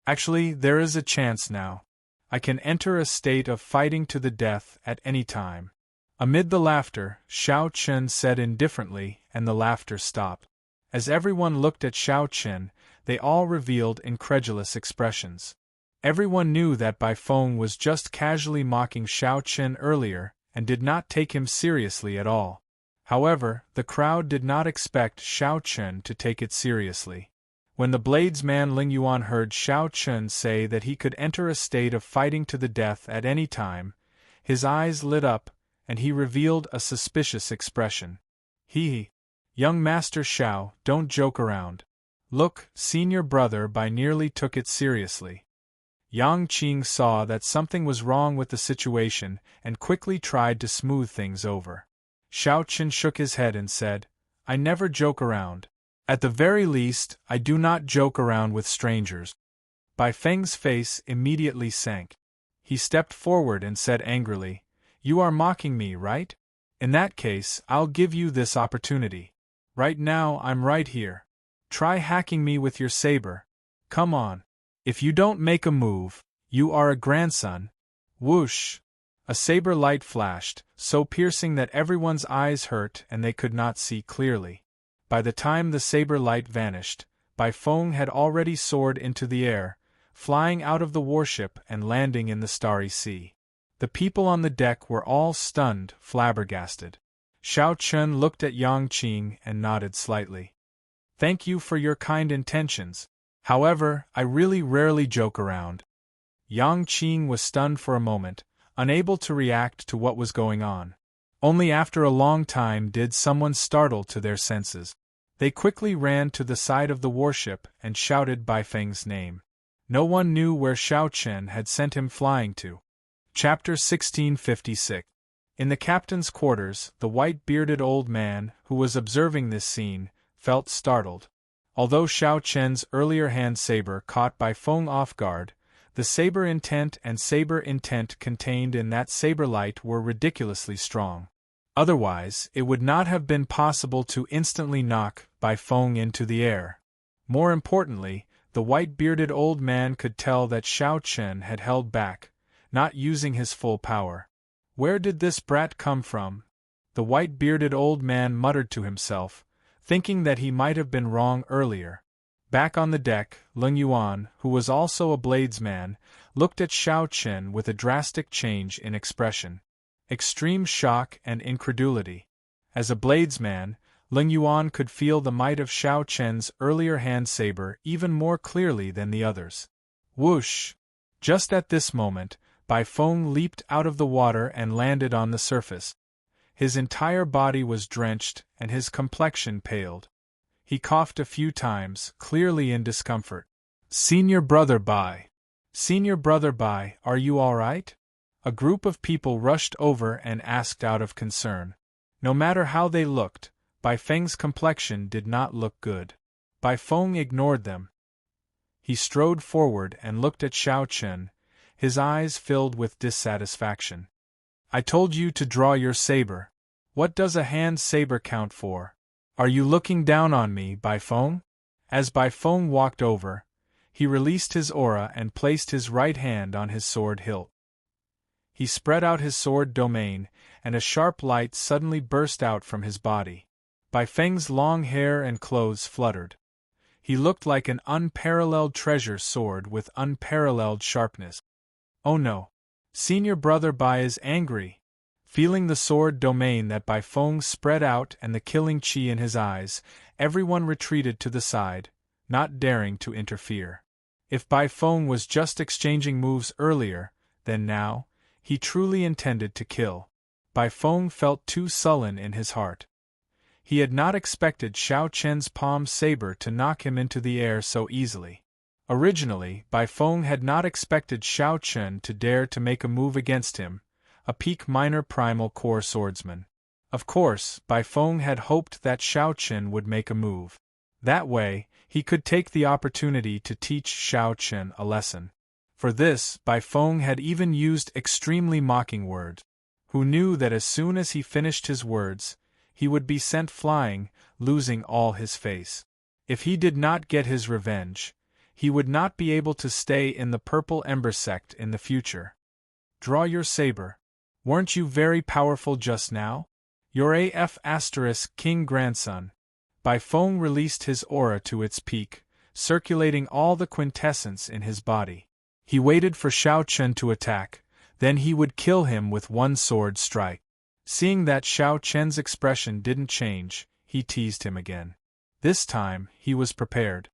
Actually, there is a chance now. I can enter a state of fighting to the death at any time. Amid the laughter, Xiao Chun said indifferently, and the laughter stopped. As everyone looked at Xiao Chun, they all revealed incredulous expressions. Everyone knew that Bai Feng was just casually mocking Xiao Chun earlier, and did not take him seriously at all. However, the crowd did not expect Xiao Chun to take it seriously. When the bladesman Ling Yuan heard Xiao Chun say that he could enter a state of fighting to the death at any time, his eyes lit up, and he revealed a suspicious expression. He, young Master Xiao, don't joke around. Look, senior brother Bai nearly took it seriously. Yang Qing saw that something was wrong with the situation and quickly tried to smooth things over. Xiao Chun shook his head and said, "I never joke around. At the very least, I do not joke around with strangers." Bai Feng's face immediately sank. He stepped forward and said angrily, "You are mocking me, right? In that case, I'll give you this opportunity. Right now, I'm right here. Try hacking me with your saber. Come on. If you don't make a move, you are a grandson." Whoosh! A saber light flashed, so piercing that everyone's eyes hurt and they could not see clearly. By the time the saber light vanished, Bai Feng had already soared into the air, flying out of the warship and landing in the starry sea. The people on the deck were all stunned, flabbergasted. Xiao Chun looked at Yang Qing and nodded slightly. "Thank you for your kind intentions. However, I really rarely joke around." Yang Qing was stunned for a moment, unable to react to what was going on. Only after a long time did someone startle to their senses. They quickly ran to the side of the warship and shouted Bai Feng's name. No one knew where Xiao Chun had sent him flying to. Chapter 1656. In the captain's quarters, the white-bearded old man, who was observing this scene, felt startled. Although Xiao Chun's earlier hand saber caught Bai Feng off guard, the saber intent and saber intent contained in that saber light were ridiculously strong. Otherwise, it would not have been possible to instantly knock Bai Feng into the air. More importantly, the white-bearded old man could tell that Xiao Chun had held back, not using his full power. Where did this brat come from? The white-bearded old man muttered to himself, thinking that he might have been wrong earlier. Back on the deck, Ling Yuan, who was also a bladesman, looked at Xiao Chun with a drastic change in expression. Extreme shock and incredulity. As a bladesman, Ling Yuan could feel the might of Xiao Chun's earlier hand saber even more clearly than the others. Whoosh! Just at this moment, Bai Feng leaped out of the water and landed on the surface. His entire body was drenched and his complexion paled. He coughed a few times, clearly in discomfort. "Senior brother Bai. Senior brother Bai, are you all right?" A group of people rushed over and asked out of concern. No matter how they looked, Bai Feng's complexion did not look good. Bai Feng ignored them. He strode forward and looked at Xiao Chen, his eyes filled with dissatisfaction. I told you to draw your saber. What does a hand saber count for? Are you looking down on me, Bai Feng? As Bai Feng walked over, he released his aura and placed his right hand on his sword hilt. He spread out his sword domain, and a sharp light suddenly burst out from his body. Bai Feng's long hair and clothes fluttered. He looked like an unparalleled treasure sword with unparalleled sharpness. Oh no! Senior brother Bai is angry. Feeling the sword domain that Bai Feng spread out and the killing chi in his eyes, everyone retreated to the side, not daring to interfere. If Bai Feng was just exchanging moves earlier, then now, he truly intended to kill. Bai Feng felt too sullen in his heart. He had not expected Xiao Chen's palm saber to knock him into the air so easily. Originally, Bai Feng had not expected Xiao Chen to dare to make a move against him, a peak minor primal core swordsman. Of course, Bai Feng had hoped that Xiao Chen would make a move. That way, he could take the opportunity to teach Xiao Chen a lesson. For this, Bai Feng had even used extremely mocking words. Who knew that as soon as he finished his words, he would be sent flying, losing all his face. If he did not get his revenge, he would not be able to stay in the Purple Ember sect in the future. Draw your saber. Weren't you very powerful just now? Your AF * king grandson. Bai Feng released his aura to its peak, circulating all the quintessence in his body. He waited for Xiao Chen to attack, then he would kill him with one sword strike. Seeing that Xiao Chen's expression didn't change, he teased him again. This time, he was prepared.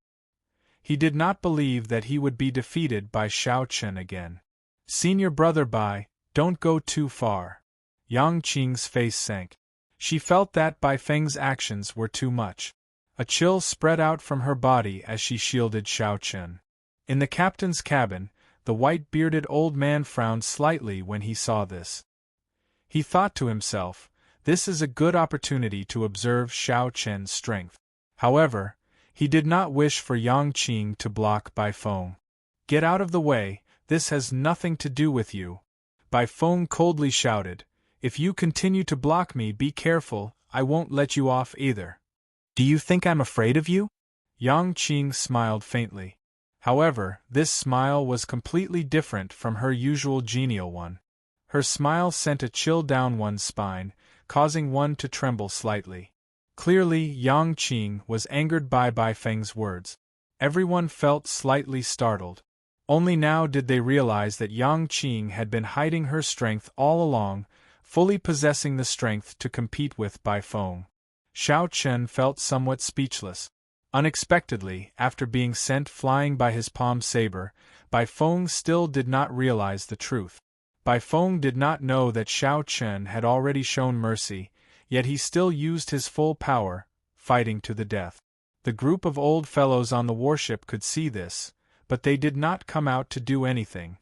He did not believe that he would be defeated by Xiao Chen again. Senior brother Bai, don't go too far. Yang Qing's face sank. She felt that Bai Feng's actions were too much. A chill spread out from her body as she shielded Xiao Chen. In the captain's cabin, the white-bearded old man frowned slightly when he saw this. He thought to himself, this is a good opportunity to observe Xiao Chen's strength. However, he did not wish for Yang Qing to block Bai Feng. Get out of the way, this has nothing to do with you. Bai Feng coldly shouted, if you continue to block me, be careful, I won't let you off either. Do you think I'm afraid of you? Yang Qing smiled faintly. However, this smile was completely different from her usual genial one. Her smile sent a chill down one's spine, causing one to tremble slightly. Clearly, Yang Qing was angered by Bai Feng's words. Everyone felt slightly startled. Only now did they realize that Yang Qing had been hiding her strength all along, fully possessing the strength to compete with Bai Feng. Xiao Chen felt somewhat speechless. Unexpectedly, after being sent flying by his palm saber, Bai Feng still did not realize the truth. Bai Feng did not know that Xiao Chen had already shown mercy, yet he still used his full power, fighting to the death. The group of old fellows on the warship could see this, but they did not come out to do anything.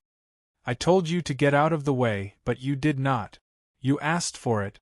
I told you to get out of the way, but you did not. You asked for it.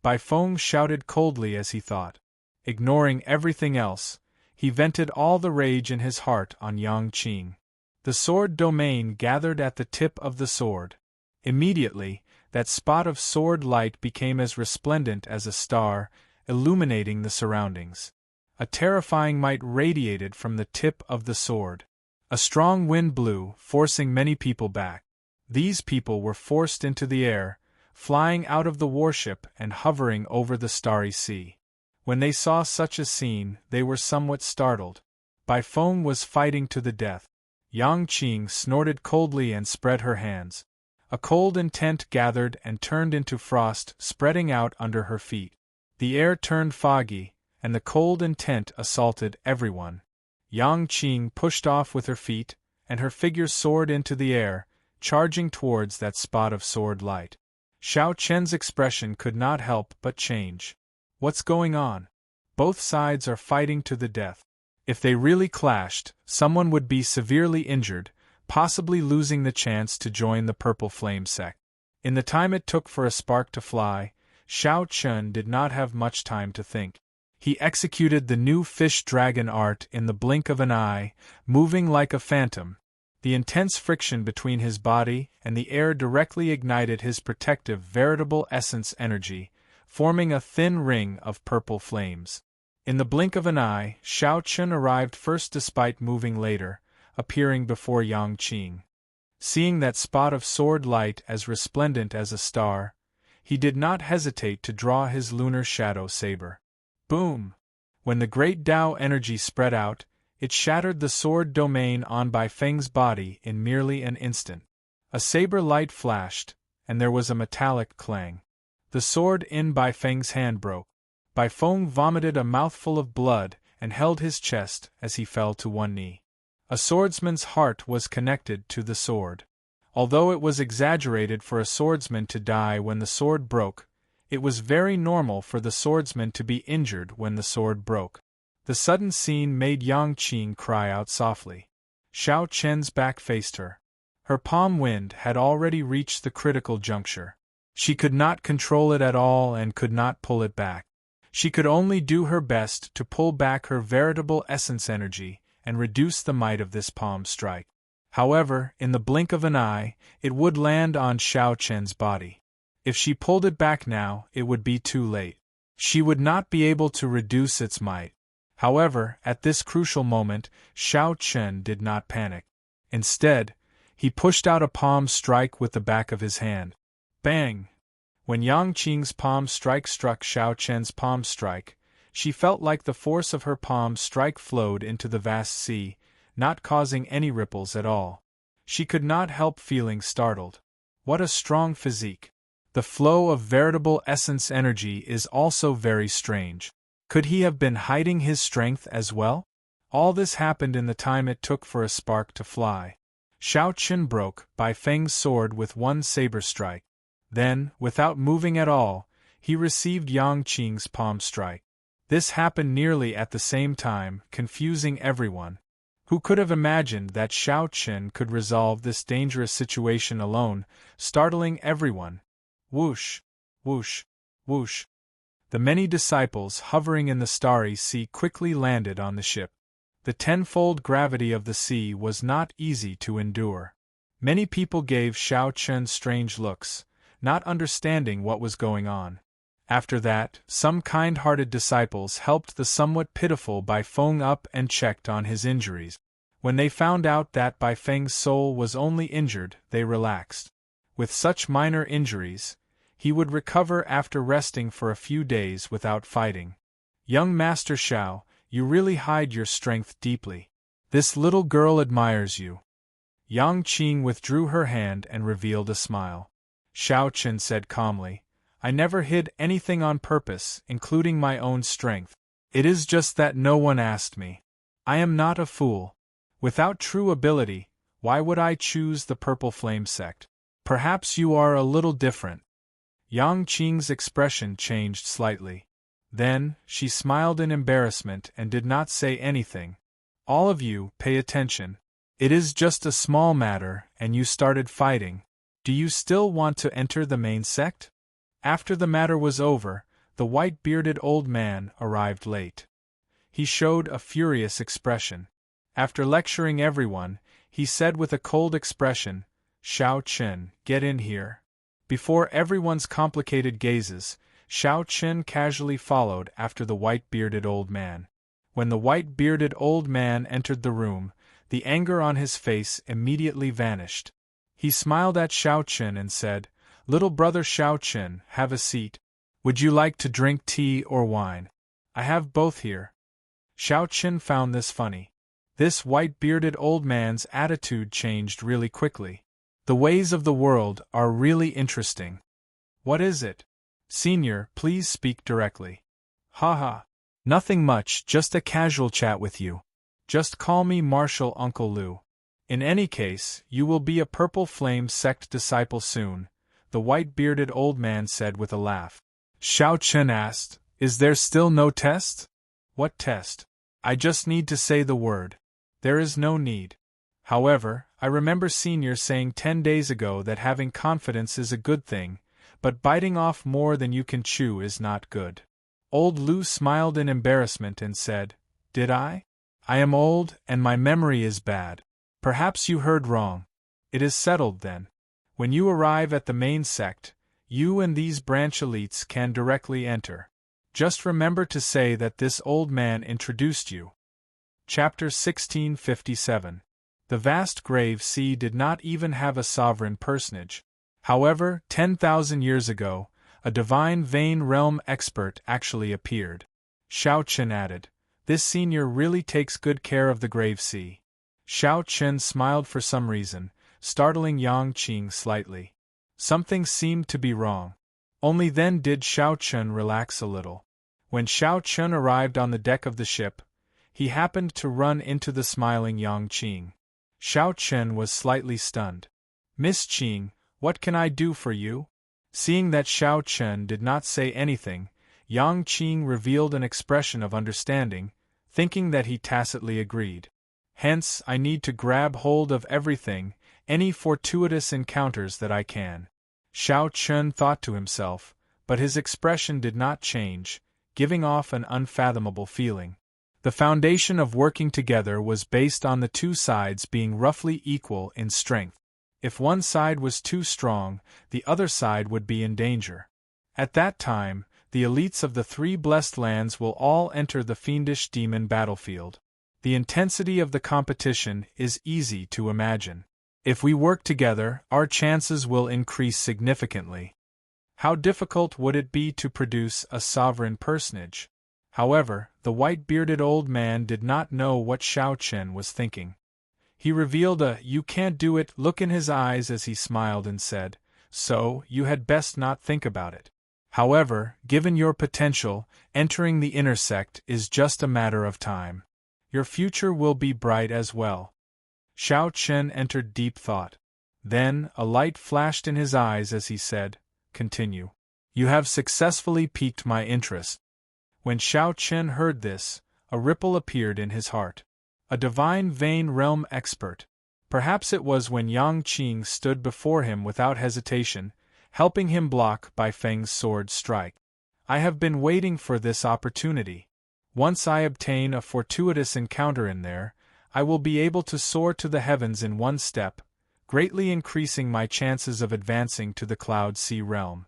Bai Feng shouted coldly as he thought. Ignoring everything else, he vented all the rage in his heart on Yang Qing. The sword domain gathered at the tip of the sword. Immediately, that spot of sword light became as resplendent as a star, illuminating the surroundings. A terrifying might radiated from the tip of the sword. A strong wind blew, forcing many people back. These people were forced into the air, flying out of the warship and hovering over the starry sea. When they saw such a scene, they were somewhat startled. Bai Feng was fighting to the death. Yang Qing snorted coldly and spread her hands. A cold intent gathered and turned into frost, spreading out under her feet. The air turned foggy, and the cold intent assaulted everyone. Yang Qing pushed off with her feet, and her figure soared into the air, charging towards that spot of sword light. Xiao Chen's expression could not help but change. What's going on? Both sides are fighting to the death. If they really clashed, someone would be severely injured, possibly losing the chance to join the Purple Flame sect. In the time it took for a spark to fly, Xiao Chen did not have much time to think. He executed the new fish dragon art in the blink of an eye, moving like a phantom. The intense friction between his body and the air directly ignited his protective veritable essence energy, forming a thin ring of purple flames. In the blink of an eye, Shao Chun arrived first despite moving later, appearing before Yang Qing. Seeing that spot of sword light as resplendent as a star, he did not hesitate to draw his lunar shadow saber. Boom! When the great Tao energy spread out, it shattered the sword domain on Bai Feng's body in merely an instant. A saber light flashed, and there was a metallic clang. The sword in Bai Feng's hand broke. Bai Feng vomited a mouthful of blood and held his chest as he fell to one knee. A swordsman's heart was connected to the sword. Although it was exaggerated for a swordsman to die when the sword broke, it was very normal for the swordsman to be injured when the sword broke. The sudden scene made Yang Qing cry out softly. Shao Chen's back faced her. Her palm wind had already reached the critical juncture. She could not control it at all and could not pull it back. She could only do her best to pull back her veritable essence energy and reduce the might of this palm strike. However, in the blink of an eye, it would land on Shao Chen's body. If she pulled it back now, it would be too late. She would not be able to reduce its might. However, at this crucial moment, Shao Chen did not panic. Instead, he pushed out a palm strike with the back of his hand. Bang! When Yang Qing's palm strike struck Shao Chen's palm strike, she felt like the force of her palm strike flowed into the vast sea, not causing any ripples at all. She could not help feeling startled. What a strong physique! The flow of veritable essence energy is also very strange. Could he have been hiding his strength as well? All this happened in the time it took for a spark to fly. Shao Chen broke Bai Feng's sword with one saber strike. Then, without moving at all, he received Yang Qing's palm strike. This happened nearly at the same time, confusing everyone. Who could have imagined that Shao Chen could resolve this dangerous situation alone, startling everyone? Whoosh! Whoosh! Whoosh! The many disciples hovering in the starry sea quickly landed on the ship. The tenfold gravity of the sea was not easy to endure. Many people gave Shao Chen strange looks, not understanding what was going on. After that, some kind-hearted disciples helped the somewhat pitiful Bai Feng up and checked on his injuries. When they found out that Bai Feng's soul was only injured, they relaxed. With such minor injuries, he would recover after resting for a few days without fighting. Young Master Shao, you really hide your strength deeply. This little girl admires you. Yang Qing withdrew her hand and revealed a smile. Shao Chen said calmly, I never hid anything on purpose, including my own strength. It is just that no one asked me. I am not a fool. Without true ability, why would I choose the Purple Flame sect? Perhaps you are a little different. Yang Qing's expression changed slightly. Then, she smiled in embarrassment and did not say anything. All of you, pay attention. It is just a small matter, and you started fighting. Do you still want to enter the main sect? After the matter was over, the white-bearded old man arrived late. He showed a furious expression. After lecturing everyone, he said with a cold expression, Shao Chen, get in here. Before everyone's complicated gazes, Shao Chen casually followed after the white-bearded old man. When the white-bearded old man entered the room, the anger on his face immediately vanished. He smiled at Shao Chen and said, Little brother Shao Chen, have a seat. Would you like to drink tea or wine? I have both here. Shao Chen found this funny. This white-bearded old man's attitude changed really quickly. The ways of the world are really interesting. What is it? Senior, please speak directly. Haha. Nothing much, just a casual chat with you. Just call me Marshal Uncle Lu. In any case, you will be a Purple Flame sect disciple soon, the white-bearded old man said with a laugh. Shao Chen asked, Is there still no test? What test? I just need to say the word. There is no need. However, I remember Senior saying 10 days ago that having confidence is a good thing, but biting off more than you can chew is not good. Old Lu smiled in embarrassment and said, "Did I? I am old, and my memory is bad. Perhaps you heard wrong. It is settled then. When you arrive at the main sect, you and these branch elites can directly enter. Just remember to say that this old man introduced you." Chapter 1657. The vast grave sea did not even have a sovereign personage. However, 10,000 years ago, a divine vein realm expert actually appeared. Xiao Chen added, "This senior really takes good care of the grave sea." Xiao Chen smiled for some reason, startling Yang Qing slightly. Something seemed to be wrong. Only then did Xiao Chen relax a little. When Xiao Chen arrived on the deck of the ship, he happened to run into the smiling Yang Qing. Xiao Chen was slightly stunned. "Miss Qing, what can I do for you?" Seeing that Xiao Chen did not say anything, Yang Qing revealed an expression of understanding, thinking that he tacitly agreed. "Hence, I need to grab hold of everything, any fortuitous encounters that I can." Xiao Chen thought to himself, but his expression did not change, giving off an unfathomable feeling. The foundation of working together was based on the two sides being roughly equal in strength. If one side was too strong, the other side would be in danger. At that time, the elites of the three blessed lands will all enter the fiendish demon battlefield. The intensity of the competition is easy to imagine. If we work together, our chances will increase significantly. How difficult would it be to produce a sovereign personage? However, the white-bearded old man did not know what Xiao Chen was thinking. He revealed a "you can't do it" look in his eyes as he smiled and said, "So, you had best not think about it. However, given your potential, entering the inner sect is just a matter of time. Your future will be bright as well." Xiao Chen entered deep thought. Then, a light flashed in his eyes as he said, "Continue. You have successfully piqued my interest." When Xiao Chen heard this, a ripple appeared in his heart. A divine vein realm expert. Perhaps it was when Yang Qing stood before him without hesitation, helping him block Bai Feng's sword strike. "I have been waiting for this opportunity. Once I obtain a fortuitous encounter in there, I will be able to soar to the heavens in one step, greatly increasing my chances of advancing to the Cloud Sea realm."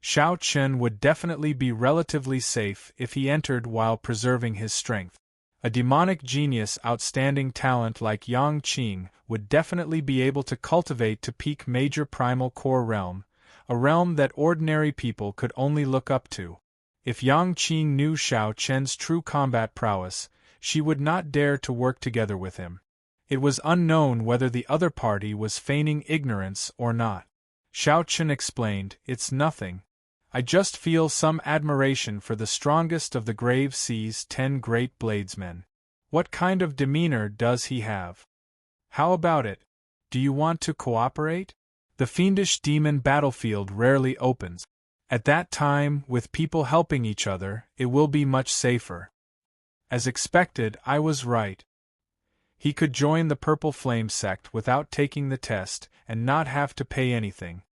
Xiao Chen would definitely be relatively safe if he entered while preserving his strength. A demonic genius outstanding talent like Yang Qing would definitely be able to cultivate to peak major primal core realm, a realm that ordinary people could only look up to. If Yang Qing knew Xiao Chen's true combat prowess, she would not dare to work together with him. It was unknown whether the other party was feigning ignorance or not. Xiao Chen explained, "It's nothing. I just feel some admiration for the strongest of the Grave Sea's 10 great bladesmen. What kind of demeanor does he have? How about it? Do you want to cooperate? The fiendish demon battlefield rarely opens. At that time, with people helping each other, it will be much safer." As expected, I was right. He could join the Purple Flame sect without taking the test and not have to pay anything.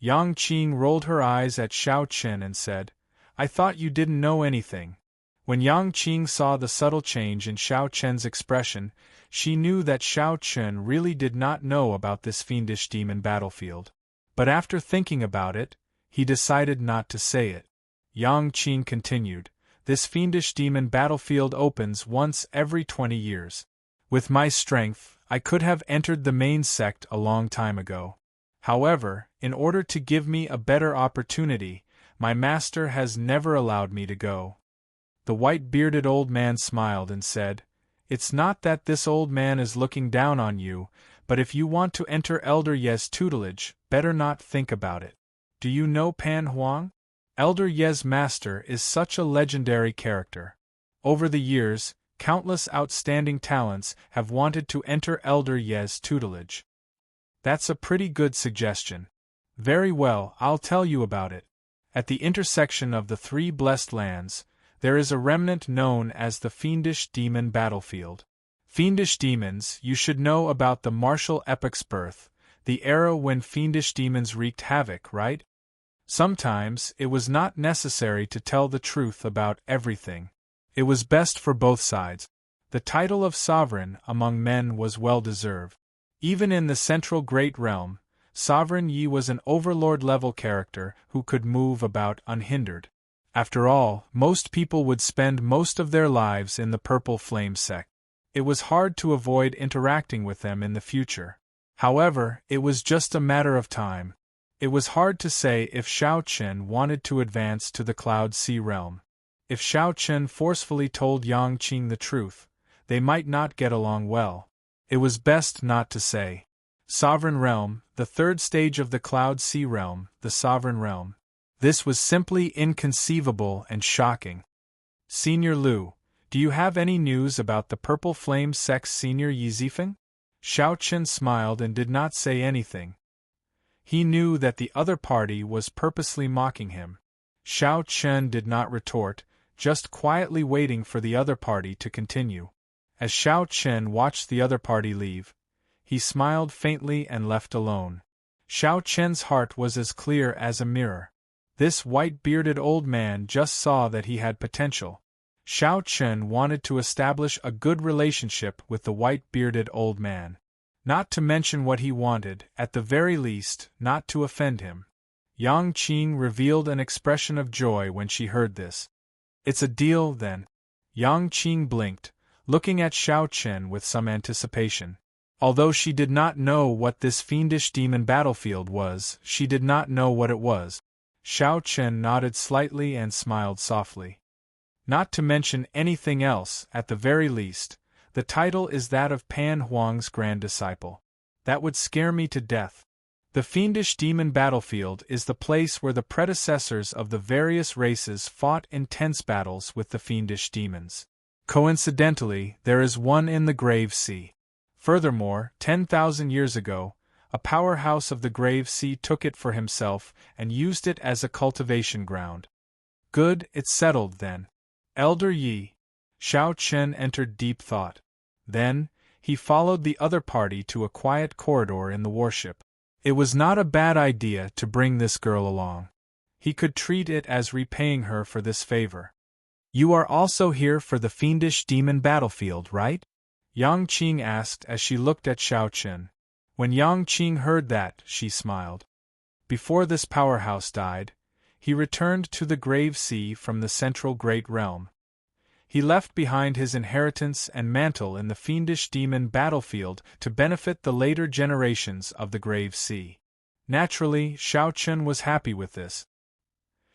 Yang Qing rolled her eyes at Xiao Chen and said, "I thought you didn't know anything." When Yang Qing saw the subtle change in Xiao Chen's expression, she knew that Xiao Chen really did not know about this fiendish demon battlefield. But after thinking about it, he decided not to say it. Yang Qing continued, "This fiendish demon battlefield opens once every 20 years. With my strength, I could have entered the main sect a long time ago. However, in order to give me a better opportunity, my master has never allowed me to go." The white-bearded old man smiled and said, "It's not that this old man is looking down on you, but if you want to enter Elder Ye's tutelage, better not think about it. Do you know Pan Huang? Elder Ye's master is such a legendary character. Over the years, countless outstanding talents have wanted to enter Elder Ye's tutelage. That's a pretty good suggestion. Very well, I'll tell you about it. At the intersection of the three blessed lands, there is a remnant known as the Fiendish Demon Battlefield. Fiendish demons, you should know about the martial epic's birth, the era when fiendish demons wreaked havoc, right? Sometimes it was not necessary to tell the truth about everything. It was best for both sides. The title of sovereign among men was well deserved. Even in the central great realm, Sovereign Yi was an overlord-level character who could move about unhindered. After all, most people would spend most of their lives in the Purple Flame sect. It was hard to avoid interacting with them in the future. However, it was just a matter of time. It was hard to say if Xiao Chen wanted to advance to the Cloud Sea realm. If Xiao Chen forcefully told Yang Qing the truth, they might not get along well. It was best not to say. Sovereign Realm, the third stage of the Cloud Sea realm, the Sovereign Realm. This was simply inconceivable and shocking. Senior Liu, do you have any news about the Purple Flame sect's Senior Yi Zifeng? Xiao Chen smiled and did not say anything. He knew that the other party was purposely mocking him. Xiao Chen did not retort, just quietly waiting for the other party to continue. As Xiao Chen watched the other party leave, he smiled faintly and left alone. Xiao Chen's heart was as clear as a mirror. This white-bearded old man just saw that he had potential. Xiao Chen wanted to establish a good relationship with the white-bearded old man. Not to mention what he wanted, at the very least, not to offend him. Yang Qing revealed an expression of joy when she heard this. It's a deal, then. Yang Qing blinked, looking at Xiao Chen with some anticipation. Although she did not know what this fiendish demon battlefield was, she did not know what it was. Xiao Chen nodded slightly and smiled softly. Not to mention anything else, at the very least, the title is that of Pan Huang's grand disciple. That would scare me to death. The fiendish demon battlefield is the place where the predecessors of the various races fought intense battles with the fiendish demons. Coincidentally, there is one in the Grave Sea. Furthermore, 10,000 years ago, a powerhouse of the Grave Sea took it for himself and used it as a cultivation ground. Good, it's settled then. Elder Yi. Xiao Chen entered deep thought. Then, he followed the other party to a quiet corridor in the warship. It was not a bad idea to bring this girl along. He could treat it as repaying her for this favor. You are also here for the fiendish demon battlefield, right? Yang Qing asked as she looked at Xiao Chen. When Yang Qing heard that, she smiled. Before this powerhouse died, he returned to the Grave Sea from the central great realm. He left behind his inheritance and mantle in the fiendish demon battlefield to benefit the later generations of the Grave Sea. Naturally, Xiao Chen was happy with this.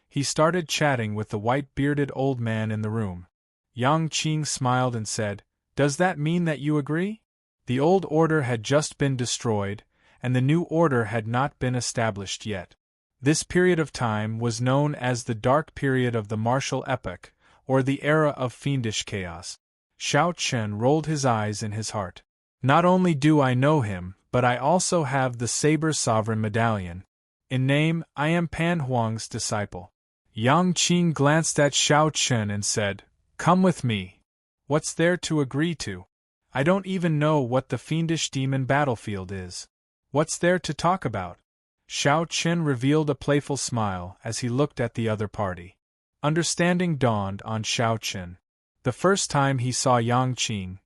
He started chatting with the white-bearded old man in the room. Yang Qing smiled and said, "Does that mean that you agree?" The old order had just been destroyed, and the new order had not been established yet. This period of time was known as the Dark Period of the Martial Epoch, or the Era of Fiendish Chaos. Xiao Chen rolled his eyes in his heart. Not only do I know him, but I also have the Saber Sovereign Medallion. In name, I am Pan Huang's disciple. Yang Qing glanced at Xiao Chen and said, "Come with me. What's there to agree to? I don't even know what the fiendish demon battlefield is. What's there to talk about?" Xiao Chen revealed a playful smile as he looked at the other party. Understanding dawned on Xiao Chen. The first time he saw Yang Qing,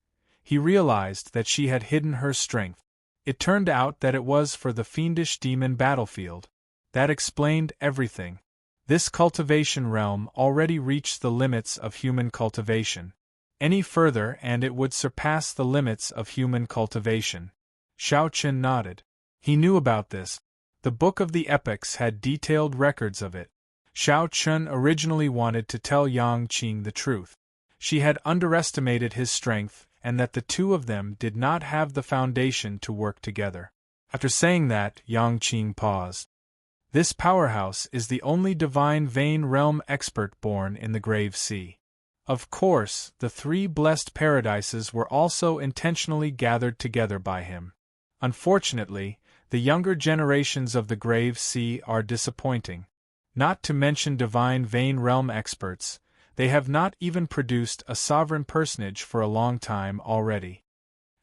he realized that she had hidden her strength. It turned out that it was for the fiendish demon battlefield. That explained everything. This cultivation realm already reached the limits of human cultivation. Any further and it would surpass the limits of human cultivation. Xiao Chen nodded. He knew about this. The Book of the Epochs had detailed records of it. Xiao Chen originally wanted to tell Yang Qing the truth. She had underestimated his strength and that the two of them did not have the foundation to work together. After saying that, Yang Qing paused. This powerhouse is the only divine vein realm expert born in the Grave Sea. Of course, the three blessed paradises were also intentionally gathered together by him. Unfortunately, the younger generations of the Grave Sea are disappointing. Not to mention divine vein realm experts, they have not even produced a sovereign personage for a long time already.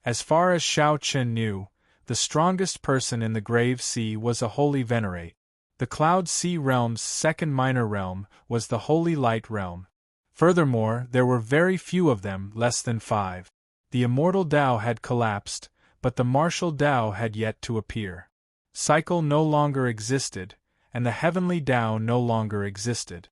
As far as Xiao Chen knew, the strongest person in the Grave Sea was a holy venerate. The Cloud Sea Realm's second minor realm was the Holy Light Realm. Furthermore, there were very few of them, less than 5. The Immortal Tao had collapsed, but the Martial Tao had yet to appear. Cycle no longer existed, and the Heavenly Tao no longer existed.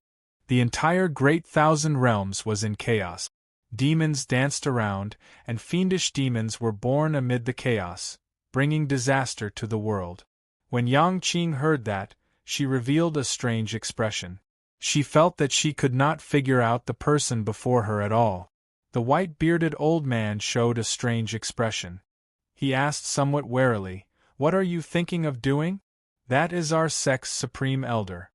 The entire Great Thousand Realms was in chaos. Demons danced around, and fiendish demons were born amid the chaos, bringing disaster to the world. When Yang Qing heard that, she revealed a strange expression. She felt that she could not figure out the person before her at all. The white-bearded old man showed a strange expression. He asked somewhat warily, "What are you thinking of doing?" "That is our sect's supreme elder.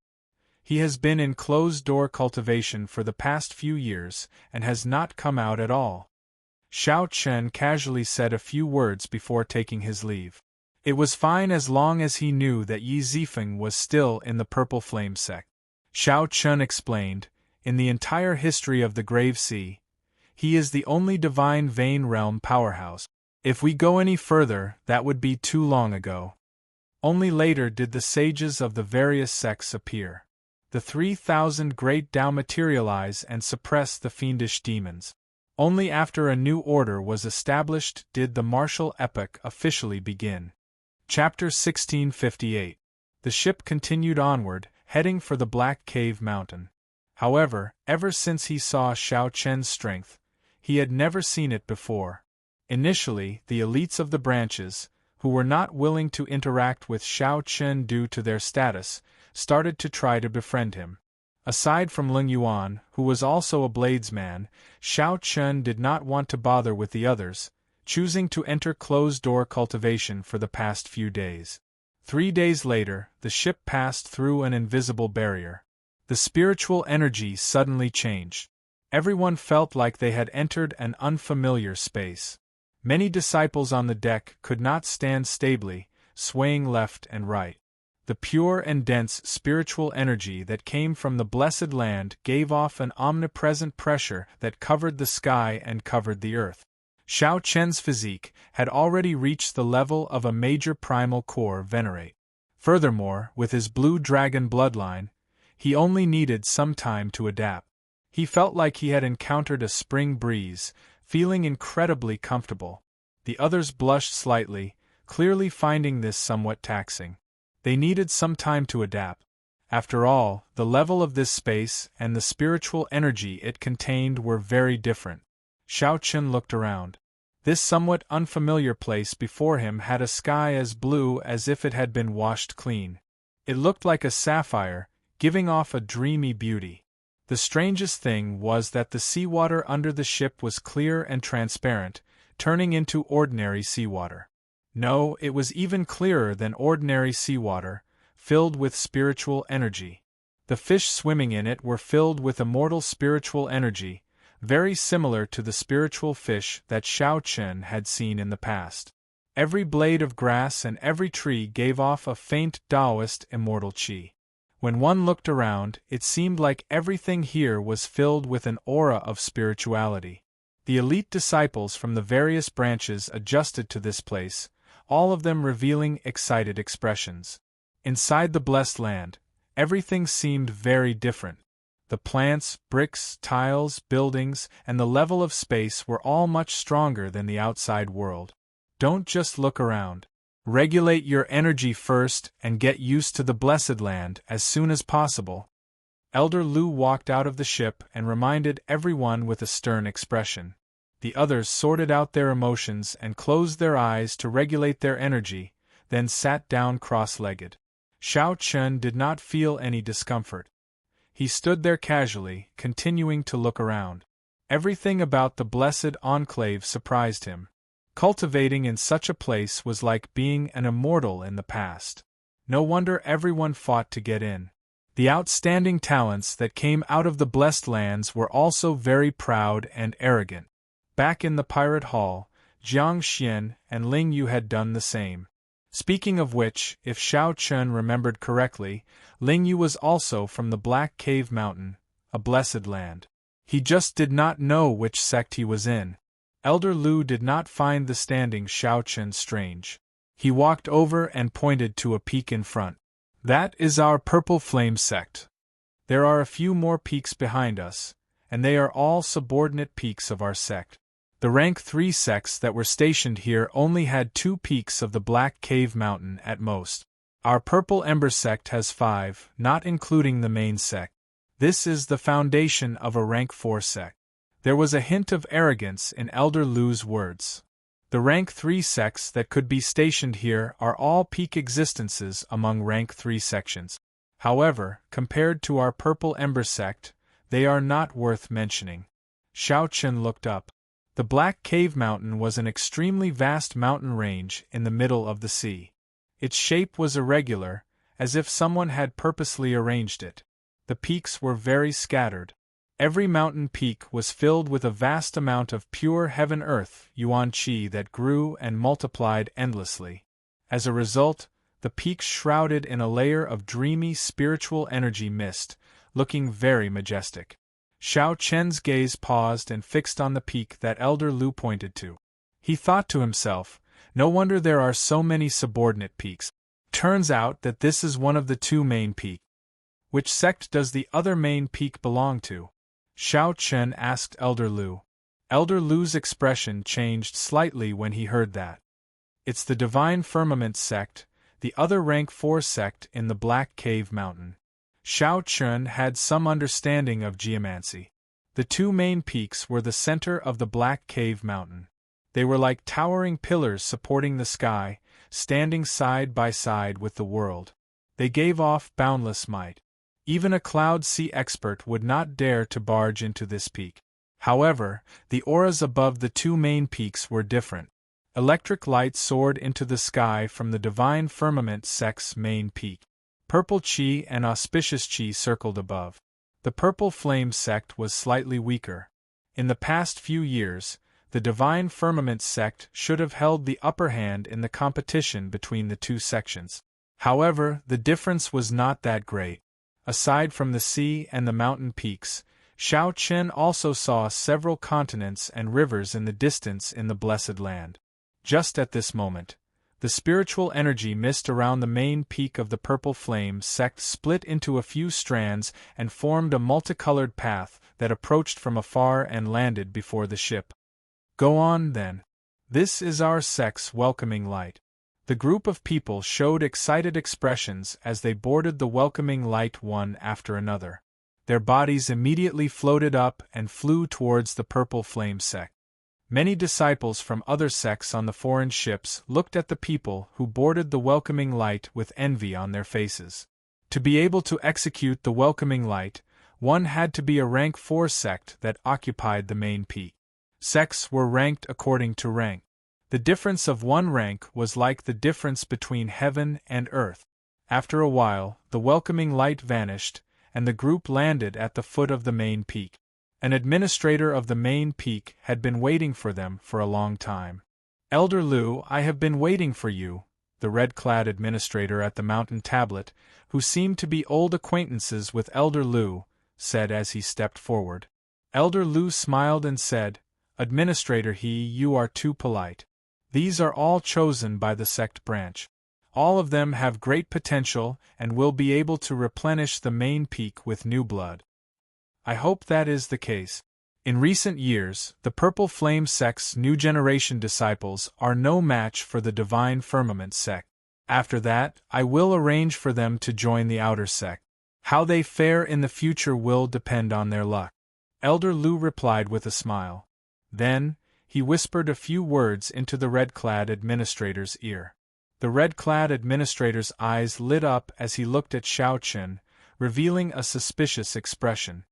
He has been in closed-door cultivation for the past few years, and has not come out at all." Xiao Chen casually said a few words before taking his leave. It was fine as long as he knew that Yi Zifeng was still in the Purple Flame sect. Xiao Chen explained, "In the entire history of the Grave Sea, he is the only divine Vein Realm powerhouse. If we go any further, that would be too long ago." Only later did the sages of the various sects appear. The 3,000 great Tao materialize and suppress the fiendish demons. Only after a new order was established did the martial epoch officially begin. Chapter 1658. The ship continued onward, heading for the Black Cave Mountain. However, ever since he saw Xiao Chen's strength, he had never seen it before. Initially, the elites of the branches, who were not willing to interact with Xiao Chen due to their status, started to try to befriend him. Aside from Ling Yuan, who was also a bladesman, Xiao Chen did not want to bother with the others, choosing to enter closed-door cultivation for the past few days. 3 days later, the ship passed through an invisible barrier. The spiritual energy suddenly changed. Everyone felt like they had entered an unfamiliar space. Many disciples on the deck could not stand stably, swaying left and right. The pure and dense spiritual energy that came from the blessed land gave off an omnipresent pressure that covered the sky and covered the earth. Xiao Chen's physique had already reached the level of a major primal core venerate. Furthermore, with his blue dragon bloodline, he only needed some time to adapt. He felt like he had encountered a spring breeze, feeling incredibly comfortable. The others blushed slightly, clearly finding this somewhat taxing. They needed some time to adapt. After all, the level of this space and the spiritual energy it contained were very different. Xiao Chen looked around. This somewhat unfamiliar place before him had a sky as blue as if it had been washed clean. It looked like a sapphire, giving off a dreamy beauty. The strangest thing was that the seawater under the ship was clear and transparent, turning into ordinary seawater. No, it was even clearer than ordinary seawater, filled with spiritual energy. The fish swimming in it were filled with immortal spiritual energy, very similar to the spiritual fish that Xiao Chen had seen in the past. Every blade of grass and every tree gave off a faint Taoist immortal qi. When one looked around, it seemed like everything here was filled with an aura of spirituality. The elite disciples from the various branches adjusted to this place, all of them revealing excited expressions. Inside the blessed land, everything seemed very different. The plants, bricks, tiles, buildings, and the level of space were all much stronger than the outside world. Don't just look around. Regulate your energy first and get used to the blessed land as soon as possible. Elder Lu walked out of the ship and reminded everyone with a stern expression. The others sorted out their emotions and closed their eyes to regulate their energy, then sat down cross-legged. Xiao Chen did not feel any discomfort. He stood there casually, continuing to look around. Everything about the blessed enclave surprised him. Cultivating in such a place was like being an immortal in the past. No wonder everyone fought to get in. The outstanding talents that came out of the blessed lands were also very proud and arrogant. Back in the pirate hall, Jiang Xian and Ling Yu had done the same. Speaking of which, if Xiao Chen remembered correctly, Ling Yu was also from the Black Cave Mountain, a blessed land. He just did not know which sect he was in. Elder Lu did not find the standing Xiao Chen strange. He walked over and pointed to a peak in front. That is our Purple Flame sect. There are a few more peaks behind us, and they are all subordinate peaks of our sect. The rank 3 sects that were stationed here only had 2 peaks of the Black Cave Mountain at most. Our Purple Ember sect has 5, not including the main sect. This is the foundation of a rank 4 sect. There was a hint of arrogance in Elder Lu's words. The rank 3 sects that could be stationed here are all peak existences among rank 3 sections. However, compared to our Purple Ember sect, they are not worth mentioning. Xiao Chen looked up. The Black Cave Mountain was an extremely vast mountain range in the middle of the sea. Its shape was irregular, as if someone had purposely arranged it. The peaks were very scattered. Every mountain peak was filled with a vast amount of pure heaven-earth yuan qi that grew and multiplied endlessly. As a result, the peaks shrouded in a layer of dreamy spiritual energy mist, looking very majestic. Xiao Chen's gaze paused and fixed on the peak that Elder Lu pointed to. He thought to himself, no wonder there are so many subordinate peaks. Turns out that this is one of the 2 main peaks. Which sect does the other main peak belong to? Xiao Chen asked Elder Lu. Elder Lu's expression changed slightly when he heard that. It's the Divine Firmament sect, the other rank 4 sect in the Black Cave Mountain. Xiao Chen had some understanding of geomancy. The 2 main peaks were the center of the Black Cave Mountain. They were like towering pillars supporting the sky, standing side by side with the world. They gave off boundless might. Even a Cloud Sea expert would not dare to barge into this peak. However, the auras above the 2 main peaks were different. Electric light soared into the sky from the Divine Firmament sect's main peak. Purple Qi and Auspicious Qi circled above. The Purple Flame sect was slightly weaker. In the past few years, the Divine Firmament sect should have held the upper hand in the competition between the 2 sections. However, the difference was not that great. Aside from the sea and the mountain peaks, Xiao Chen also saw several continents and rivers in the distance in the Blessed Land. Just at this moment, the spiritual energy mist around the main peak of the Purple Flame sect split into a few strands and formed a multicolored path that approached from afar and landed before the ship. Go on, then. This is our sect's welcoming light. The group of people showed excited expressions as they boarded the welcoming light one after another. Their bodies immediately floated up and flew towards the Purple Flame sect. Many disciples from other sects on the foreign ships looked at the people who boarded the welcoming light with envy on their faces. To be able to execute the welcoming light, one had to be a rank 4 sect that occupied the main peak. Sects were ranked according to rank. The difference of 1 rank was like the difference between heaven and earth. After a while, the welcoming light vanished, and the group landed at the foot of the main peak. An administrator of the main peak had been waiting for them for a long time. Elder Lu, I have been waiting for you, the red-clad administrator at the mountain tablet, who seemed to be old acquaintances with Elder Lu, said as he stepped forward. Elder Lu smiled and said, Administrator you are too polite. These are all chosen by the sect branch. All of them have great potential and will be able to replenish the main peak with new blood. I hope that is the case. In recent years, the Purple Flame sect's new generation disciples are no match for the Divine Firmament sect. After that, I will arrange for them to join the outer sect. How they fare in the future will depend on their luck. Elder Lu replied with a smile. Then, he whispered a few words into the red-clad administrator's ear. The red-clad administrator's eyes lit up as he looked at Xiao Chen, revealing a suspicious expression.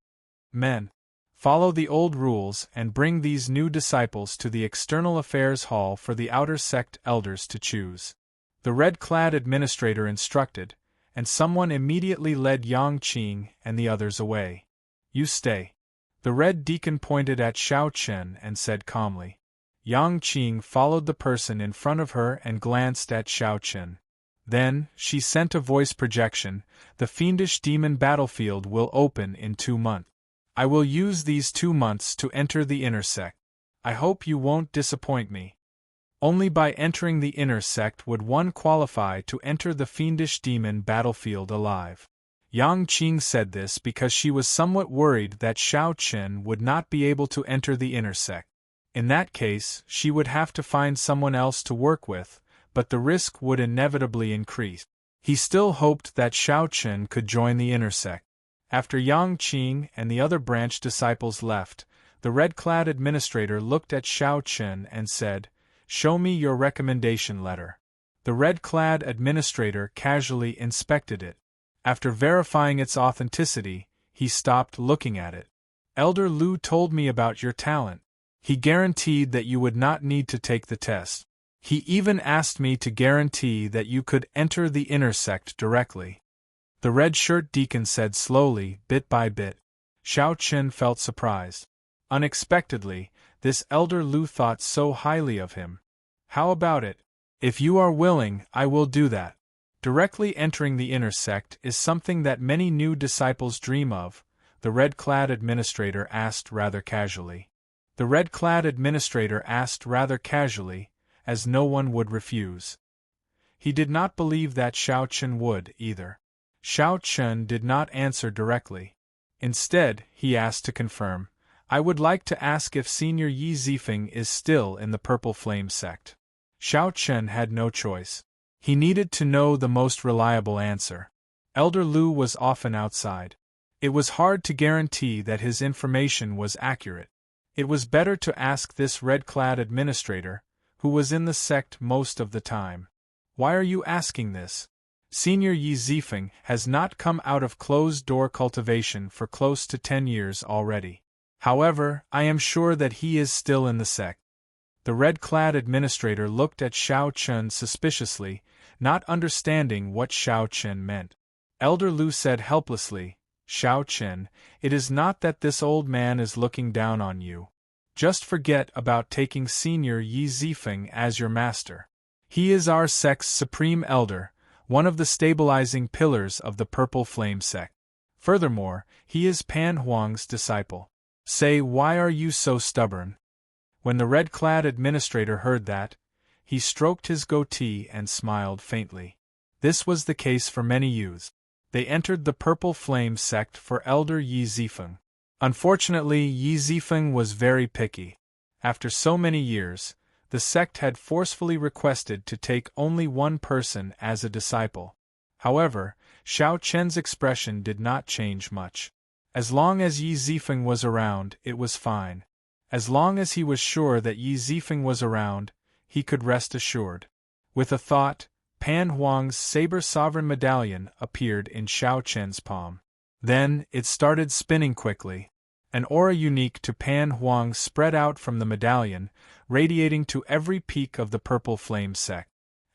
Men, follow the old rules and bring these new disciples to the External Affairs Hall for the outer sect elders to choose. The red-clad administrator instructed, and someone immediately led Yang Qing and the others away. You stay. The red deacon pointed at Xiao Chen and said calmly. Yang Qing followed the person in front of her and glanced at Xiao Chen. Then, she sent a voice projection, the fiendish demon battlefield will open in 2 months. I will use these 2 months to enter the inner sect. I hope you won't disappoint me. Only by entering the inner sect would one qualify to enter the fiendish demon battlefield alive. Yang Qing said this because she was somewhat worried that Xiao Chen would not be able to enter the inner sect. In that case, she would have to find someone else to work with, but the risk would inevitably increase. He still hoped that Xiao Chen could join the inner sect. After Yang Qing and the other branch disciples left, the red-clad administrator looked at Xiao Chen and said, "Show me your recommendation letter." The red-clad administrator casually inspected it. After verifying its authenticity, he stopped looking at it. "Elder Lu told me about your talent. He guaranteed that you would not need to take the test. He even asked me to guarantee that you could enter the inner sect directly," the red-shirt deacon said slowly, bit by bit. Xiao Chen felt surprised. Unexpectedly, this Elder Lu thought so highly of him. "How about it? If you are willing, I will do that." Directly entering the inner sect is something that many new disciples dream of, the red-clad administrator asked rather casually. The red-clad administrator asked rather casually, as no one would refuse. He did not believe that Xiao Chen would, either. Xiao Chen did not answer directly. Instead, he asked to confirm, "I would like to ask if Senior Yi Zifeng is still in the Purple Flame sect." Xiao Chen had no choice. He needed to know the most reliable answer. Elder Lu was often outside. It was hard to guarantee that his information was accurate. It was better to ask this red-clad administrator, who was in the sect most of the time. "Why are you asking this? Senior Yi Zifeng has not come out of closed-door cultivation for close to 10 years already. However, I am sure that he is still in the sect." The red-clad administrator looked at Xiao Chen suspiciously, not understanding what Xiao Chen meant. Elder Lu said helplessly, "Xiao Chen, it is not that this old man is looking down on you. Just forget about taking Senior Yi Zifeng as your master. He is our sect's supreme elder, one of the stabilizing pillars of the Purple Flame sect. Furthermore, he is Pan Huang's disciple. Say, why are you so stubborn?" When the red-clad administrator heard that, he stroked his goatee and smiled faintly. This was the case for many youths. They entered the Purple Flame sect for Elder Yi Zifeng. Unfortunately, Yi Zifeng was very picky. After so many years, the sect had forcefully requested to take only one person as a disciple. However, Xiao Chen's expression did not change much. As long as Yi Zifeng was around, it was fine. As long as he was sure that Yi Zifeng was around, he could rest assured. With a thought, Pan Huang's saber sovereign medallion appeared in Xiao Chen's palm. Then, it started spinning quickly. An aura unique to Pan Huang spread out from the medallion, radiating to every peak of the Purple Flame sect.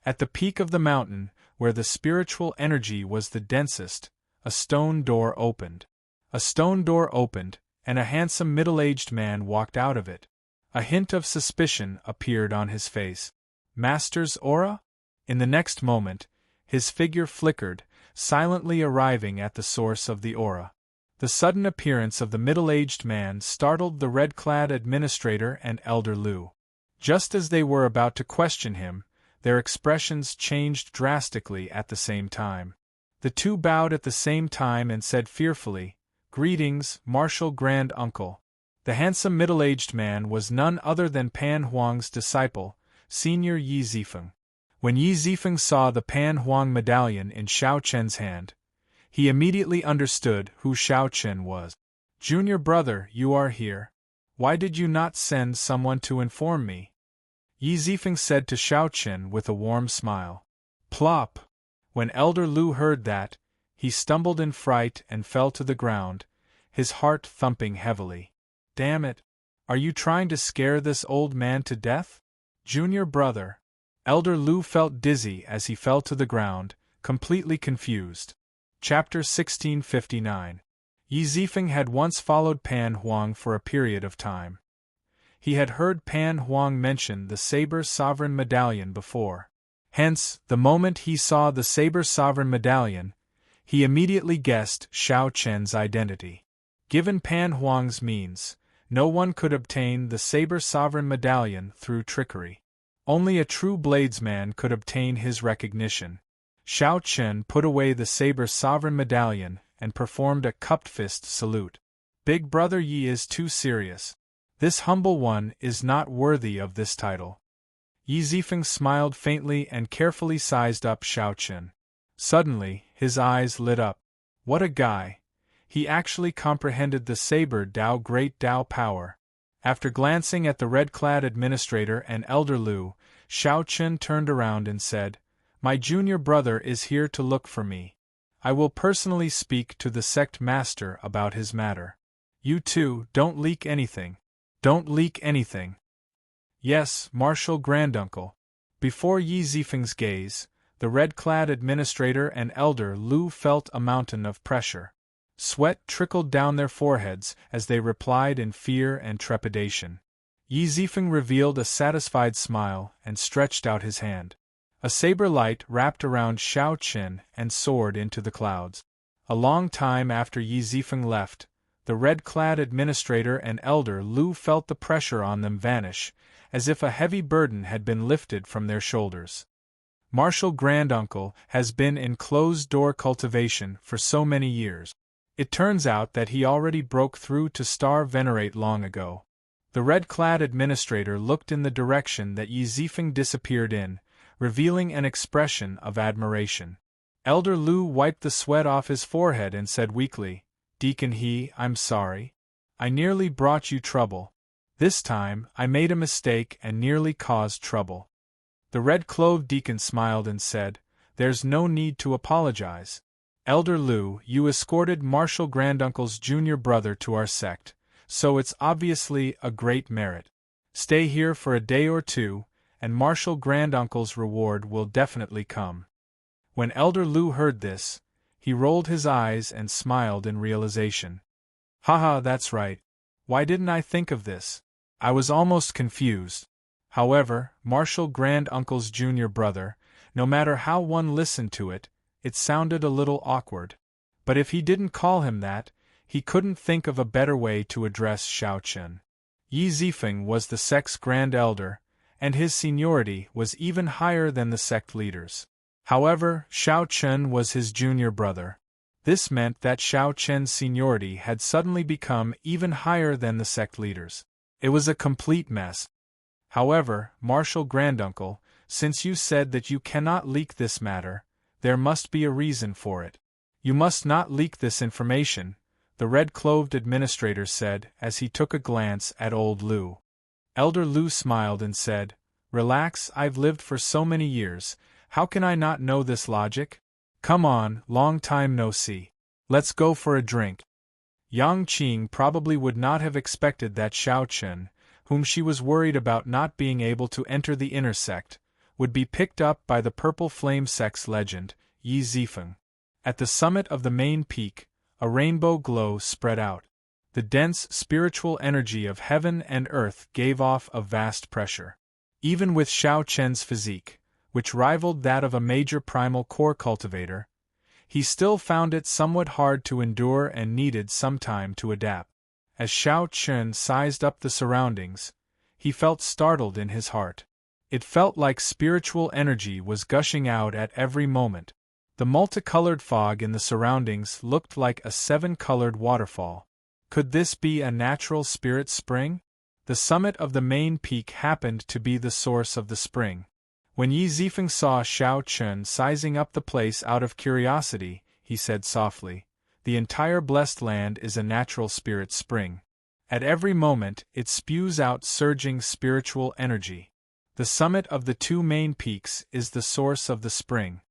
At the peak of the mountain, where the spiritual energy was the densest, a stone door opened. A stone door opened, and a handsome middle-aged man walked out of it. A hint of suspicion appeared on his face. "Master's aura?" In the next moment, his figure flickered, silently arriving at the source of the aura. The sudden appearance of the middle-aged man startled the red-clad administrator and Elder Lu. Just as they were about to question him, their expressions changed drastically at the same time. The two bowed at the same time and said fearfully, "Greetings, Martial Grand Uncle." The handsome middle-aged man was none other than Pan Huang's disciple, Senior Yi Zifeng. When Yi Zifeng saw the Pan Huang medallion in Xiao Chen's hand, he immediately understood who Xiao Chen was. "Junior brother, you are here. Why did you not send someone to inform me?" Yi Zifeng said to Xiao Chen with a warm smile. Plop! When Elder Lu heard that, he stumbled in fright and fell to the ground, his heart thumping heavily. "Damn it! Are you trying to scare this old man to death? Junior brother." Elder Lu felt dizzy as he fell to the ground, completely confused. Chapter 1659. Yi Zifeng had once followed Pan Huang for a period of time. He had heard Pan Huang mention the Saber Sovereign Medallion before. Hence, the moment he saw the Saber Sovereign Medallion, he immediately guessed Xiao Chen's identity. Given Pan Huang's means, no one could obtain the Saber Sovereign Medallion through trickery. Only a true bladesman could obtain his recognition. Shao Chen put away the saber sovereign medallion and performed a cupped fist salute. Big brother Yi is too serious. This humble one is not worthy of this title. Yi Zifeng smiled faintly and carefully sized up Shao Chen. Suddenly, his eyes lit up. What a guy! He actually comprehended the saber Dao great Dao power. After glancing at the red-clad administrator and Elder Lu, Shao Chen turned around and said, "My junior brother is here to look for me. I will personally speak to the sect master about his matter. You two, don't leak anything. Don't leak anything." "Yes, Martial Granduncle." Before Yi Zifeng's gaze, the red-clad administrator and Elder Lu felt a mountain of pressure. Sweat trickled down their foreheads as they replied in fear and trepidation. Yi Zifeng revealed a satisfied smile and stretched out his hand. A saber light wrapped around Shao Chen and soared into the clouds. A long time after Yi Zifeng left, the red-clad administrator and Elder Lu felt the pressure on them vanish, as if a heavy burden had been lifted from their shoulders. Martial Granduncle has been in closed-door cultivation for so many years. It turns out that he already broke through to Star Venerate long ago. The red-clad administrator looked in the direction that Yi Zifeng disappeared in, revealing an expression of admiration. Elder Lu wiped the sweat off his forehead and said weakly, "Deacon He, I'm sorry. I nearly brought you trouble. This time, I made a mistake and nearly caused trouble." The red-clothed deacon smiled and said, "There's no need to apologize. Elder Lu, you escorted Martial Granduncle's junior brother to our sect, so it's obviously a great merit. Stay here for a day or two, and Martial Granduncle's reward will definitely come." When Elder Lu heard this, he rolled his eyes and smiled in realization. "Haha, that's right. Why didn't I think of this? I was almost confused." However, Martial Granduncle's junior brother, no matter how one listened to it, it sounded a little awkward. But if he didn't call him that, he couldn't think of a better way to address Shao Chen. Yi Zifeng was the sect's Grand Elder, and his seniority was even higher than the sect leaders. However, Shao Chen was his junior brother. This meant that Shao Chen's seniority had suddenly become even higher than the sect leaders. It was a complete mess. "However, Martial Granduncle, since you said that you cannot leak this matter, there must be a reason for it. You must not leak this information," the red-clothed administrator said as he took a glance at old Lu. Elder Lu smiled and said, "Relax, I've lived for so many years, how can I not know this logic? Come on, long time no see. Let's go for a drink." Yang Qing probably would not have expected that Shao Chen, whom she was worried about not being able to enter the inner sect, would be picked up by the Purple Flame sect's legend, Yi Zifeng. At the summit of the main peak, a rainbow glow spread out. The dense spiritual energy of heaven and earth gave off a vast pressure. Even with Shao Chen's physique, which rivaled that of a major primal core cultivator, he still found it somewhat hard to endure and needed some time to adapt. As Shao Chen sized up the surroundings, he felt startled in his heart. It felt like spiritual energy was gushing out at every moment. The multicolored fog in the surroundings looked like a seven-colored waterfall. Could this be a natural spirit spring? The summit of the main peak happened to be the source of the spring. When Yi Zifeng saw Shao Chen sizing up the place out of curiosity, he said softly, "The entire blessed land is a natural spirit spring. At every moment it spews out surging spiritual energy. The summit of the two main peaks is the source of the spring.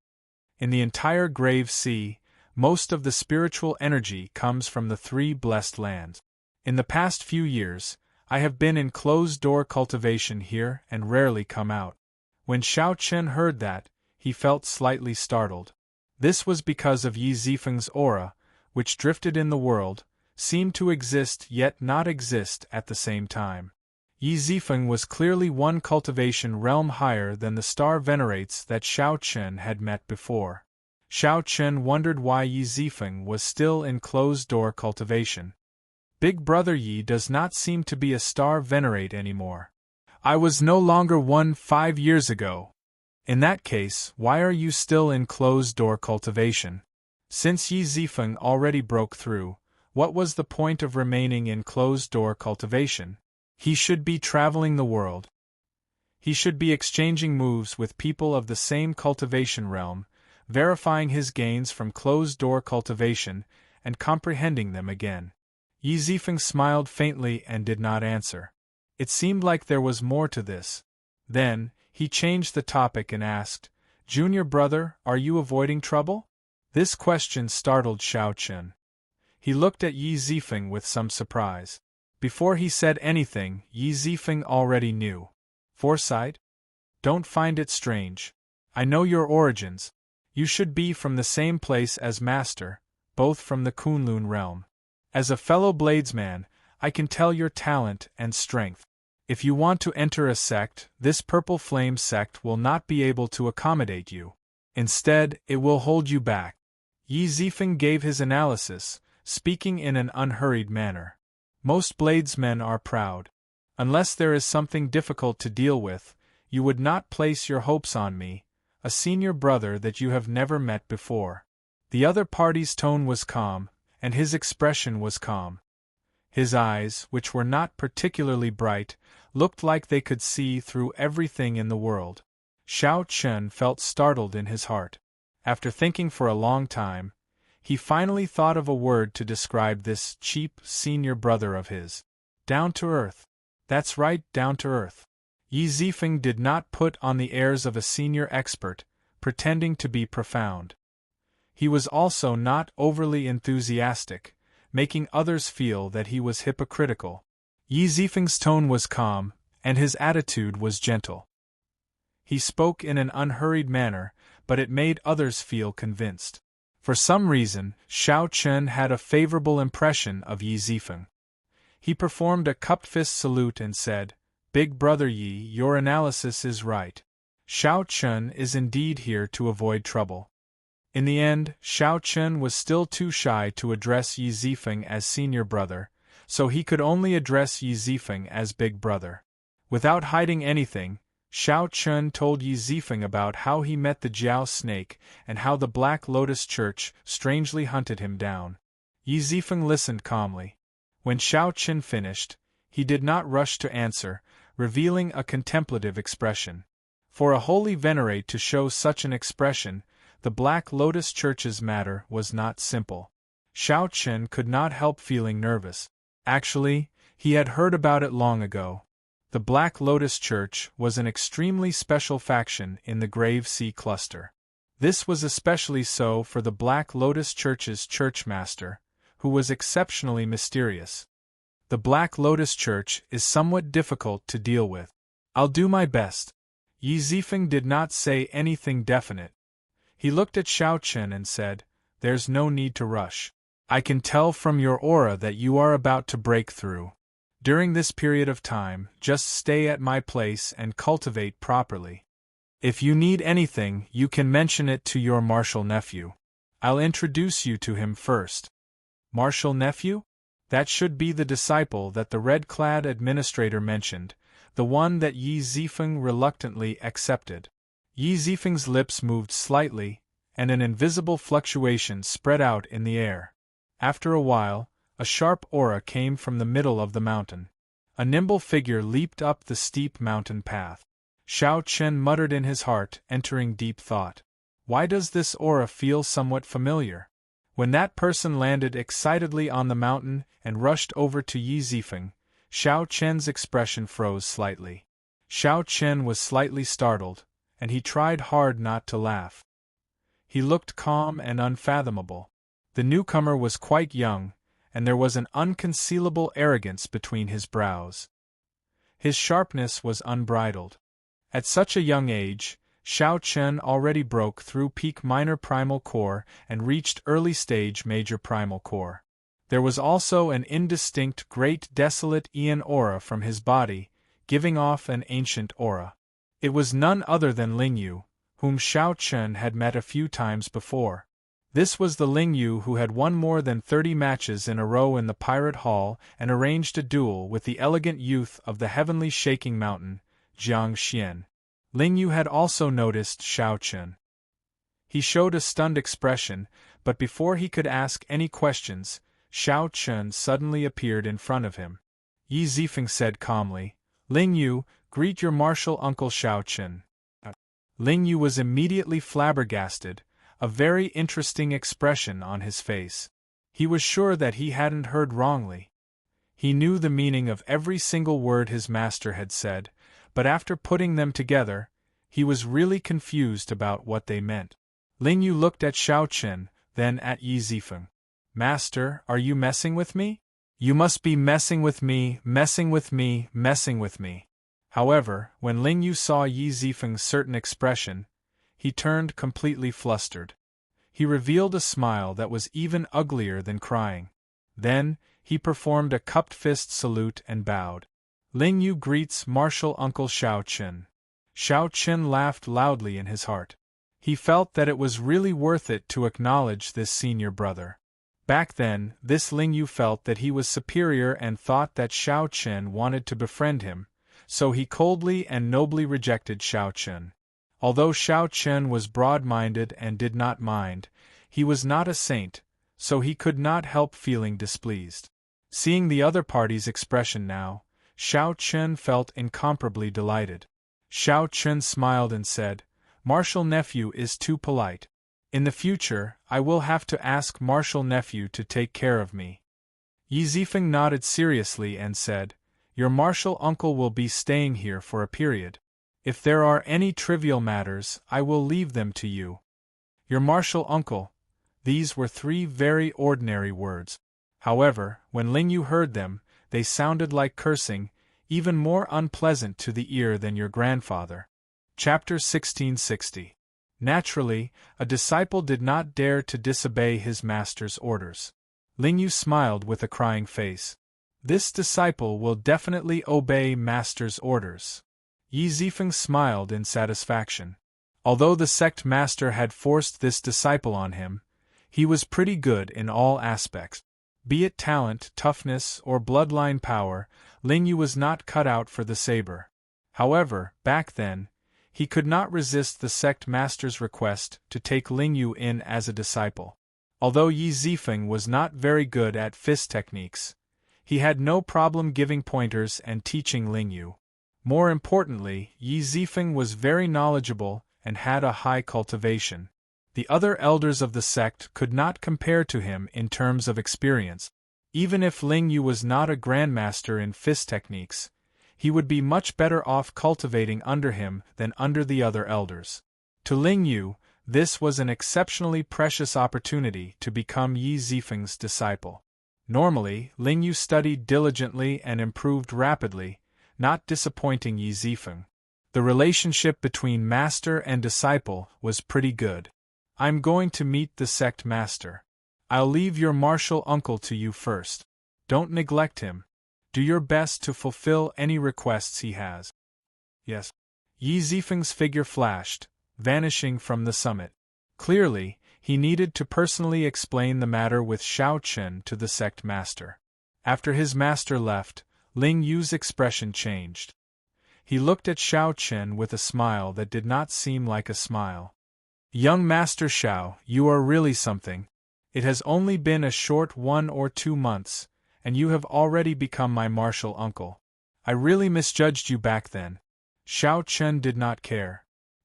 In the entire Grave Sea, most of the spiritual energy comes from the three blessed lands. In the past few years, I have been in closed-door cultivation here and rarely come out." When Shao Chen heard that, he felt slightly startled. This was because of Yi Zifeng's aura, which drifted in the world, seemed to exist yet not exist at the same time. Yi Zifeng was clearly one cultivation realm higher than the star venerates that Shao Chen had met before. Shao Chen wondered why Yi Zifeng was still in closed-door cultivation. Big Brother Yi does not seem to be a star venerate anymore. I was no longer one 5 years ago. In that case, why are you still in closed-door cultivation? Since Yi Zifeng already broke through, what was the point of remaining in closed-door cultivation? He should be traveling the world. He should be exchanging moves with people of the same cultivation realm, verifying his gains from closed-door cultivation, and comprehending them again. Yi Zifeng smiled faintly and did not answer. It seemed like there was more to this. Then, he changed the topic and asked, "Junior brother, are you avoiding trouble?" This question startled Xiao Chen. He looked at Yi Zifeng with some surprise. Before he said anything, Yi Zifeng already knew. Foresight? Don't find it strange. I know your origins. You should be from the same place as Master, both from the Kunlun realm. As a fellow bladesman, I can tell your talent and strength. If you want to enter a sect, this Purple Flame sect will not be able to accommodate you. Instead, it will hold you back. Yi Zifeng gave his analysis, speaking in an unhurried manner. Most bladesmen are proud. Unless there is something difficult to deal with, you would not place your hopes on me, a senior brother that you have never met before. The other party's tone was calm, and his expression was calm. His eyes, which were not particularly bright, looked like they could see through everything in the world. Xiao Chen felt startled in his heart. After thinking for a long time, he finally thought of a word to describe this cheap senior brother of his. Down to earth. That's right, down to earth. Yi Zifeng did not put on the airs of a senior expert, pretending to be profound. He was also not overly enthusiastic, making others feel that he was hypocritical. Yi Zifeng's tone was calm, and his attitude was gentle. He spoke in an unhurried manner, but it made others feel convinced. For some reason, Xiao Chen had a favorable impression of Yi Zifeng. He performed a cupped fist salute and said, "Big brother Yi, your analysis is right. Xiao Chen is indeed here to avoid trouble." In the end, Xiao Chen was still too shy to address Yi Zifeng as senior brother, so he could only address Yi Zifeng as big brother. Without hiding anything, Xiao Chen told Yi Zifeng about how he met the Jiao snake and how the Black Lotus Church strangely hunted him down. Yi Zifeng listened calmly. When Xiao Chen finished, he did not rush to answer, revealing a contemplative expression. For a holy venerate to show such an expression, the Black Lotus Church's matter was not simple. Xiao Chen could not help feeling nervous. Actually, he had heard about it long ago. The Black Lotus Church was an extremely special faction in the Grave Sea cluster. This was especially so for the Black Lotus Church's churchmaster, who was exceptionally mysterious. The Black Lotus Church is somewhat difficult to deal with. I'll do my best. Yi Zifeng did not say anything definite. He looked at Xiao Chen and said, "There's no need to rush. I can tell from your aura that you are about to break through. During this period of time, just stay at my place and cultivate properly. If you need anything, you can mention it to your martial nephew. I'll introduce you to him first." Martial nephew? That should be the disciple that the red-clad administrator mentioned, the one that Yi Zifeng reluctantly accepted. Yi Zifeng's lips moved slightly, and an invisible fluctuation spread out in the air. After a while, a sharp aura came from the middle of the mountain. A nimble figure leaped up the steep mountain path. Xiao Chen muttered in his heart, entering deep thought. Why does this aura feel somewhat familiar? When that person landed excitedly on the mountain and rushed over to Yi Zifeng, Xiao Chen's expression froze slightly. Xiao Chen was slightly startled, and he tried hard not to laugh. He looked calm and unfathomable. The newcomer was quite young, and there was an unconcealable arrogance between his brows. His sharpness was unbridled. At such a young age, Xiao Chen already broke through peak minor primal core and reached early stage major primal core. There was also an indistinct great desolate Aeon aura from his body, giving off an ancient aura. It was none other than Lingyu, whom Xiao Chen had met a few times before. This was the Lingyu who had won more than 30 matches in a row in the Pirate Hall and arranged a duel with the elegant youth of the heavenly shaking mountain, Jiang Xian. Ling Yu had also noticed Xiao Chen. He showed a stunned expression, but before he could ask any questions, Xiao Chen suddenly appeared in front of him. Yi Zifeng said calmly, "Ling Yu, greet your martial uncle Xiao Chen." Ling Yu was immediately flabbergasted, a very interesting expression on his face. He was sure that he hadn't heard wrongly. He knew the meaning of every single word his master had said, but after putting them together, he was really confused about what they meant. Ling Yu looked at Xiao Chen, then at Yi Zifeng. "Master, are you messing with me? You must be messing with me, messing with me, messing with me." However, when Ling Yu saw Yi Zifeng's certain expression, he turned completely flustered. He revealed a smile that was even uglier than crying. Then, he performed a cupped fist salute and bowed. "Ling Yu greets martial uncle Xiao Chen." Xiao Chen laughed loudly in his heart. He felt that it was really worth it to acknowledge this senior brother. Back then, this Ling Yu felt that he was superior and thought that Xiao Chen wanted to befriend him, so he coldly and nobly rejected Xiao Chen. Although Xiao Chen was broad-minded and did not mind, he was not a saint, so he could not help feeling displeased. Seeing the other party's expression now, Xiao Chen felt incomparably delighted. Xiao Chen smiled and said, "Martial nephew is too polite. In the future, I will have to ask martial nephew to take care of me." Yi Zifeng nodded seriously and said, "Your martial uncle will be staying here for a period. If there are any trivial matters, I will leave them to you." Your martial uncle. These were 3 very ordinary words. However, when Ling Yu heard them, they sounded like cursing, even more unpleasant to the ear than your grandfather. Chapter 1660. Naturally, a disciple did not dare to disobey his master's orders. Ling Yu smiled with a crying face. This disciple will definitely obey master's orders. Yi Zifeng smiled in satisfaction. Although the sect master had forced this disciple on him, he was pretty good in all aspects. Be it talent, toughness, or bloodline power, Ling Yu was not cut out for the saber. However, back then, he could not resist the sect master's request to take Ling Yu in as a disciple. Although Yi Zifeng was not very good at fist techniques, he had no problem giving pointers and teaching Ling Yu. More importantly, Yi Zifeng was very knowledgeable and had a high cultivation. The other elders of the sect could not compare to him in terms of experience. Even if Ling Yu was not a grandmaster in fist techniques, he would be much better off cultivating under him than under the other elders. To Ling Yu, this was an exceptionally precious opportunity to become Yi Zifeng's disciple. Normally, Ling Yu studied diligently and improved rapidly, not disappointing Yi Zifeng. The relationship between master and disciple was pretty good. "I'm going to meet the sect master. I'll leave your martial uncle to you first. Don't neglect him. Do your best to fulfill any requests he has." "Yes." Yi Zifeng's figure flashed, vanishing from the summit. Clearly, he needed to personally explain the matter with Xiao Chen to the sect master. After his master left, Ling Yu's expression changed. He looked at Xiao Chen with a smile that did not seem like a smile. "Young Master Xiao, you are really something. It has only been a short 1 or 2 months, and you have already become my martial uncle. I really misjudged you back then." Xiao Chen did not care.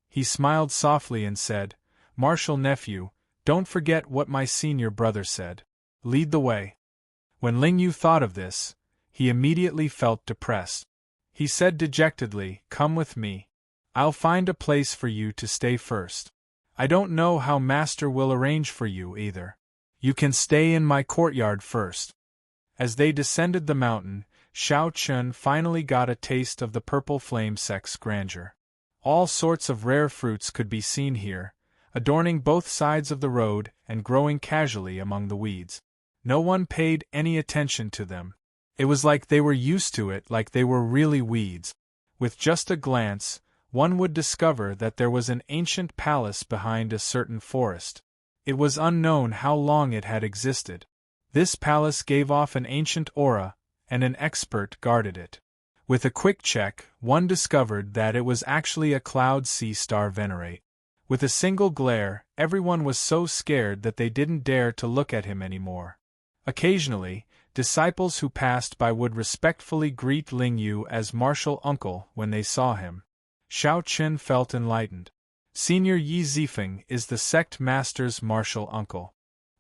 He smiled softly and said, "Martial nephew, don't forget what my senior brother said. Lead the way." When Ling Yu thought of this, he immediately felt depressed. He said dejectedly, "Come with me. I'll find a place for you to stay first. I don't know how master will arrange for you either. You can stay in my courtyard first." As they descended the mountain, Xiao Chen finally got a taste of the purple flame sect's grandeur. All sorts of rare fruits could be seen here, adorning both sides of the road and growing casually among the weeds. No one paid any attention to them. It was like they were used to it, like they were really weeds. With just a glance, one would discover that there was an ancient palace behind a certain forest. It was unknown how long it had existed. This palace gave off an ancient aura, and an expert guarded it. With a quick check, one discovered that it was actually a cloud sea star venerate. With a single glare, everyone was so scared that they didn't dare to look at him anymore. Occasionally, disciples who passed by would respectfully greet Ling Yu as martial uncle when they saw him. Xiao Qin felt enlightened. Senior Yi Zifeng is the sect master's martial uncle.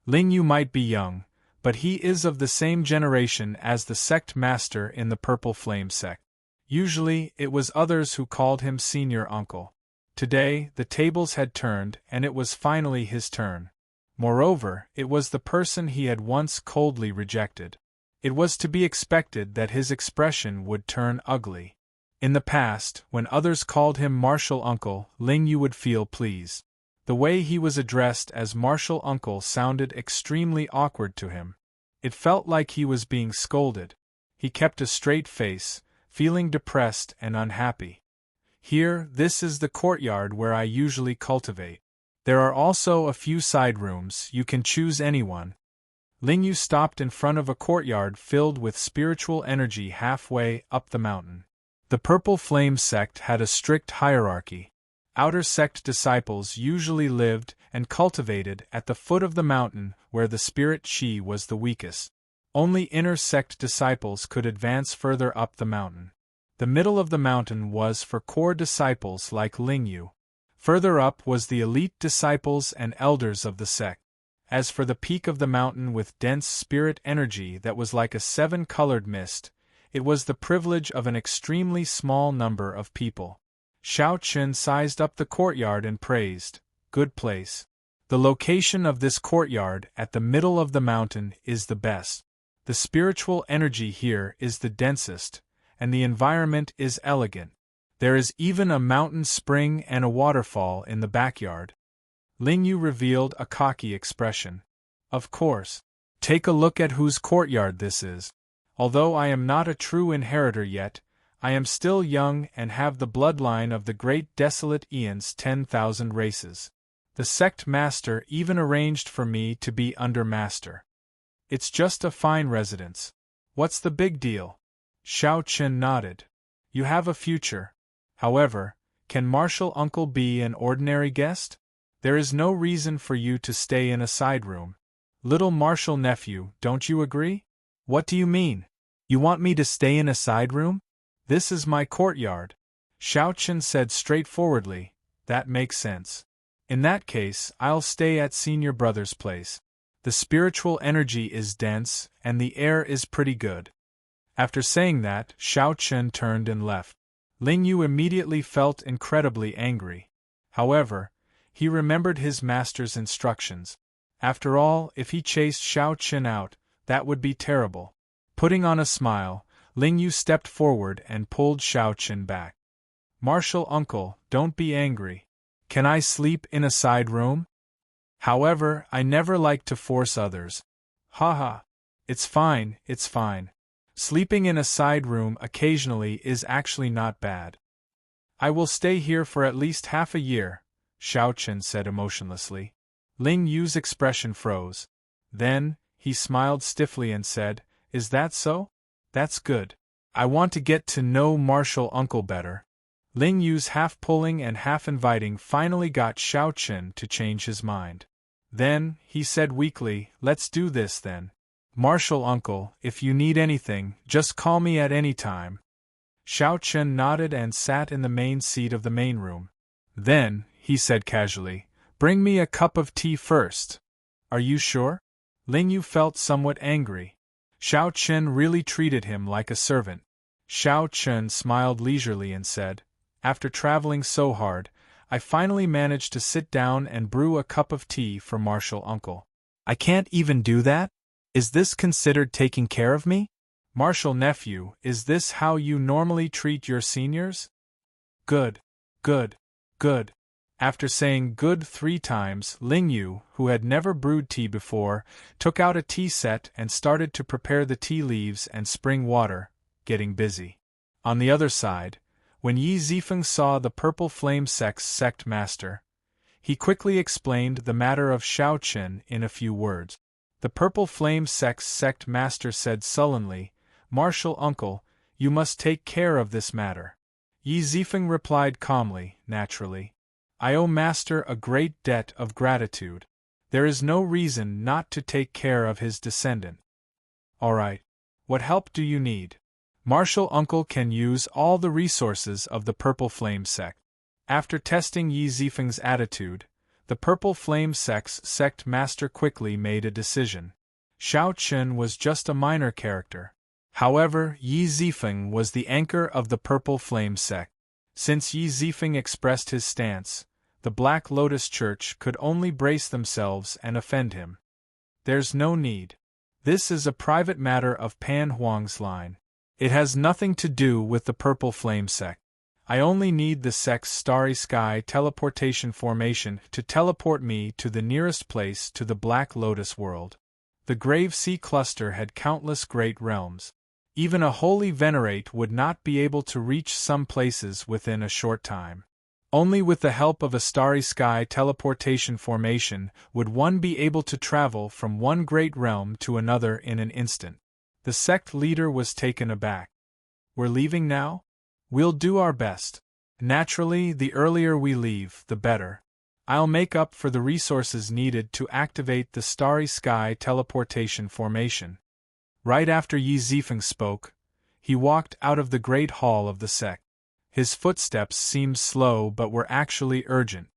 Ling Yu might be young, but he is of the same generation as the sect master in the Purple Flame sect. Usually, it was others who called him senior uncle. Today, the tables had turned and it was finally his turn. Moreover, it was the person he had once coldly rejected. It was to be expected that his expression would turn ugly. In the past, when others called him martial uncle, Ling Yu would feel pleased. The way he was addressed as martial uncle sounded extremely awkward to him. It felt like he was being scolded. He kept a straight face, feeling depressed and unhappy. Here, this is the courtyard where I usually cultivate. There are also a few side rooms, you can choose anyone. Ling Yu stopped in front of a courtyard filled with spiritual energy halfway up the mountain. The Purple Flame sect had a strict hierarchy. Outer sect disciples usually lived and cultivated at the foot of the mountain where the spirit chi was the weakest. Only inner sect disciples could advance further up the mountain. The middle of the mountain was for core disciples like Ling Yu. Further up was the elite disciples and elders of the sect. As for the peak of the mountain with dense spirit energy that was like a seven-colored mist, it was the privilege of an extremely small number of people. Xiao Qin sized up the courtyard and praised, "Good place. The location of this courtyard at the middle of the mountain is the best. The spiritual energy here is the densest, and the environment is elegant. There is even a mountain spring and a waterfall in the backyard." Ling Yu revealed a cocky expression. "Of course. Take a look at whose courtyard this is. Although I am not a true inheritor yet, I am still young and have the bloodline of the great desolate Aeon's 10,000 races. The sect master even arranged for me to be under master. It's just a fine residence. What's the big deal?" Xiao Qin nodded. "You have a future. However, can martial uncle be an ordinary guest? There is no reason for you to stay in a side room. Little martial nephew, don't you agree?" "What do you mean? You want me to stay in a side room? This is my courtyard." Xiao Qin said straightforwardly, "That makes sense. In that case, I'll stay at senior brother's place. The spiritual energy is dense, and the air is pretty good." After saying that, Xiao Qin turned and left. Ling Yu immediately felt incredibly angry. However, he remembered his master's instructions. After all, if he chased Xiao Qin out, that would be terrible. Putting on a smile, Ling Yu stepped forward and pulled Xiao Qin back. "Martial uncle, don't be angry. Can I sleep in a side room? However, I never like to force others." "Haha. It's fine, it's fine. Sleeping in a side room occasionally is actually not bad. I will stay here for at least half a year," Xiao Qin said emotionlessly. Ling Yu's expression froze. Then, he smiled stiffly and said, "Is that so? That's good. I want to get to know martial uncle better." Ling Yu's half-pulling and half-inviting finally got Xiao Qin to change his mind. Then, he said weakly, "Let's do this then. Martial uncle, if you need anything, just call me at any time." Xiao Qin nodded and sat in the main seat of the main room. "Then," he said casually, "bring me a cup of tea first." "Are you sure?" Ling Yu felt somewhat angry. Xiao Qin really treated him like a servant. Xiao Qin smiled leisurely and said, "After traveling so hard, I finally managed to sit down and brew a cup of tea for martial uncle." "I can't even do that? Is this considered taking care of me?" "Martial nephew, is this how you normally treat your seniors?" "Good, good, good." After saying good 3 times, Ling Yu, who had never brewed tea before, took out a tea set and started to prepare the tea leaves and spring water, getting busy. On the other side, when Yi Zifeng saw the Purple Flame sect's sect master, he quickly explained the matter of Xiao Qin in a few words. The Purple Flame sect's sect master said sullenly, "Martial uncle, You must take care of this matter. Yi Zifeng replied calmly, naturally. I owe Master a great debt of gratitude. There is no reason not to take care of his descendant. All right. What help do you need? Martial Uncle can use all the resources of the Purple Flame sect. After testing Yi Zifeng's attitude, the Purple Flame sect master quickly made a decision. Xiao Chen was just a minor character. However, Yi Zifeng was the anchor of the Purple Flame sect. Since Yi Zifeng expressed his stance, the Black Lotus Church could only brace themselves and offend him. There's no need. This is a private matter of Pan Huang's line. It has nothing to do with the Purple Flame sect. I only need the sect's Starry Sky teleportation formation to teleport me to the nearest place to the Black Lotus world. The Grave Sea Cluster had countless great realms. Even a holy venerate would not be able to reach some places within a short time. Only with the help of a Starry Sky teleportation formation would one be able to travel from one great realm to another in an instant. The sect leader was taken aback. We're leaving now? We'll do our best. Naturally, the earlier we leave, the better. I'll make up for the resources needed to activate the Starry Sky teleportation formation. Right after Yi Zifeng spoke, he walked out of the great hall of the sect. His footsteps seemed slow but were actually urgent.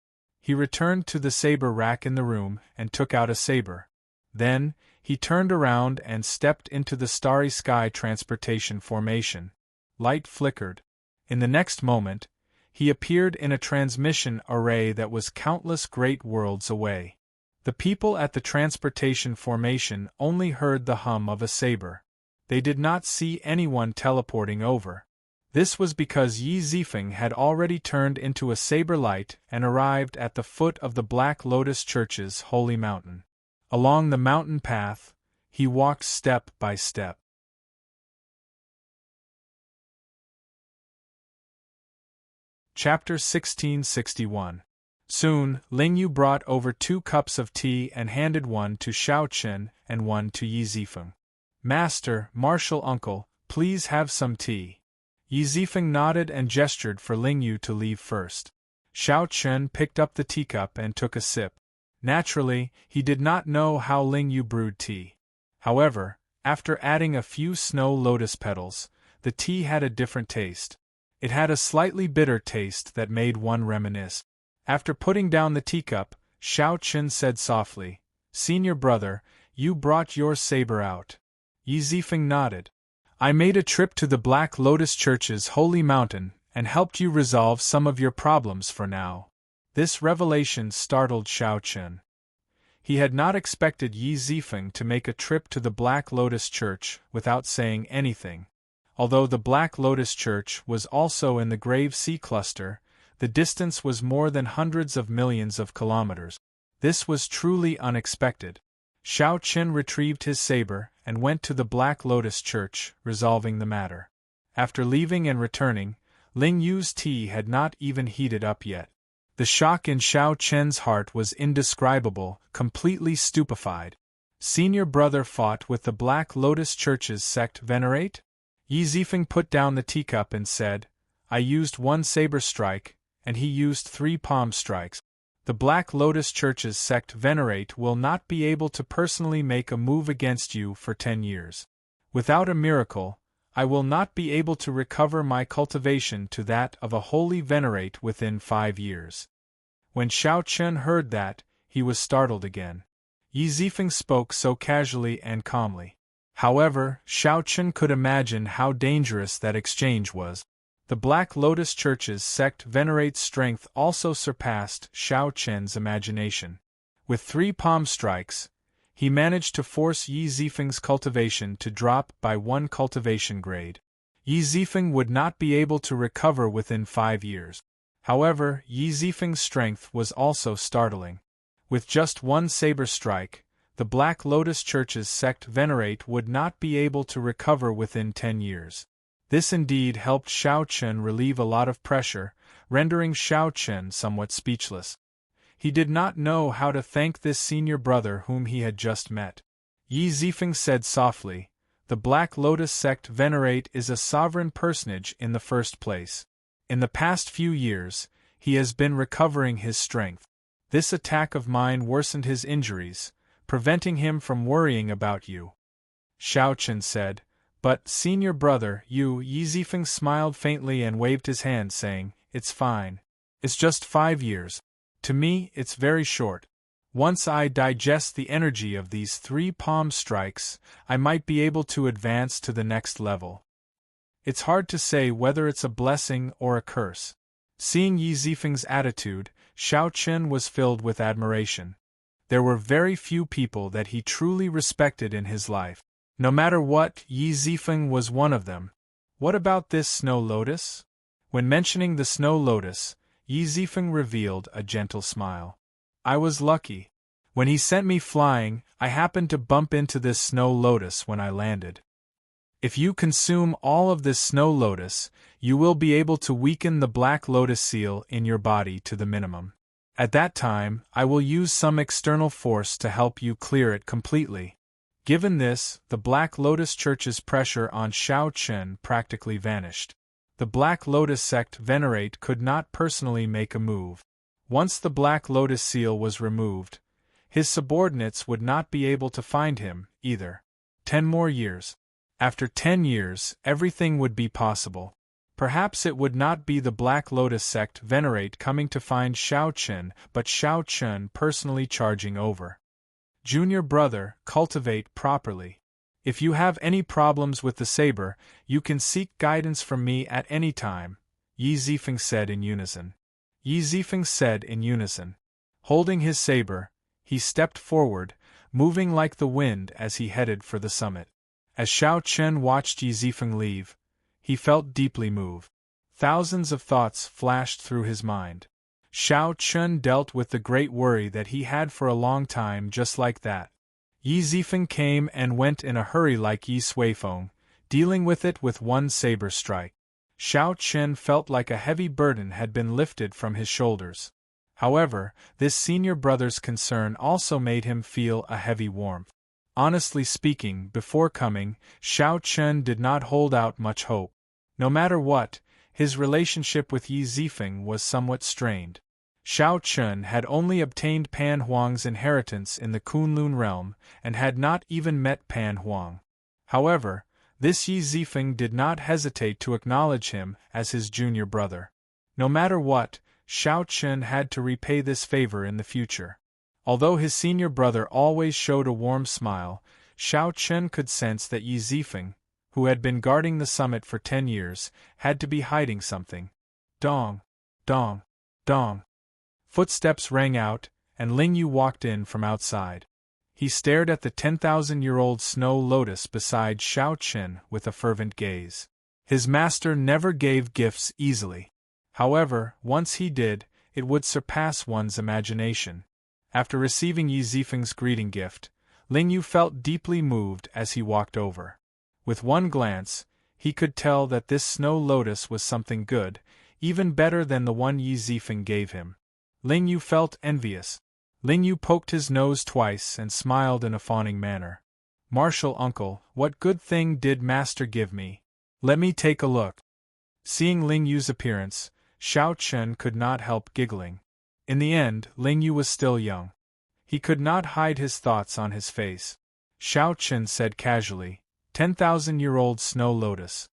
He returned to the saber rack in the room and took out a saber. Then, he turned around and stepped into the Starry Sky transportation formation. Light flickered. In the next moment, he appeared in a transmission array that was countless great worlds away. The people at the transportation formation only heard the hum of a saber. They did not see anyone teleporting over. This was because Yi Zifeng had already turned into a saber light and arrived at the foot of the Black Lotus Church's holy mountain. Along the mountain path, he walked step by step. Chapter 1661. Soon, Ling Yu brought over 2 cups of tea and handed one to Xiao Chen and one to Yi Zifeng. Master, Martial Uncle, please have some tea. Yi Zifeng nodded and gestured for Ling Yu to leave first. Xiao Chen picked up the teacup and took a sip. Naturally, he did not know how Ling Yu brewed tea. However, after adding a few snow lotus petals, the tea had a different taste. It had a slightly bitter taste that made one reminisce. After putting down the teacup, Xiao Chen said softly, Senior brother, you brought your saber out. Yi Zifeng nodded. I made a trip to the Black Lotus Church's holy mountain and helped you resolve some of your problems for now. This revelation startled Xiao Chen. He had not expected Yi Zifeng to make a trip to the Black Lotus Church without saying anything. Although the Black Lotus Church was also in the Grave Sea Cluster, the distance was more than hundreds of millions of kilometers. This was truly unexpected. Xiao Chen retrieved his saber and went to the Black Lotus Church, resolving the matter. After leaving and returning, Ling Yu's tea had not even heated up yet. The shock in Xiao Chen's heart was indescribable, completely stupefied. Senior brother fought with the Black Lotus Church's sect venerate? Yi Zifeng put down the teacup and said, I used 1 saber strike, and he used 3 palm strikes. The Black Lotus Church's sect venerate will not be able to personally make a move against you for 10 years. Without a miracle, I will not be able to recover my cultivation to that of a holy venerate within 5 years. When Xiao Chen heard that, he was startled again. Yi Zifeng spoke so casually and calmly. However, Xiao Chen could imagine how dangerous that exchange was. The Black Lotus Church's sect venerate's strength also surpassed Xiao Chen's imagination. With 3 palm strikes, he managed to force Yi Zifeng's cultivation to drop by 1 cultivation grade. Yi Zifeng would not be able to recover within 5 years. However, Yi Zifeng's strength was also startling. With just 1 saber strike, the Black Lotus Church's sect venerate would not be able to recover within 10 years. This indeed helped Xiao Chen relieve a lot of pressure, rendering Xiao Chen somewhat speechless. He did not know how to thank this senior brother whom he had just met. Yi Zifeng said softly, The Black Lotus sect venerate is a sovereign personage in the first place. In the past few years, he has been recovering his strength. This attack of mine worsened his injuries, preventing him from worrying about you. Xiao Chen said, but, senior brother, Yi Zifeng smiled faintly and waved his hand saying, it's fine. It's just 5 years. To me, it's very short. Once I digest the energy of these 3 palm strikes, I might be able to advance to the next level. It's hard to say whether it's a blessing or a curse. Seeing Yi Zifeng's attitude, Xiao Chen was filled with admiration. There were very few people that he truly respected in his life. No matter what, Yi Zifeng was one of them. What about this snow lotus? When mentioning the snow lotus, Yi Zifeng revealed a gentle smile. I was lucky. When he sent me flying, I happened to bump into this snow lotus when I landed. If you consume all of this snow lotus, you will be able to weaken the black lotus seal in your body to the minimum. At that time, I will use some external force to help you clear it completely. Given this, the Black Lotus Church's pressure on Xiao Chen practically vanished. The Black Lotus sect venerate could not personally make a move. Once the Black Lotus seal was removed, his subordinates would not be able to find him, either. 10 more years. After 10 years, everything would be possible. Perhaps it would not be the Black Lotus sect venerate coming to find Xiao Chen, but Xiao Chen personally charging over. Junior brother, cultivate properly. If you have any problems with the saber, you can seek guidance from me at any time, Yi Zifeng said in unison. Yi Zifeng said in unison. Holding his saber, he stepped forward, moving like the wind as he headed for the summit. As Xiao Chen watched Yi Zifeng leave, he felt deeply moved. Thousands of thoughts flashed through his mind. Xiao Chen dealt with the great worry that he had for a long time just like that. Yi Zifeng came and went in a hurry like Yi Suifeng, dealing with it with one saber strike. Xiao Chen felt like a heavy burden had been lifted from his shoulders. However, this senior brother's concern also made him feel a heavy warmth. Honestly speaking, before coming, Xiao Chen did not hold out much hope. No matter what, his relationship with Yi Zifeng was somewhat strained. Xiao Chen had only obtained Pan Huang's inheritance in the Kunlun realm and had not even met Pan Huang. However, this Yi Zifeng did not hesitate to acknowledge him as his junior brother. No matter what, Xiao Chen had to repay this favor in the future. Although his senior brother always showed a warm smile, Xiao Chen could sense that Yi Zifeng, who had been guarding the summit for 10 years, had to be hiding something. Dong, dong, dong. Footsteps rang out, and Ling Yu walked in from outside. He stared at the 10,000-year-old snow lotus beside Xiao Chen with a fervent gaze. His master never gave gifts easily. However, once he did, it would surpass one's imagination. After receiving Yi Zifeng's greeting gift, Ling Yu felt deeply moved as he walked over. With one glance, he could tell that this snow lotus was something good, even better than the one Yi Zifeng gave him. Ling Yu felt envious. Ling Yu poked his nose twice and smiled in a fawning manner. Martial uncle, what good thing did master give me? Let me take a look. Seeing Ling Yu's appearance, Xiao Chen could not help giggling. In the end, Ling Yu was still young. He could not hide his thoughts on his face. Xiao Chen said casually, 10,000-year-old snow lotus.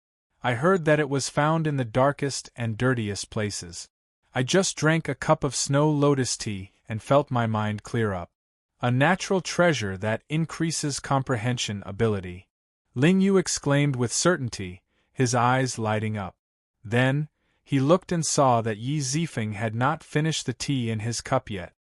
I heard that it was found in the darkest and dirtiest places. I just drank a cup of snow lotus tea and felt my mind clear up. A natural treasure that increases comprehension ability. Ling Yu exclaimed with certainty, his eyes lighting up. Then, he looked and saw that Yi Zifeng had not finished the tea in his cup yet.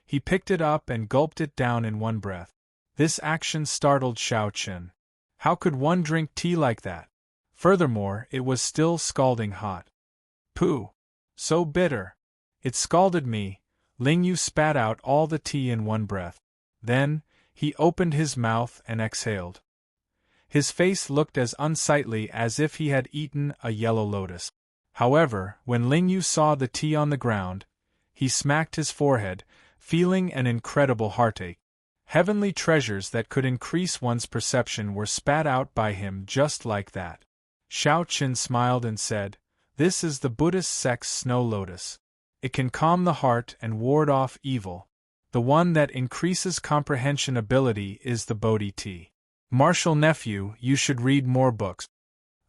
He picked it up and gulped it down in one breath. This action startled Xiao Chen. How could one drink tea like that? Furthermore, it was still scalding hot. Pooh! So bitter! It scalded me. Ling Yu spat out all the tea in one breath. Then, he opened his mouth and exhaled. His face looked as unsightly as if he had eaten a yellow lotus. However, when Ling Yu saw the tea on the ground, he smacked his forehead, feeling an incredible heartache. Heavenly treasures that could increase one's perception were spat out by him just like that. Xiao Qin smiled and said, "This is the Buddhist sect's snow lotus. It can calm the heart and ward off evil. The one that increases comprehension ability is the Bodhi tea. Martial nephew, you should read more books."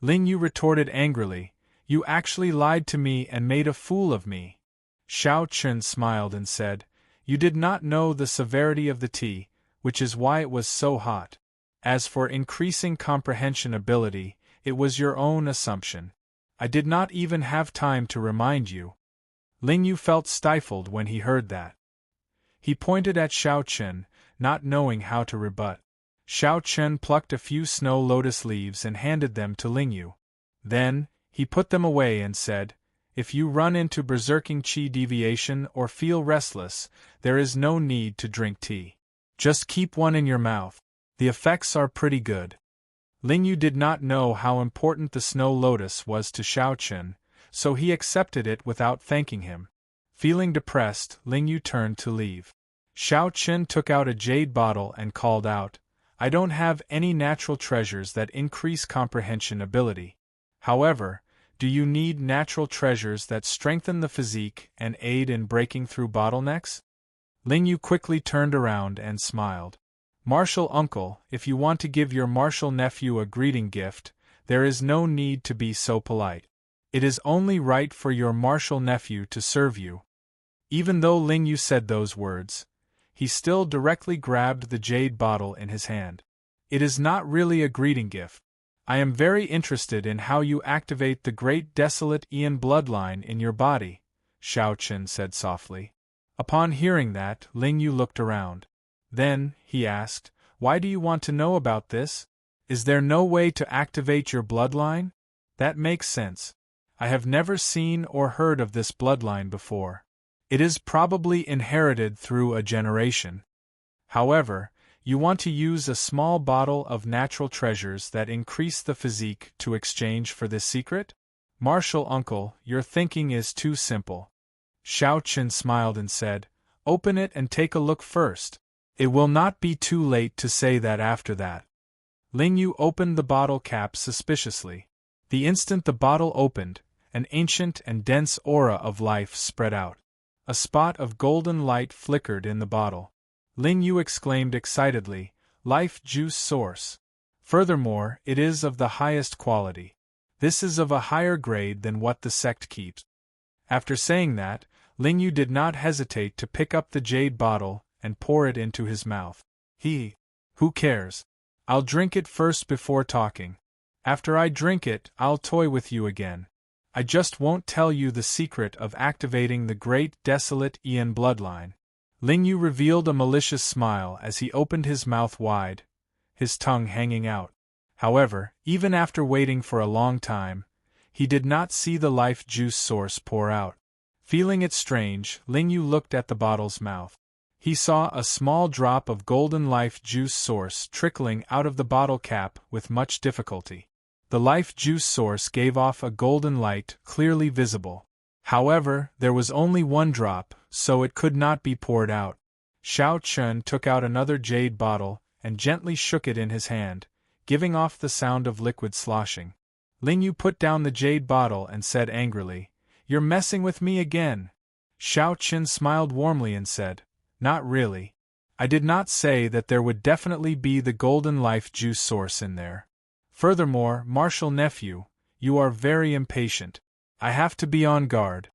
Ling Yu retorted angrily, "You actually lied to me and made a fool of me." Xiao Qin smiled and said, "You did not know the severity of the tea, which is why it was so hot. As for increasing comprehension ability, it was your own assumption. I did not even have time to remind you." Ling Yu felt stifled when he heard that. He pointed at Xiao Qin, not knowing how to rebut. Xiao Qin plucked a few snow lotus leaves and handed them to Ling Yu. Then, he put them away and said, "If you run into berserking qi deviation or feel restless, there is no need to drink tea. Just keep one in your mouth. The effects are pretty good." Ling Yu did not know how important the snow lotus was to Xiao Qin, so he accepted it without thanking him. Feeling depressed, Ling Yu turned to leave. Xiao Qin took out a jade bottle and called out, "I don't have any natural treasures that increase comprehension ability. However, do you need natural treasures that strengthen the physique and aid in breaking through bottlenecks?" Ling Yu quickly turned around and smiled. "Martial uncle, if you want to give your martial nephew a greeting gift, there is no need to be so polite. It is only right for your martial nephew to serve you." Even though Ling Yu said those words, he still directly grabbed the jade bottle in his hand. "It is not really a greeting gift. I am very interested in how you activate the great desolate Ian bloodline in your body," Xiao Qin said softly. Upon hearing that, Ling Yu looked around. Then, he asked, "Why do you want to know about this? Is there no way to activate your bloodline? That makes sense. I have never seen or heard of this bloodline before. It is probably inherited through a generation. However, you want to use a small bottle of natural treasures that increase the physique to exchange for this secret? Martial uncle, your thinking is too simple." Xiao Qin smiled and said, "Open it and take a look first. It will not be too late to say that after that." Ling Yu opened the bottle cap suspiciously. The instant the bottle opened, an ancient and dense aura of life spread out. A spot of golden light flickered in the bottle. Ling Yu exclaimed excitedly, "Life juice source. Furthermore, it is of the highest quality. This is of a higher grade than what the sect keeps." After saying that, Ling Yu did not hesitate to pick up the jade bottle and pour it into his mouth. Who cares? I'll drink it first before talking. After I drink it, I'll toy with you again. I just won't tell you the secret of activating the great desolate Ian bloodline." Ling Yu revealed a malicious smile as he opened his mouth wide, his tongue hanging out. However, even after waiting for a long time, he did not see the life juice source pour out. Feeling it strange, Ling Yu looked at the bottle's mouth. He saw a small drop of golden life juice source trickling out of the bottle cap with much difficulty. The life juice source gave off a golden light clearly visible. However, there was only one drop, so it could not be poured out. Xiao Qin took out another jade bottle and gently shook it in his hand, giving off the sound of liquid sloshing. Ling Yu put down the jade bottle and said angrily, "You're messing with me again." Xiao Qin smiled warmly and said, "Not really. I did not say that there would definitely be the golden life juice source in there. Furthermore, martial nephew, you are very impatient. I have to be on guard."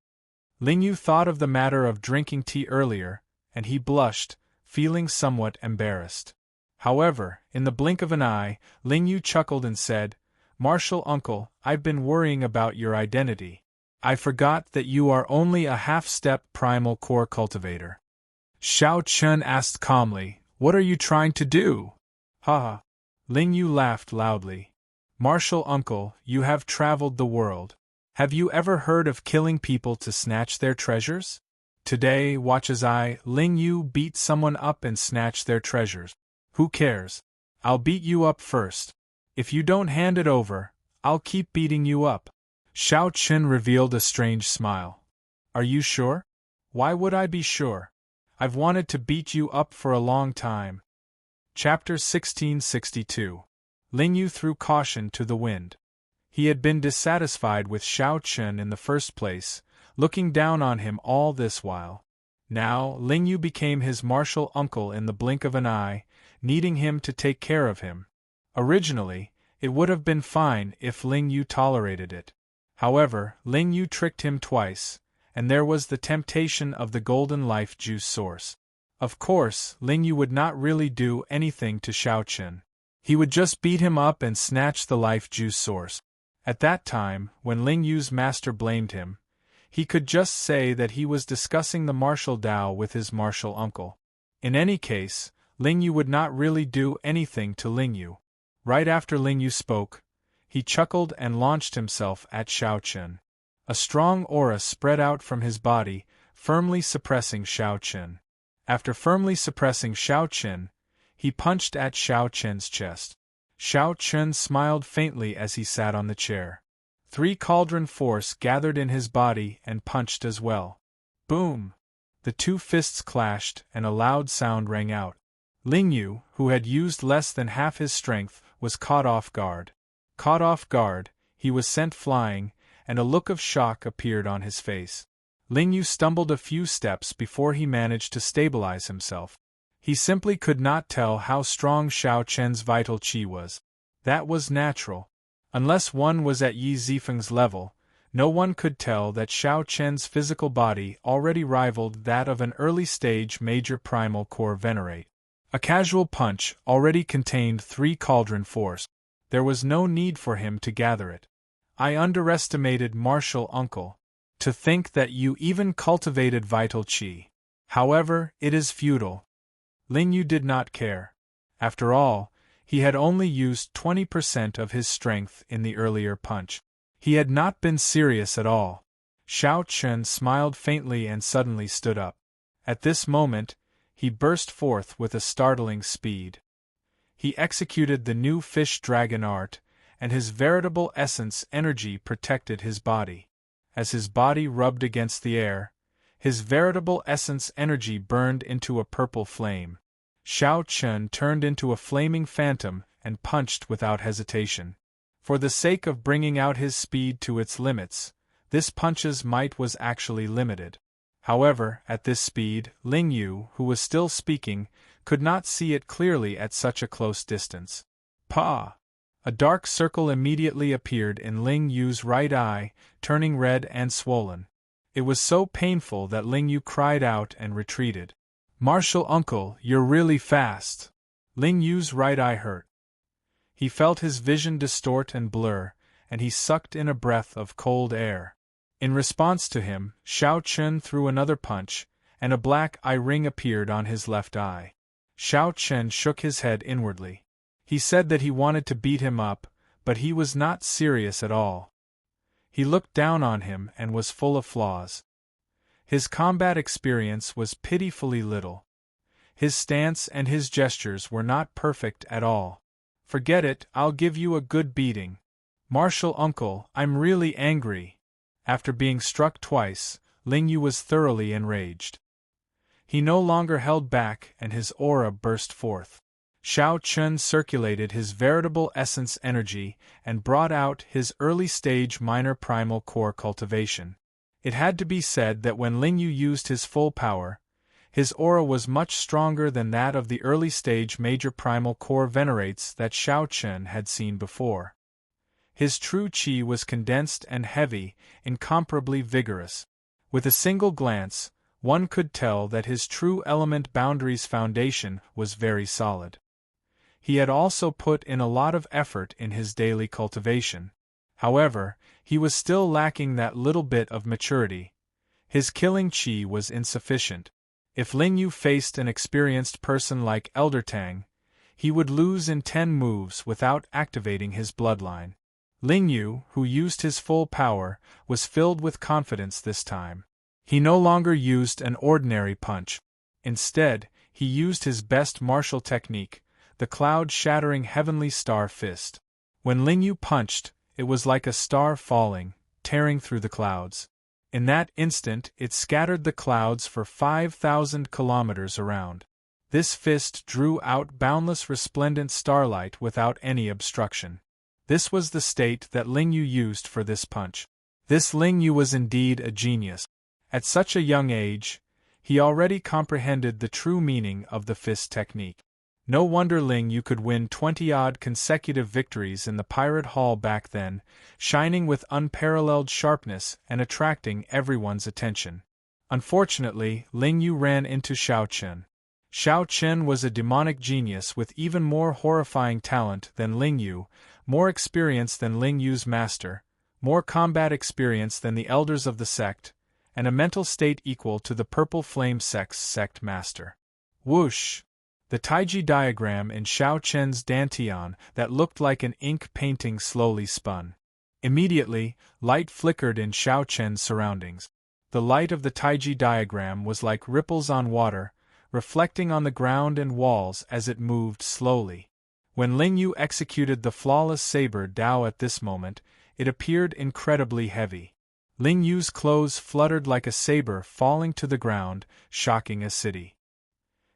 Ling Yu thought of the matter of drinking tea earlier, and he blushed, feeling somewhat embarrassed. However, in the blink of an eye, Ling Yu chuckled and said, "Martial uncle, I've been worrying about your identity. I forgot that you are only a half-step primal core cultivator." Xiao Qin asked calmly, "What are you trying to do?" "Ha!" Ling Yu laughed loudly. "Martial uncle, you have traveled the world. Have you ever heard of killing people to snatch their treasures? Today, watch as I, Ling Yu, beat someone up and snatch their treasures. Who cares? I'll beat you up first. If you don't hand it over, I'll keep beating you up." Xiao Qin revealed a strange smile. "Are you sure?" "Why would I be sure? I've wanted to beat you up for a long time. Chapter 1662. Ling Yu threw caution to the wind. He had been dissatisfied with Xiao Chen in the first place, looking down on him all this while. Now, Ling Yu became his martial uncle in the blink of an eye, needing him to take care of him. Originally, it would have been fine if Ling Yu tolerated it. However, Ling Yu tricked him twice, and there was the temptation of the golden life juice source. Of course, Ling Yu would not really do anything to Xiao Chen. He would just beat him up and snatch the life juice source. At that time, when Ling Yu's master blamed him, he could just say that he was discussing the martial Tao with his martial uncle. In any case, Ling Yu would not really do anything to Ling Yu. Right after Ling Yu spoke, he chuckled and launched himself at Xiao Chen. A strong aura spread out from his body, firmly suppressing Xiao Chen. After firmly suppressing Xiao Chen, he punched at Xiao Chen's chest. Xiao Chen smiled faintly as he sat on the chair. 3 cauldron force gathered in his body and punched as well. Boom! The 2 fists clashed and a loud sound rang out. Ling Yu, who had used less than half his strength, was caught off guard. Caught off guard, he was sent flying, and a look of shock appeared on his face. Ling Yu stumbled a few steps before he managed to stabilize himself. He simply could not tell how strong Xiao Chen's vital qi was. That was natural. Unless one was at Yi Zifeng's level, no one could tell that Xiao Chen's physical body already rivaled that of an early-stage major primal core venerate. A casual punch already contained 3 cauldron force. There was no need for him to gather it. I underestimated martial uncle. To think that you even cultivated vital qi. However, it is futile. Ling Yu did not care. After all, he had only used 20% of his strength in the earlier punch. He had not been serious at all. Xiao Chen smiled faintly and suddenly stood up. At this moment, he burst forth with a startling speed. He executed the new fish dragon art, and his veritable essence energy protected his body. As his body rubbed against the air, his veritable essence energy burned into a purple flame. Xiao Chen turned into a flaming phantom and punched without hesitation. For the sake of bringing out his speed to its limits, this punch's might was actually limited. However, at this speed, Ling Yu, who was still speaking, could not see it clearly at such a close distance. Pa! A dark circle immediately appeared in Ling Yu's right eye, turning red and swollen. It was so painful that Ling Yu cried out and retreated. Martial uncle, you're really fast. Ling Yu's right eye hurt. He felt his vision distort and blur, and he sucked in a breath of cold air. In response to him, Xiao Chen threw another punch, and a black eye ring appeared on his left eye. Xiao Chen shook his head inwardly. He said that he wanted to beat him up, but he was not serious at all. He looked down on him and was full of flaws. His combat experience was pitifully little. His stance and his gestures were not perfect at all. Forget it, I'll give you a good beating. Martial uncle, I'm really angry. After being struck twice, Ling Yu was thoroughly enraged. He no longer held back and his aura burst forth. Xiao Chen circulated his veritable essence energy and brought out his early-stage minor primal core cultivation. It had to be said that when Ling Yu used his full power, his aura was much stronger than that of the early-stage major primal core venerates that Xiao Chen had seen before. His true qi was condensed and heavy, incomparably vigorous. With a single glance, one could tell that his true element boundaries foundation was very solid. He had also put in a lot of effort in his daily cultivation. However, he was still lacking that little bit of maturity. His killing qi was insufficient. If Ling Yu faced an experienced person like Elder Tang, he would lose in 10 moves without activating his bloodline. Ling Yu, who used his full power, was filled with confidence this time. He no longer used an ordinary punch. Instead, he used his best martial technique, the cloud-shattering heavenly star fist. When Ling Yu punched, it was like a star falling, tearing through the clouds. In that instant it scattered the clouds for 5,000 kilometers around. This fist drew out boundless resplendent starlight without any obstruction. This was the state that Ling Yu used for this punch. This Ling Yu was indeed a genius. At such a young age, he already comprehended the true meaning of the fist technique. No wonder Ling Yu could win 20-odd consecutive victories in the Pirate Hall back then, shining with unparalleled sharpness and attracting everyone's attention. Unfortunately, Ling Yu ran into Xiao Chen. Xiao Chen was a demonic genius with even more horrifying talent than Ling Yu, more experience than Ling Yu's master, more combat experience than the elders of the sect, and a mental state equal to the Purple Flame Sect's sect master. Whoosh! The Taiji diagram in Xiao Chen's dantian that looked like an ink painting slowly spun. Immediately, light flickered in Xiao Chen's surroundings. The light of the Taiji diagram was like ripples on water, reflecting on the ground and walls as it moved slowly. When Ling Yu executed the flawless saber Dao at this moment, it appeared incredibly heavy. Ling Yu's clothes fluttered like a saber falling to the ground, shocking a city.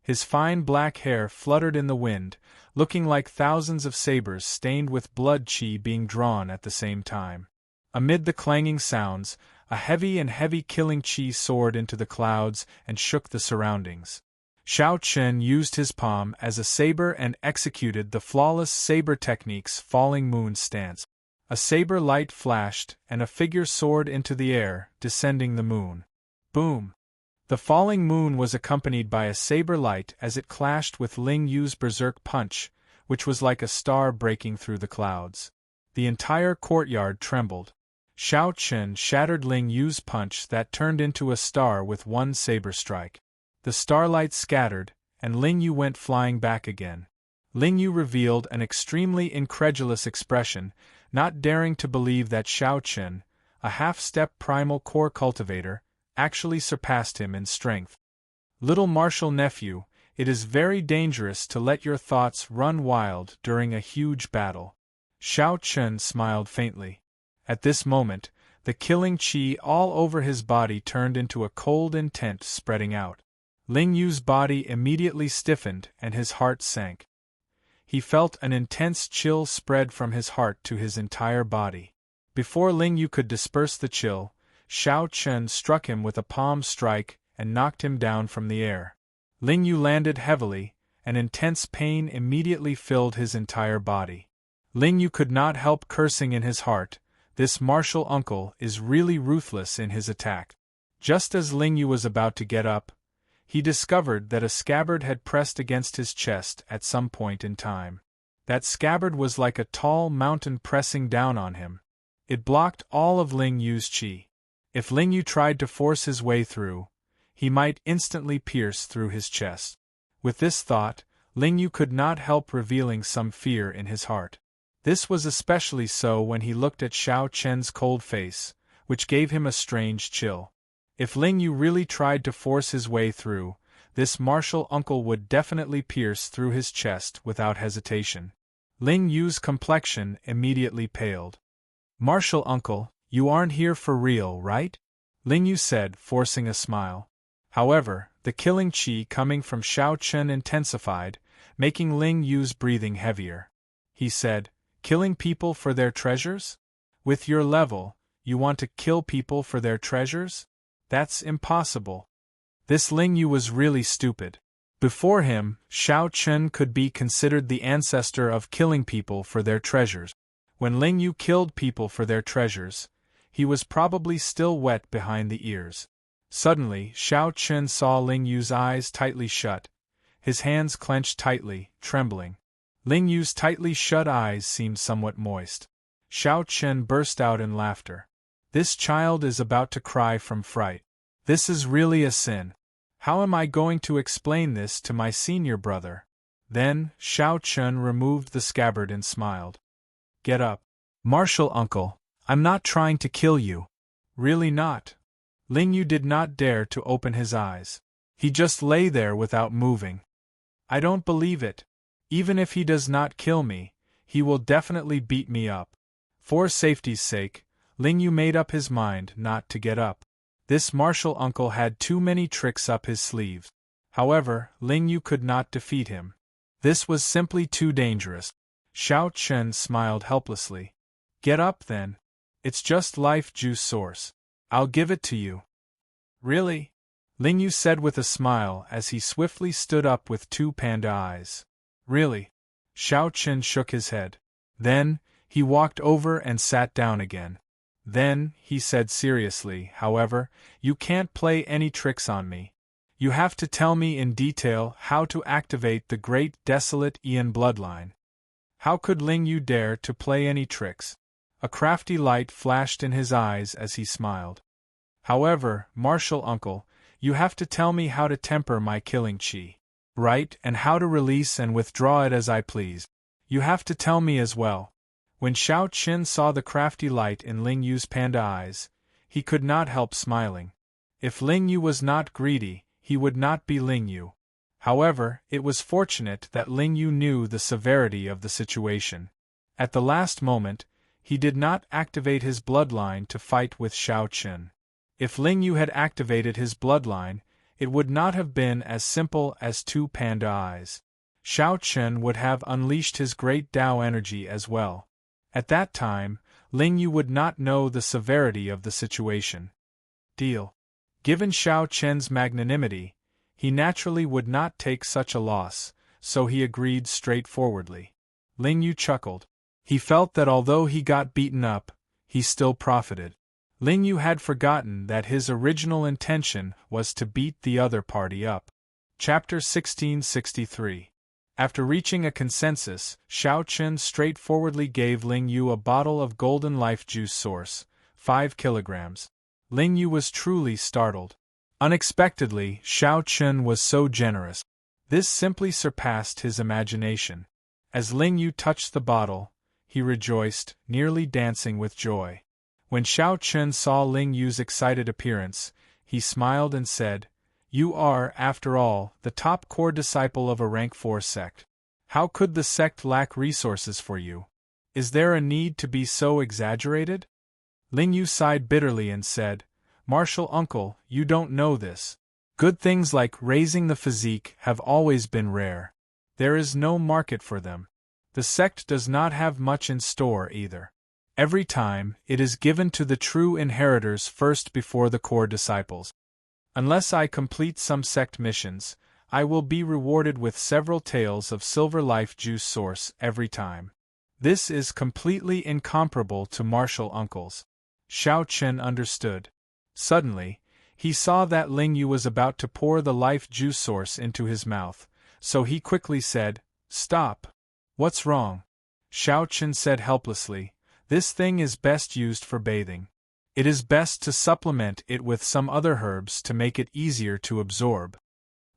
His fine black hair fluttered in the wind, looking like thousands of sabers stained with blood qi being drawn at the same time. Amid the clanging sounds, a heavy killing qi soared into the clouds and shook the surroundings. Xiao Chen used his palm as a saber and executed the flawless saber technique's falling moon stance. A saber light flashed, and a figure soared into the air, descending the moon. Boom! The falling moon was accompanied by a saber light as it clashed with Ling Yu's berserk punch, which was like a star breaking through the clouds. The entire courtyard trembled. Xiao Chen shattered Ling Yu's punch that turned into a star with one saber strike. The starlight scattered, and Ling Yu went flying back again. Ling Yu revealed an extremely incredulous expression, not daring to believe that Xiao Chen, a half-step primal core cultivator, actually surpassed him in strength. Little martial nephew, it is very dangerous to let your thoughts run wild during a huge battle. Xiao Chen smiled faintly. At this moment, the killing qi all over his body turned into a cold intent spreading out. Ling Yu's body immediately stiffened and his heart sank. He felt an intense chill spread from his heart to his entire body. Before Ling Yu could disperse the chill, Xiao Chen struck him with a palm strike and knocked him down from the air. Ling Yu landed heavily, and intense pain immediately filled his entire body. Ling Yu could not help cursing in his heart, this martial uncle is really ruthless in his attack. Just as Ling Yu was about to get up, he discovered that a scabbard had pressed against his chest at some point in time. That scabbard was like a tall mountain pressing down on him. It blocked all of Ling Yu's qi. If Ling Yu tried to force his way through, he might instantly pierce through his chest. With this thought, Ling Yu could not help revealing some fear in his heart. This was especially so when he looked at Xiao Chen's cold face, which gave him a strange chill. If Ling Yu really tried to force his way through, this martial uncle would definitely pierce through his chest without hesitation. Ling Yu's complexion immediately paled. "Martial uncle, you aren't here for real, right?" Ling Yu said, forcing a smile. However, the killing qi coming from Xiao Chen intensified, making Ling Yu's breathing heavier. He said, "Killing people for their treasures? With your level, you want to kill people for their treasures? That's impossible." This Ling Yu was really stupid. Before him, Xiao Chen could be considered the ancestor of killing people for their treasures. When Ling Yu killed people for their treasures, he was probably still wet behind the ears. Suddenly, Xiao Chen saw Ling Yu's eyes tightly shut, his hands clenched tightly, trembling. Ling Yu's tightly shut eyes seemed somewhat moist. Xiao Chen burst out in laughter. This child is about to cry from fright. This is really a sin. How am I going to explain this to my senior brother? Then, Xiao Chen removed the scabbard and smiled. "Get up. Martial uncle, I'm not trying to kill you." "Really not?" Ling Yu did not dare to open his eyes. He just lay there without moving. "I don't believe it. Even if he does not kill me, he will definitely beat me up." For safety's sake, Ling Yu made up his mind not to get up. This martial uncle had too many tricks up his sleeves. However, Ling Yu could not defeat him. This was simply too dangerous. Xiao Chen smiled helplessly. Get up then. It's just life juice source. I'll give it to you. Really? Ling Yu said with a smile as he swiftly stood up with two panda eyes. Really? Xiao Chen shook his head. Then, he walked over and sat down again. Then, he said seriously, however, you can't play any tricks on me. You have to tell me in detail how to activate the great desolate Ian bloodline. How could Ling Yu dare to play any tricks? A crafty light flashed in his eyes as he smiled. However, martial uncle, you have to tell me how to temper my killing chi. Right, and how to release and withdraw it as I please. You have to tell me as well. When Xiao Qin saw the crafty light in Ling Yu's panda eyes, he could not help smiling. If Ling Yu was not greedy, he would not be Ling Yu. However, it was fortunate that Ling Yu knew the severity of the situation. At the last moment, he did not activate his bloodline to fight with Xiao Qin. If Ling Yu had activated his bloodline, it would not have been as simple as two panda eyes. Xiao Qin would have unleashed his great Tao energy as well. At that time, Ling Yu would not know the severity of the situation. Deal. Given Xiao Qin's magnanimity, he naturally would not take such a loss, so he agreed straightforwardly. Ling Yu chuckled. He felt that although he got beaten up, he still profited. Ling Yu had forgotten that his original intention was to beat the other party up. Chapter 1663. After reaching a consensus, Xiao Qin straightforwardly gave Ling Yu a bottle of golden life juice source, 5 kilograms. Ling Yu was truly startled. Unexpectedly, Xiao Qin was so generous. This simply surpassed his imagination. As Ling Yu touched the bottle, he rejoiced, nearly dancing with joy. When Xiao Qin saw Ling Yu's excited appearance, he smiled and said, "You are, after all, the top core disciple of a rank 4 sect. How could the sect lack resources for you? Is there a need to be so exaggerated?" Ling Yu sighed bitterly and said, "Martial uncle, you don't know this. Good things like raising the physique have always been rare. There is no market for them. The sect does not have much in store either. Every time, it is given to the true inheritors first before the core disciples. Unless I complete some sect missions, I will be rewarded with several taels of silver life juice source every time. This is completely incomparable to martial uncles." Xiao Qin understood. Suddenly, he saw that Ling Yu was about to pour the life juice source into his mouth, so he quickly said, "Stop. What's wrong?" Xiao Qin said helplessly, "This thing is best used for bathing. It is best to supplement it with some other herbs to make it easier to absorb."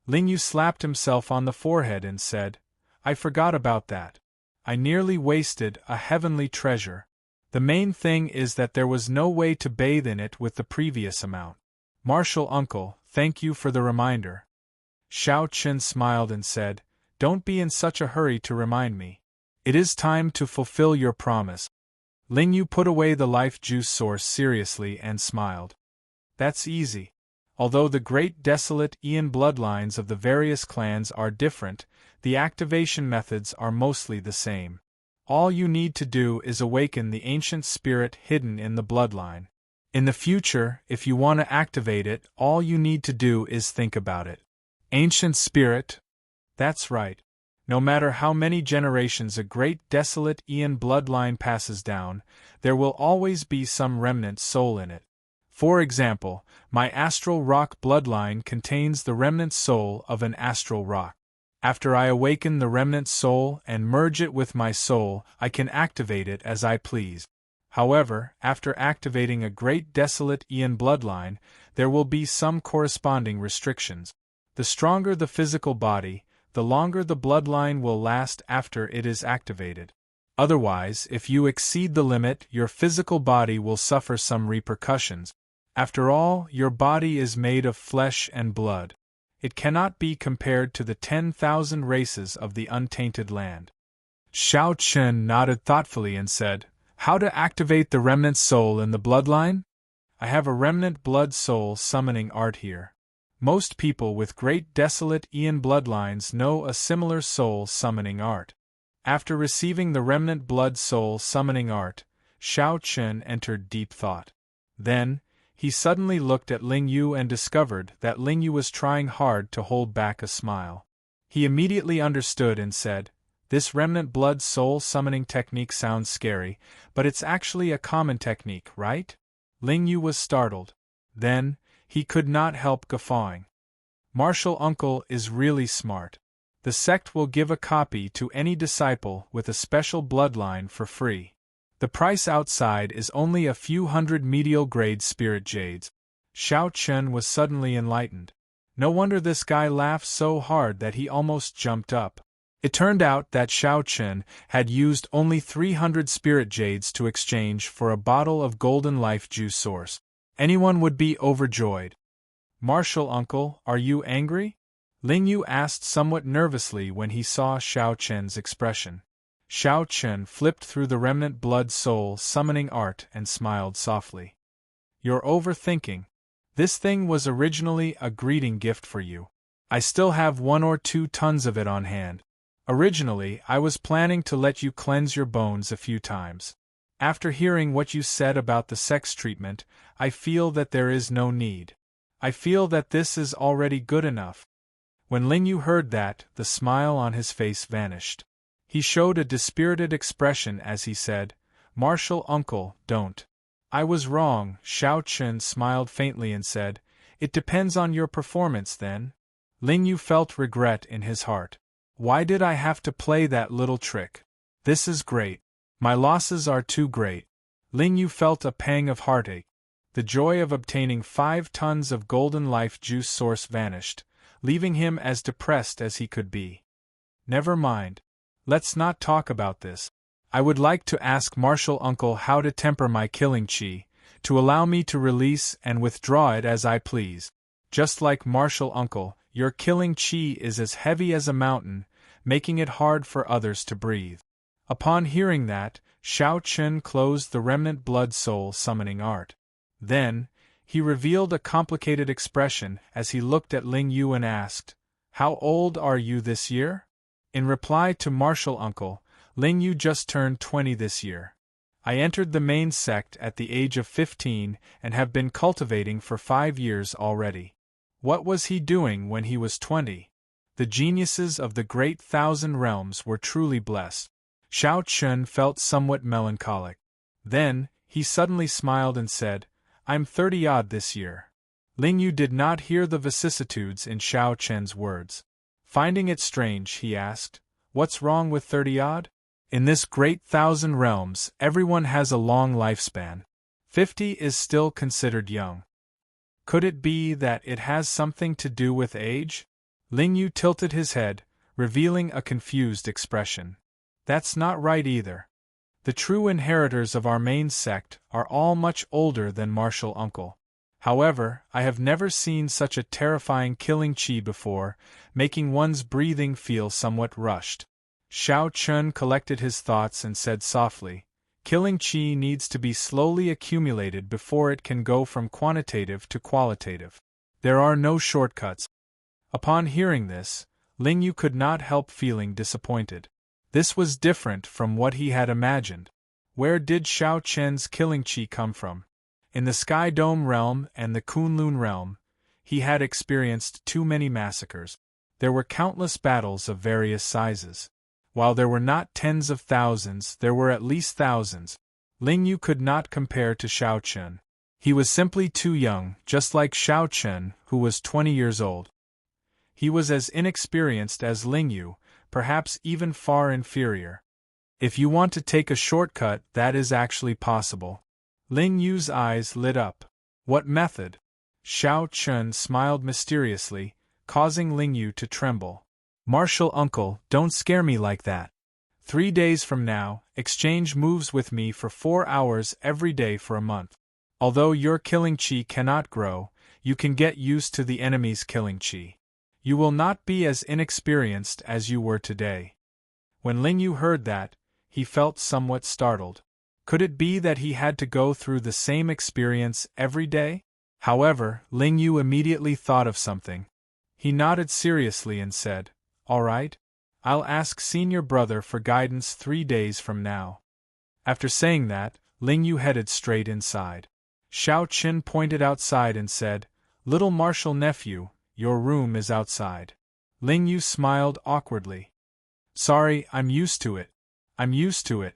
Ling Yu slapped himself on the forehead and said, "I forgot about that. I nearly wasted a heavenly treasure. The main thing is that there was no way to bathe in it with the previous amount. Martial uncle, thank you for the reminder." Xiao Qin smiled and said, "Don't be in such a hurry to remind me. It is time to fulfill your promise." Ling Yu put away the life juice source seriously and smiled. "That's easy. Although the great desolate Ian bloodlines of the various clans are different, the activation methods are mostly the same. All you need to do is awaken the ancient spirit hidden in the bloodline. In the future, if you want to activate it, all you need to do is think about it. Ancient spirit? That's right. No matter how many generations a great desolate Ian bloodline passes down, there will always be some remnant soul in it. For example, my astral rock bloodline contains the remnant soul of an astral rock. After I awaken the remnant soul and merge it with my soul, I can activate it as I please. However, after activating a great desolate Ian bloodline, there will be some corresponding restrictions. The stronger the physical body, the longer the bloodline will last after it is activated. Otherwise, if you exceed the limit, your physical body will suffer some repercussions. After all, your body is made of flesh and blood. It cannot be compared to the 10,000 races of the untainted land." Xiao Qin nodded thoughtfully and said, "How to activate the remnant soul in the bloodline? I have a remnant blood soul summoning art here. Most people with great desolate Ian bloodlines know a similar soul-summoning art. After receiving the remnant blood soul-summoning art, Shao Chen entered deep thought. Then, he suddenly looked at Ling Yu and discovered that Ling Yu was trying hard to hold back a smile. He immediately understood and said, "This remnant blood soul-summoning technique sounds scary, but it's actually a common technique, right?" Ling Yu was startled. Then, he could not help guffawing. "Martial Uncle is really smart. The sect will give a copy to any disciple with a special bloodline for free. The price outside is only a few hundred medial-grade spirit jades." Shao Chen was suddenly enlightened. No wonder this guy laughed so hard that he almost jumped up. It turned out that Shao Chen had used only 300 spirit jades to exchange for a bottle of golden life juice source. Anyone would be overjoyed. "Martial Uncle, are you angry?" Ling Yu asked somewhat nervously when he saw Shao Chen's expression. Shao Chen flipped through the remnant blood soul summoning art and smiled softly. "You're overthinking. This thing was originally a greeting gift for you. I still have 1 or 2 tons of it on hand. Originally, I was planning to let you cleanse your bones a few times. After hearing what you said about the sex treatment, I feel that there is no need. I feel that this is already good enough." When Ling Yu heard that, the smile on his face vanished. He showed a dispirited expression as he said, "Martial Uncle, don't." "I was wrong," Shao Chen smiled faintly and said, "It depends on your performance then." Ling Yu felt regret in his heart. "Why did I have to play that little trick? This is great. My losses are too great." Ling Yu felt a pang of heartache. The joy of obtaining 5 tons of golden life juice source vanished, leaving him as depressed as he could be. "Never mind. Let's not talk about this. I would like to ask Martial Uncle how to temper my killing chi, to allow me to release and withdraw it as I please. Just like Martial Uncle, your killing chi is as heavy as a mountain, making it hard for others to breathe." Upon hearing that, Shao Chen closed the remnant blood soul summoning art. Then, he revealed a complicated expression as he looked at Ling Yu and asked, "How old are you this year?" In reply to Martial Uncle, Ling Yu just turned 20 this year. "I entered the main sect at the age of 15 and have been cultivating for 5 years already." What was he doing when he was 20? The geniuses of the great Thousand Realms were truly blessed. Shao Chen felt somewhat melancholic. Then, he suddenly smiled and said, "I'm 30-odd this year." Ling Yu did not hear the vicissitudes in Shao Chen's words. Finding it strange, he asked, "What's wrong with 30-odd? In this great Thousand Realms, everyone has a long lifespan. 50 is still considered young. Could it be that it has something to do with age?" Ling Yu tilted his head, revealing a confused expression. "That's not right either. The true inheritors of our main sect are all much older than Martial Uncle. However, I have never seen such a terrifying killing chi before, making one's breathing feel somewhat rushed." Shao Chen collected his thoughts and said softly, "Killing chi needs to be slowly accumulated before it can go from quantitative to qualitative. There are no shortcuts." Upon hearing this, Ling Yu could not help feeling disappointed. This was different from what he had imagined. Where did Shao Chen's killing chi come from? In the Sky Dome realm and the Kunlun realm, he had experienced too many massacres. There were countless battles of various sizes. While there were not tens of thousands, there were at least thousands. Ling Yu could not compare to Shao Chen. He was simply too young, just like Shao Chen, who was 20 years old. He was as inexperienced as Ling Yu, perhaps even far inferior. If you want to take a shortcut, that is actually possible. Ling Yu's eyes lit up. What method? Shao Chen smiled mysteriously, causing Ling Yu to tremble. "Martial Uncle, don't scare me like that. 3 days from now, exchange moves with me for 4 hours every day for a month. Although your killing chi cannot grow, you can get used to the enemy's killing chi. You will not be as inexperienced as you were today." When Ling Yu heard that, he felt somewhat startled. Could it be that he had to go through the same experience every day? However, Ling Yu immediately thought of something. He nodded seriously and said, "All right. I'll ask Senior Brother for guidance 3 days from now." After saying that, Ling Yu headed straight inside. Xiao Qin pointed outside and said, "Little Martial Nephew, your room is outside." Ling Yu smiled awkwardly. "Sorry, I'm used to it. I'm used to it."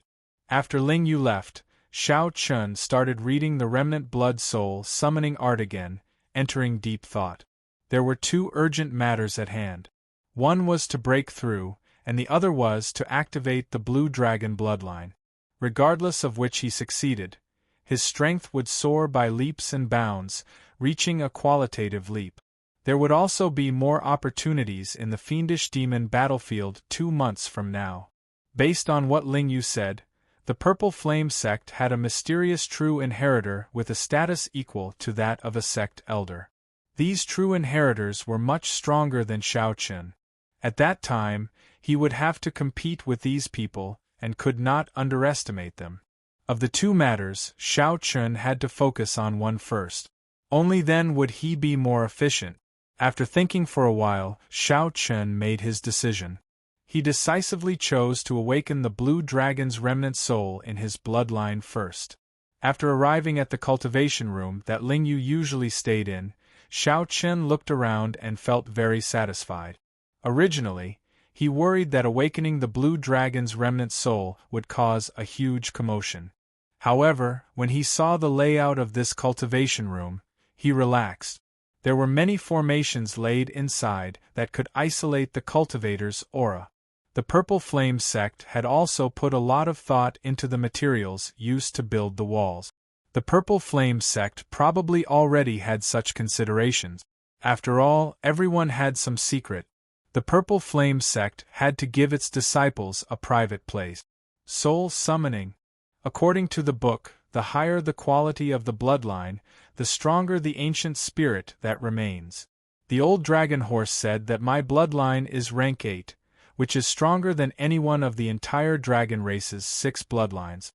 After Ling Yu left, Xiao Qin started reading the Remnant Blood Soul summoning art again, entering deep thought. There were 2 urgent matters at hand. One was to break through, and the other was to activate the Blue Dragon bloodline. Regardless of which he succeeded, his strength would soar by leaps and bounds, reaching a qualitative leap. There would also be more opportunities in the Fiendish Demon battlefield 2 months from now. Based on what Ling Yu said, the Purple Flame sect had a mysterious true inheritor with a status equal to that of a sect elder. These true inheritors were much stronger than Xiao Qin. At that time, he would have to compete with these people, and could not underestimate them. Of the 2 matters, Xiao Qin had to focus on one first. Only then would he be more efficient. After thinking for a while, Xiao Qin made his decision. He decisively chose to awaken the Blue Dragon's remnant soul in his bloodline first. After arriving at the cultivation room that Ling Yu usually stayed in, Xiao Qin looked around and felt very satisfied. Originally, he worried that awakening the Blue Dragon's remnant soul would cause a huge commotion. However, when he saw the layout of this cultivation room, he relaxed. There were many formations laid inside that could isolate the cultivator's aura. The Purple Flame sect had also put a lot of thought into the materials used to build the walls. The Purple Flame sect probably already had such considerations. After all, everyone had some secret. The Purple Flame sect had to give its disciples a private place. Soul summoning. According to the book, the higher the quality of the bloodline, the stronger the ancient spirit that remains. The old dragon horse said that my bloodline is rank 8, which is stronger than any one of the entire dragon race's 6 bloodlines.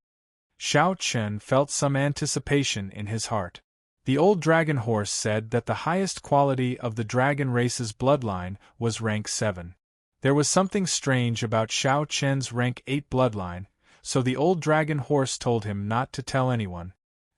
Xiao Qin felt some anticipation in his heart. The old dragon horse said that the highest quality of the dragon race's bloodline was rank 7. There was something strange about Xiao Qin's rank 8 bloodline, so the old dragon horse told him not to tell anyone.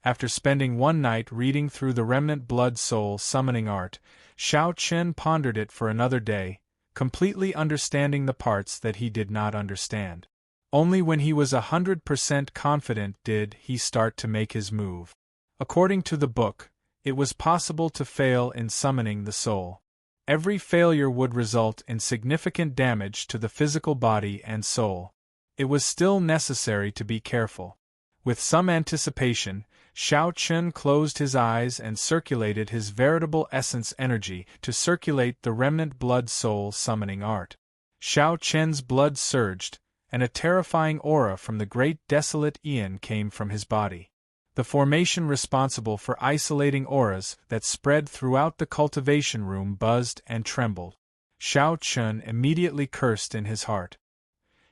After spending one night reading through the Remnant Blood Soul summoning art, Xiao Qin pondered it for another day, completely understanding the parts that he did not understand. Only when he was 100% confident did he start to make his move. According to the book, it was possible to fail in summoning the soul. Every failure would result in significant damage to the physical body and soul. It was still necessary to be careful. With some anticipation, Xiao Qin closed his eyes and circulated his veritable essence energy to circulate the Remnant Blood Soul summoning art. Xiao Qin's blood surged, and a terrifying aura from the great desolate Aeon came from his body. The formation responsible for isolating auras that spread throughout the cultivation room buzzed and trembled. Xiao Qin immediately cursed in his heart.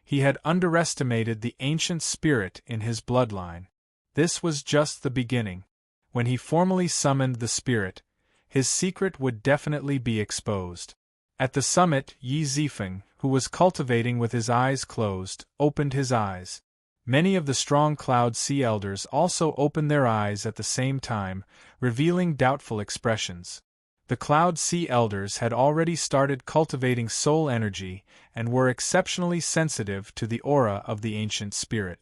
He had underestimated the ancient spirit in his bloodline. This was just the beginning. When he formally summoned the spirit, his secret would definitely be exposed. At the summit, Yi Zifeng, who was cultivating with his eyes closed, opened his eyes. Many of the strong Cloud Sea Elders also opened their eyes at the same time, revealing doubtful expressions. The Cloud Sea Elders had already started cultivating soul energy and were exceptionally sensitive to the aura of the ancient spirit.